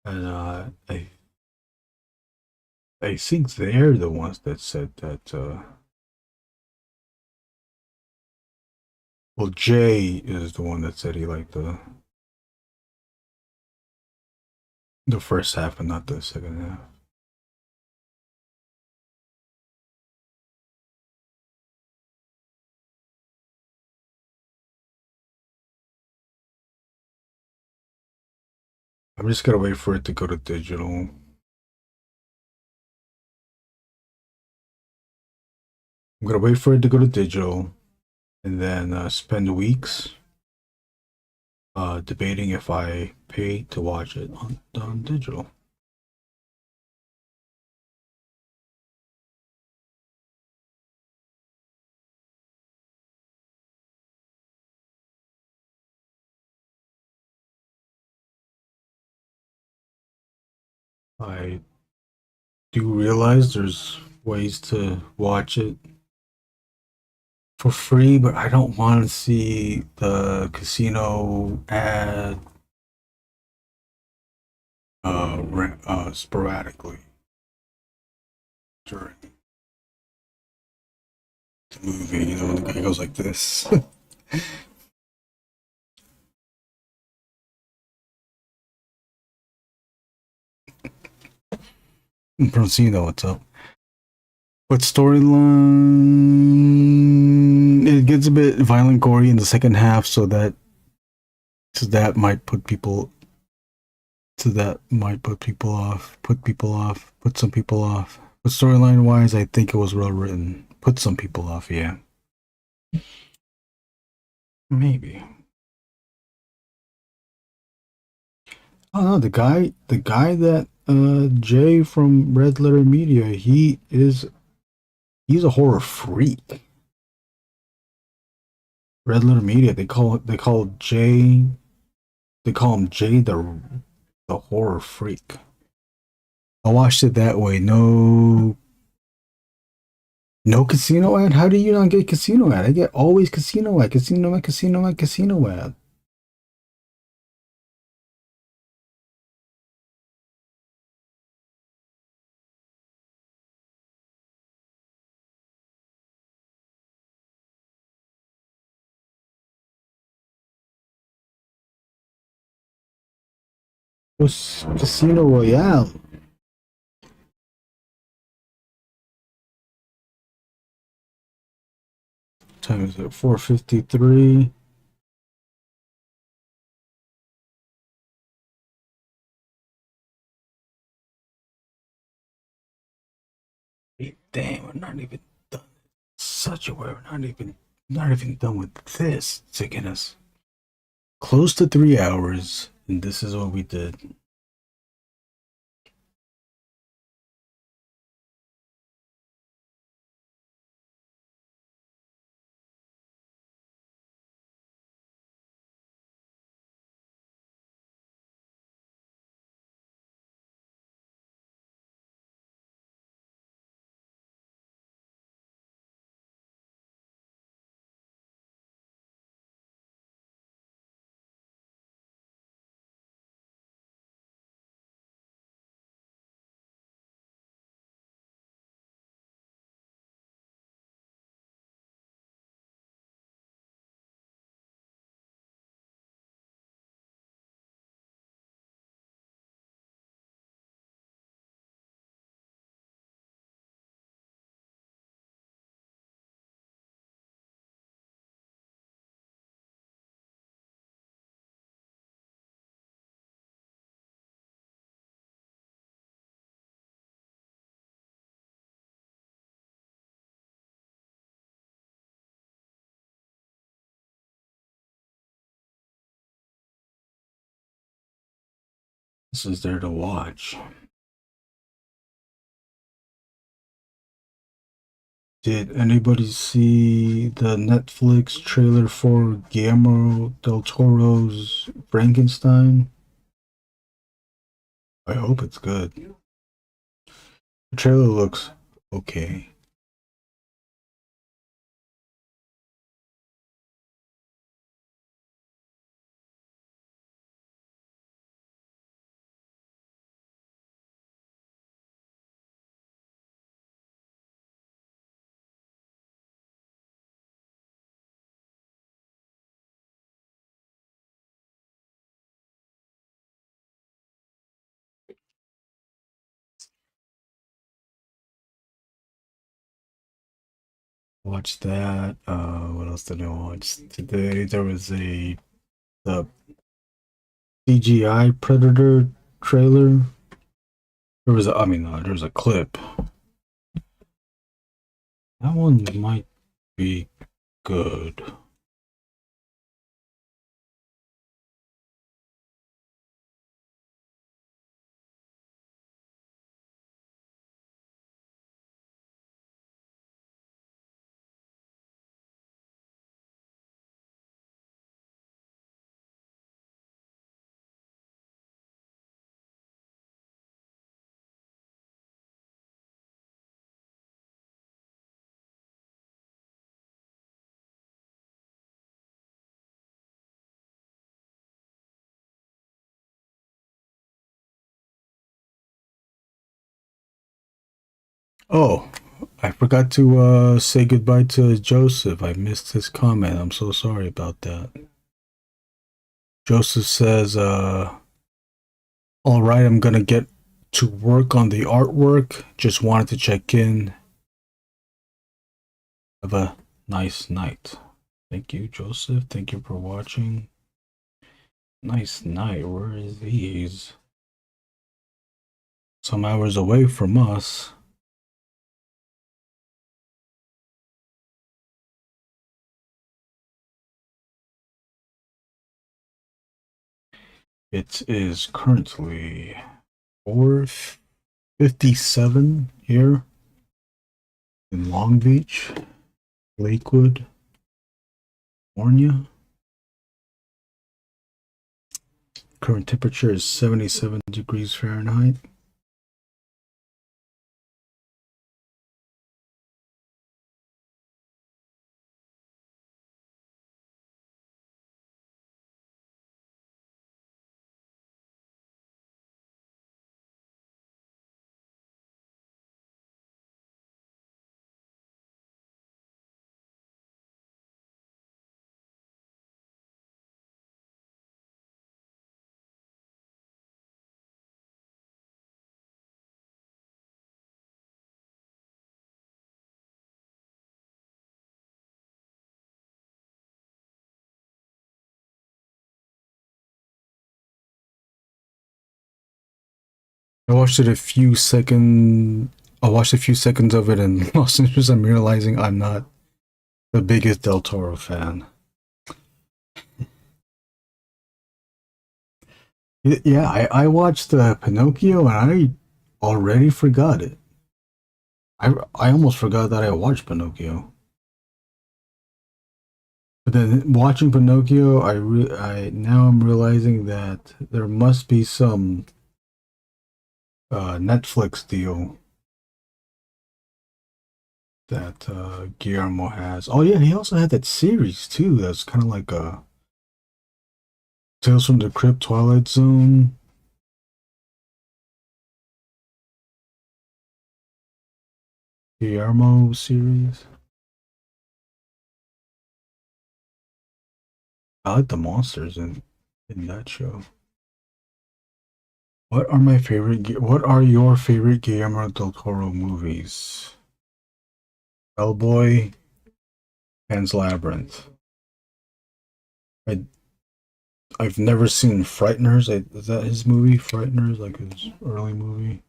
and I think they're the ones that said that. Well, Jay is the one that said he liked the first half and not the second half. I'm just gonna wait for it to go to digital. I'm gonna wait for it to go to digital, and then spend weeks debating if I pay to watch it on digital. I do realize there's ways to watch it for free, but I don't want to see the casino ad sporadically during the movie. You know, the guy goes like this. Procino, what's up? But storyline, it gets a bit violent, gory in the second half, so that might put people put some people off. But storyline wise, I think it was well written. Put some people off, yeah. Maybe. Oh no, the guy that Jay from Red Letter Media, he's a horror freak. Red Letter Media, they call Jay, they call him Jay the horror freak. I watched it that way. No casino ad? How do you not get casino ad? I get always casino ad, casino ad, casino ad, casino ad. What's Casino Royale? What time is it? 4:53. Damn, we're not even done. Such a way. We're not even done with this. Taking us close to 3 hours, and this is what we did. This is there to watch. Did anybody see the Netflix trailer for Guillermo del Toro's Frankenstein? I hope it's good. The trailer looks okay. Watch that. What else did I watch today? There was the CGI Predator trailer. There was there was a clip. That one might be good. Oh, I forgot to say goodbye to Joseph. I missed his comment. I'm so sorry about that. Joseph says, all right, I'm gonna get to work on the artwork. Just wanted to check in. Have a nice night. Thank you, Joseph. Thank you for watching. Nice night. Where is he? He's some hours away from us. It is currently 4:57 here in Long Beach, Lakewood, California. Current temperature is 77 degrees Fahrenheit. I watched it a few seconds. I watched a few seconds of it and lost interest. I'm realizing I'm not the biggest Del Toro fan. Yeah, I watched Pinocchio and I already forgot it. I almost forgot that I watched Pinocchio. But then watching Pinocchio, I now I'm realizing that there must be some Netflix deal that Guillermo has. Oh yeah, he also had that series too. That's kind of like a Tales from the Crypt, Twilight Zone. Guillermo series. I like the monsters in that show. What are my favorite? What are your favorite Guillermo del Toro movies? Hellboy, Pan's Labyrinth. I I've never seen Frighteners. Is that his movie? Frighteners, like his early movie.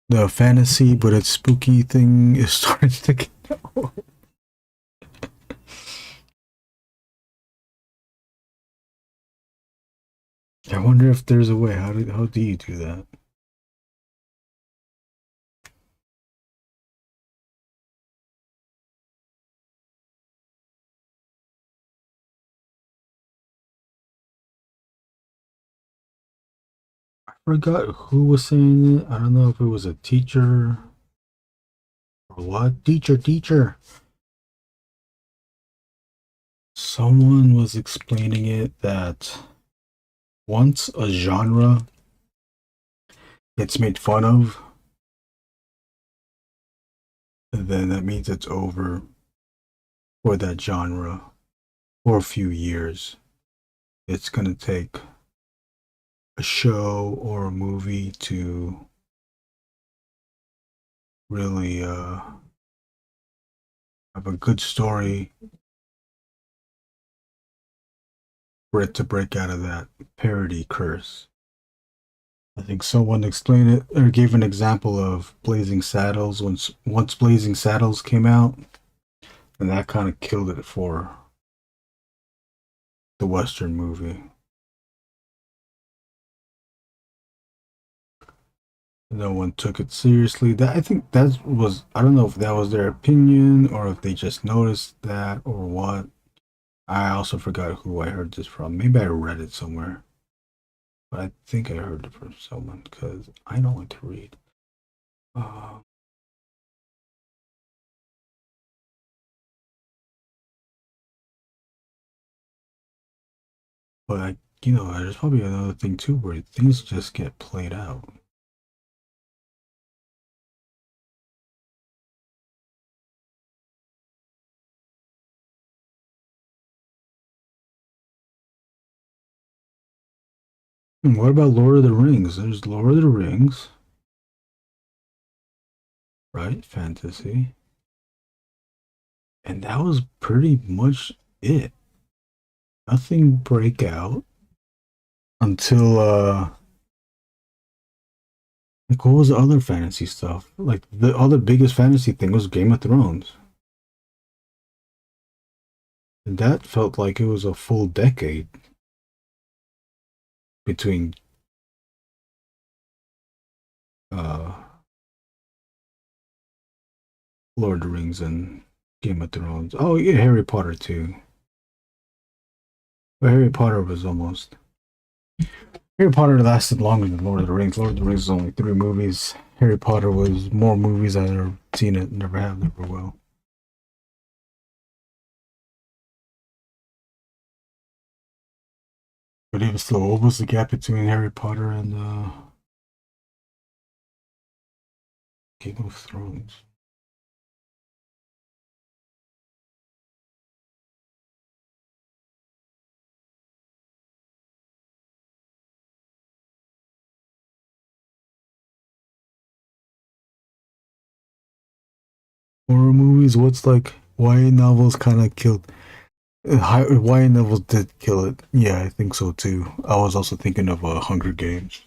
The fantasy, but it's spooky thing is starting to get old. I wonder if there's a way. How do you do that? I forgot who was saying it. I don't know if it was a teacher What? Teacher. Someone was explaining it that once a genre gets made fun of, then that means it's over for that genre for a few years. It's going to take a show or a movie to really have a good story for it to break out of that parody curse. I think someone explained it or gave an example of Blazing Saddles. Once Blazing Saddles came out, and that kind of killed it for the Western movie. No one took it seriously. That I think that was, I don't know if that was their opinion or if they just noticed that or what. I also forgot who I heard this from. Maybe I read it somewhere, but I think I heard it from someone because I don't like to read. Uh, but there's probably another thing too where things just get played out. What about Lord of the Rings? There's Lord of the Rings, right? Fantasy. And that was pretty much it. Nothing break out until like what was the other fantasy stuff? Like the other biggest fantasy thing was Game of Thrones. And that felt like it was a full decade between uh Lord of the Rings and Game of Thrones. Oh yeah, Harry Potter too. But Harry Potter was almost Harry Potter lasted longer than Lord of the Rings. Lord of the Rings is only 3 movies. Harry Potter was more movies. I've never seen it, never have, never will. But even still, what was the gap between Harry Potter and Game of Thrones? Horror movies, what's like YA novels kind of killed. YA novels did kill it. Yeah, I think so too. I was also thinking of Hunger Games.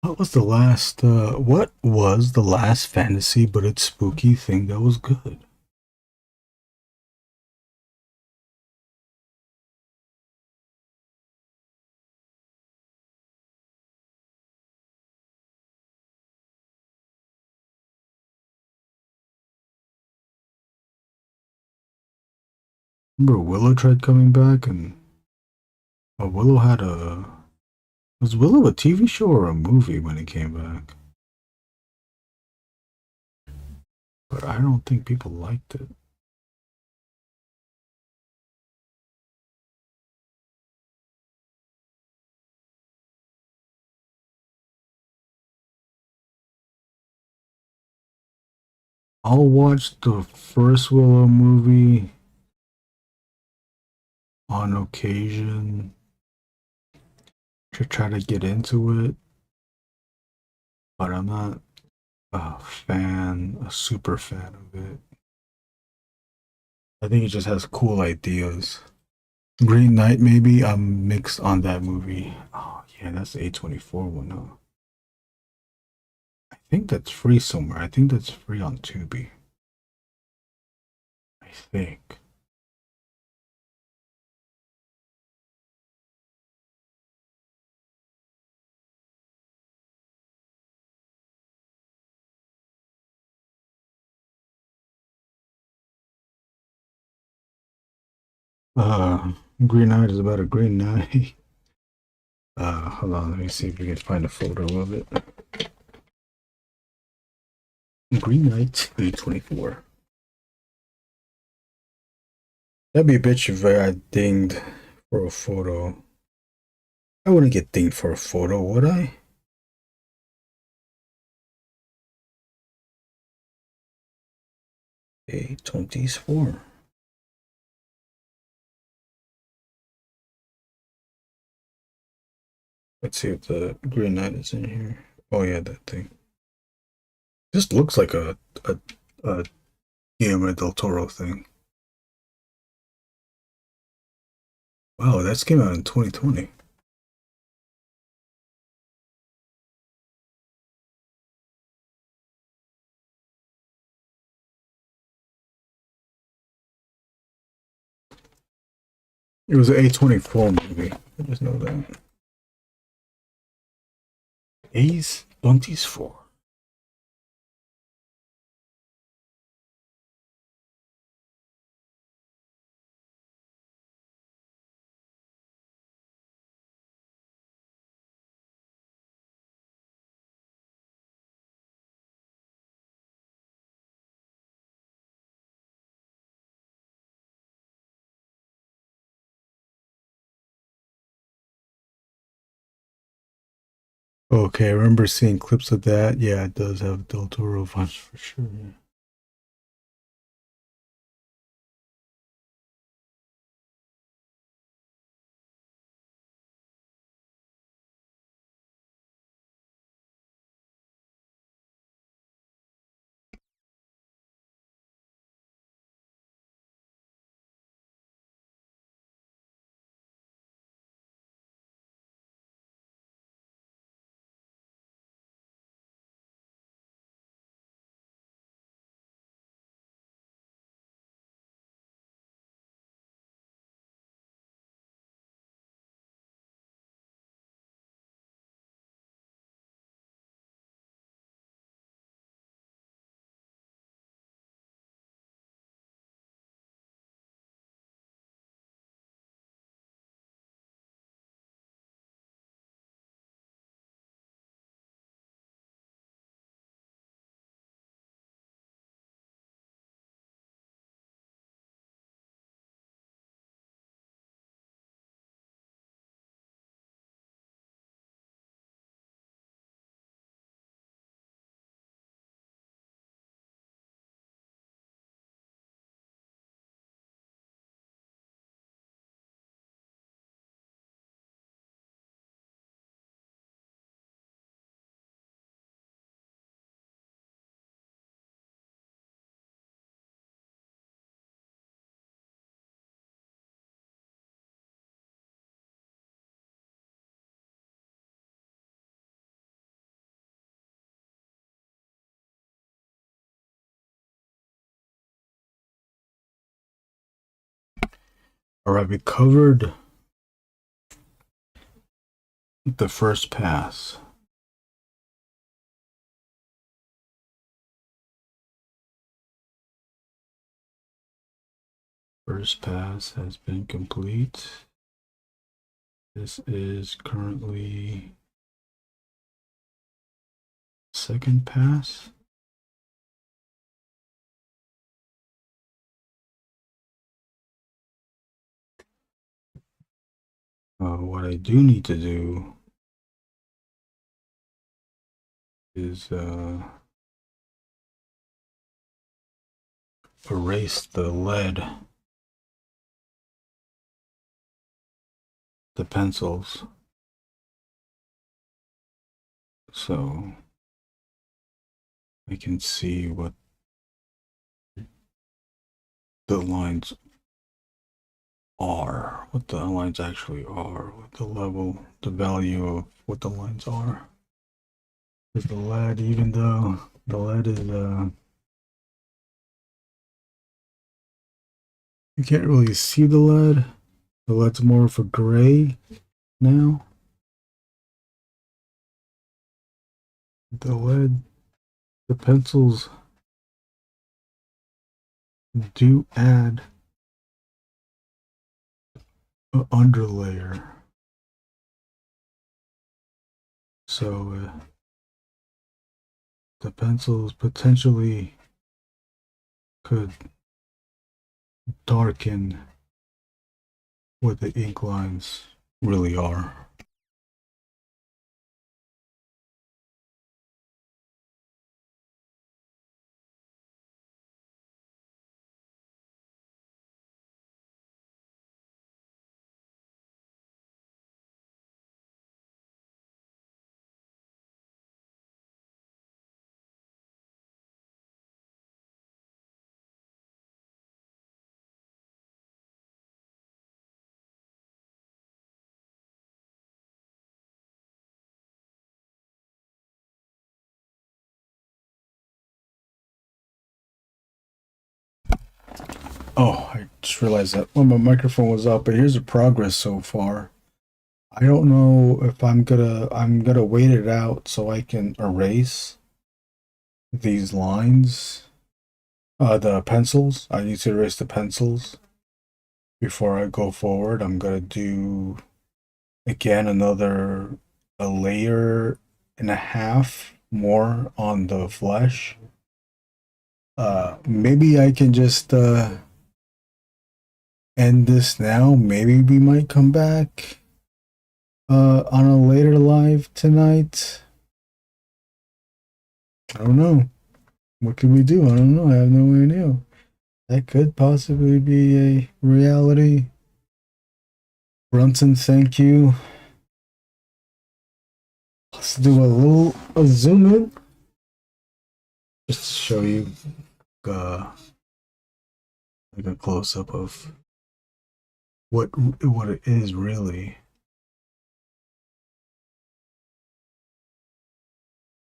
What was the last fantasy but it's spooky thing that was good? Remember Willow tried coming back and Willow had a was Willow a TV show or a movie when it came back? But I don't think people liked it. I'll watch the first Willow movie on occasion to try to get into it, but I'm not a super fan of it. I think it just has cool ideas. Green Knight, maybe I'm mixed on that movie. Oh yeah, that's the A24 one. No, I think that's free somewhere. I think that's free on Tubi. I think. Uh, Green Knight is about a Green Knight. Hold on, let me see if we can find a photo of it. Green Knight A24. That'd be a bitch if I dinged for a photo. I wouldn't get dinged for a photo, would I? A24. Let's see if the Green Knight is in here. Oh yeah, that thing. This looks like a Guillermo del Toro thing. Wow, that's came out in 2020. It was an A24 movie. I just know that. A's 24. Okay, I remember seeing clips of that. Yeah, it does have Del Toro vibes for sure. Yeah. All right, we covered the first pass. First pass has been complete. This is currently second pass. What I do need to do is erase the lead, the pencils, so we can see what the lines are, what the lines actually are, what the level, the value of what the lines are. Because the lead, even though the lead is, you can't really see the lead. The lead's more of a gray now. The lead, the pencils do add an underlayer. So the pencils potentially could darken what the ink lines really are. Oh, I just realized that when my microphone was up, but here's the progress so far. I don't know if I'm gonna wait it out so I can erase these lines. The pencils. I need to erase the pencils before I go forward. I'm gonna do again another a layer and a half more on the flesh. Maybe I can just end this now. Maybe we might come back on a later live tonight. I don't know. What can we do? I don't know. I have no idea. That could possibly be a reality. Brunson, thank you. Let's do a zoom in just to show you like a close up of what it is really.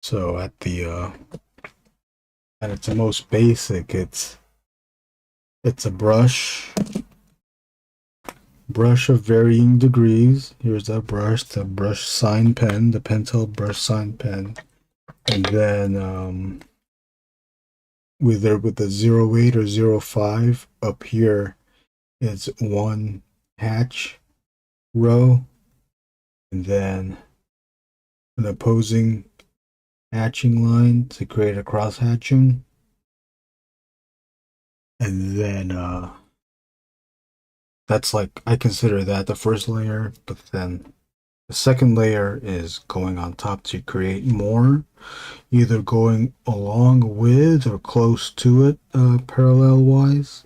So at its most basic, it's a brush of varying degrees. Here's that brush, the brush sign pen, the Pentel brush sign pen, and then with the 08 or 05 up here, it's one hatch row, and then an opposing hatching line to create a cross hatching, and then that's like, I consider that the first layer, but then the second layer is going on top to create more, either going along with or close to it, parallel wise,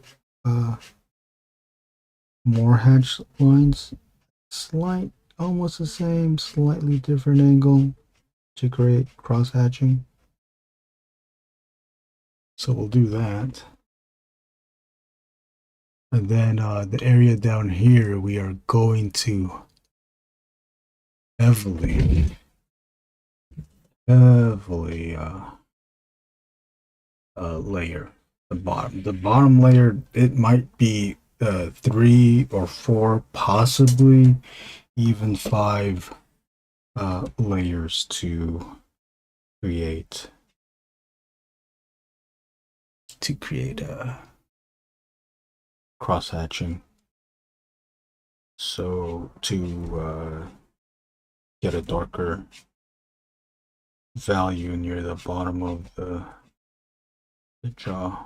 more hatch lines, almost the same, slightly different angle to create cross hatching. So we'll do that. And then the area down here, we are going to heavily layer the bottom. The bottom layer, it might be 3 or 4, possibly even 5 layers to create a cross hatching. So to get a darker value near the bottom of the jaw.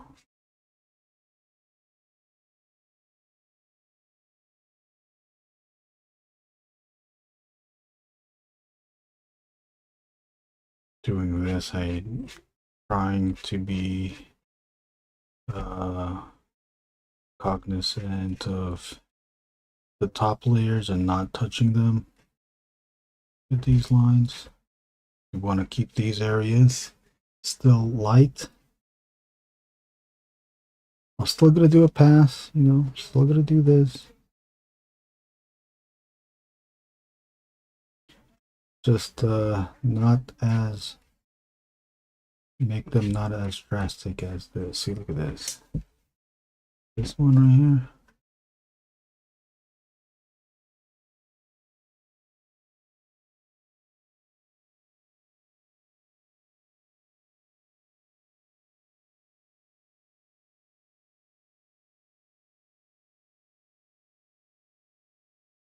Doing this, I'm trying to be cognizant of the top layers and not touching them with these lines. We want to keep these areas still light. I'm still gonna do a pass, you know, still gonna do this. Just not as, make them not as drastic as this. See, look at this. This one right here.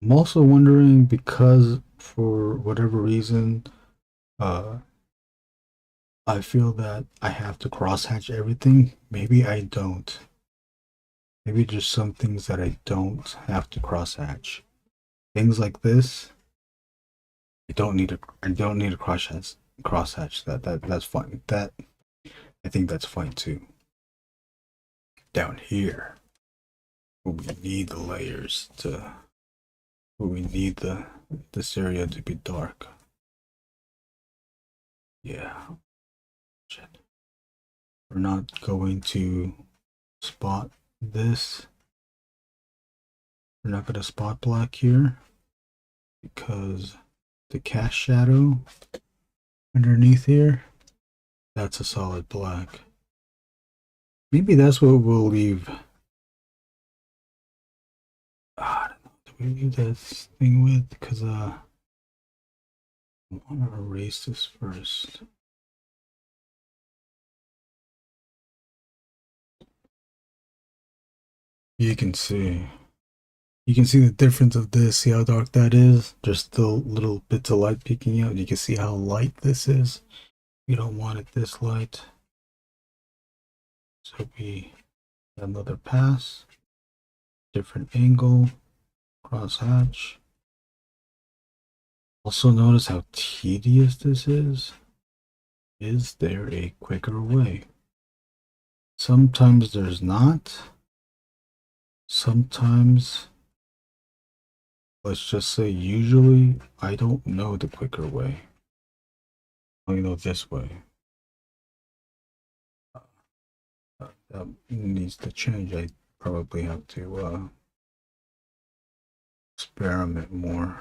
I'm also wondering, because for whatever reason, I feel that I have to crosshatch everything. Maybe I don't. Maybe just some things that I don't have to crosshatch. Things like this, I don't need a crosshatch. That's fine. That, I think that's fine too. Down here, we need the layers to, we need this area to be dark. Yeah. Shit. We're not going to spot this. We're not going to spot black here because the cast shadow underneath here, that's a solid black. Maybe that's what we'll leave. I don't know. Do we leave this thing with? Because I want to erase this first. You can see the difference of this. See how dark that is? There's still little bits of light peeking out. You can see how light this is. You don't want it this light. So we another pass, different angle, crosshatch. Also notice how tedious this is. Is there a quicker way? Sometimes there's not. Sometimes, let's just say usually, I don't know the quicker way. I only know this way. That needs to change. I probably have to experiment more.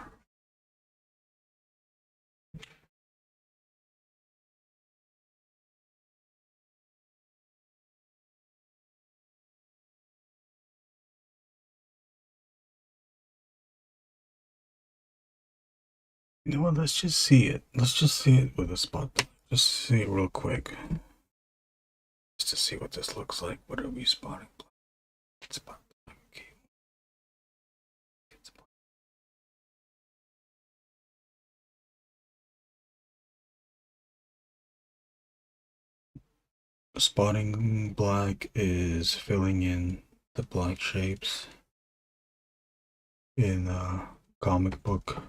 You know what? Let's just see it. Let's just see it with a spotlight. Just see it real quick. Just to see what this looks like. What are we spotting? Spot. Okay. Spotting black is filling in the black shapes in comic book.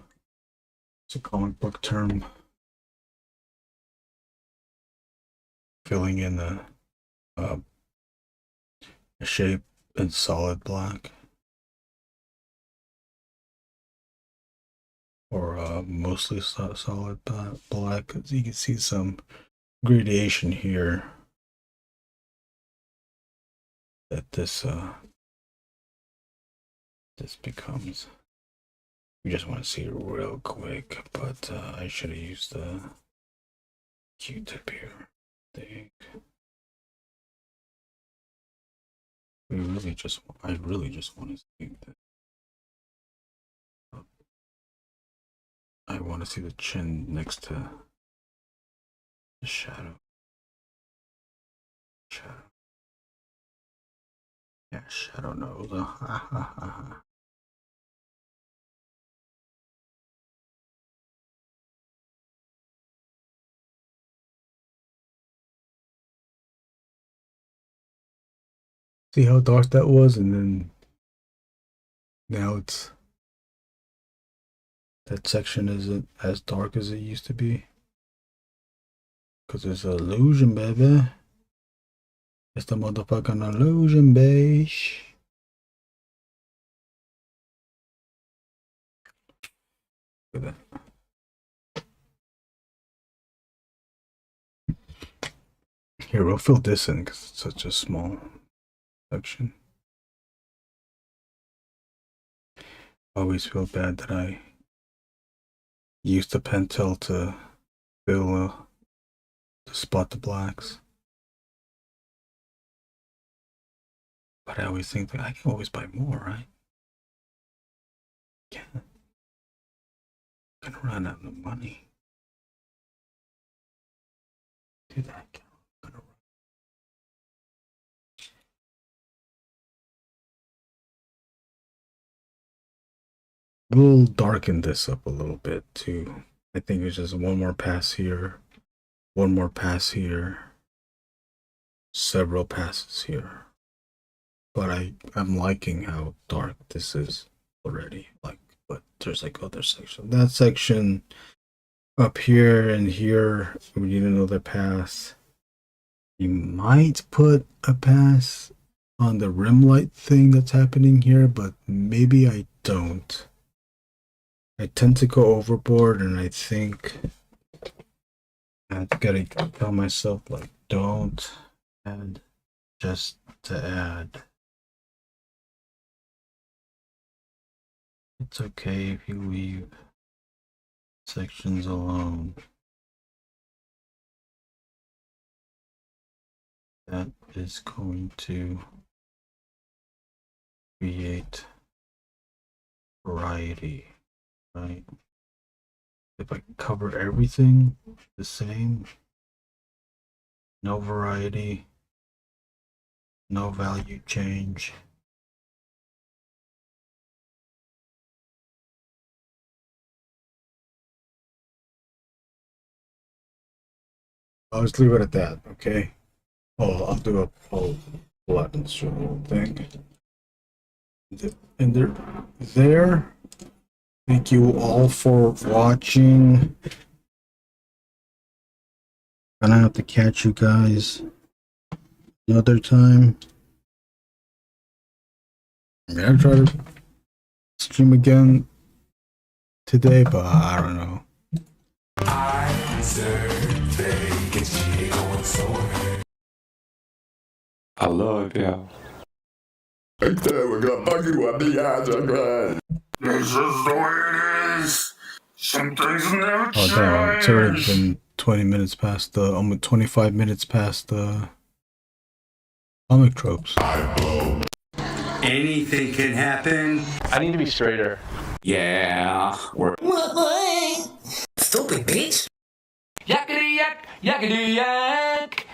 It's a comic book term. Filling in a shape in solid black, or mostly solid black. You can see some gradation here that this becomes. We just want to see it real quick, but I should have used the Q-tip here. I really just want to see that. I want to see the chin next to the shadow. Yeah, shadow nose. See how dark that was, and then now it's, that section isn't as dark as it used to be. Because it's an illusion, baby. It's the motherfucking illusion, beige. Look at that. Here, we'll fill this in because it's such a small section. I always feel bad that I used the pen tool to fill to spot the blacks. But I always think that I can always buy more, right? Can't. I'm gonna run out of money. Do that. I'm gonna We'll darken this up a little bit too. I think it's just one more pass here, one more pass here, several passes here. But I'm liking how dark this is already. Like, but there's like other section. That section up here and here, we need another pass. You might put a pass on the rim light thing that's happening here, but maybe I don't. I tend to go overboard, and I think I've got to tell myself, like, don't add just to add. It's okay if you leave sections alone. That is going to create variety. Right. If I cover everything the same, no variety, no value change. I'll just leave it at that, okay? Oh, I'll do a whole button struggle thing. And there. Thank you all for watching. Gonna have to catch you guys another time. I'm gonna try to stream again today, but I don't know. I love y'all. This is the way it is. Some things never change. Oh damn, it's already been 20 minutes past the, almost 25 minutes past the comic tropes. Anything can happen. I need to be straighter. Yeah. Stupid bitch. Yakety yak, yakety yak.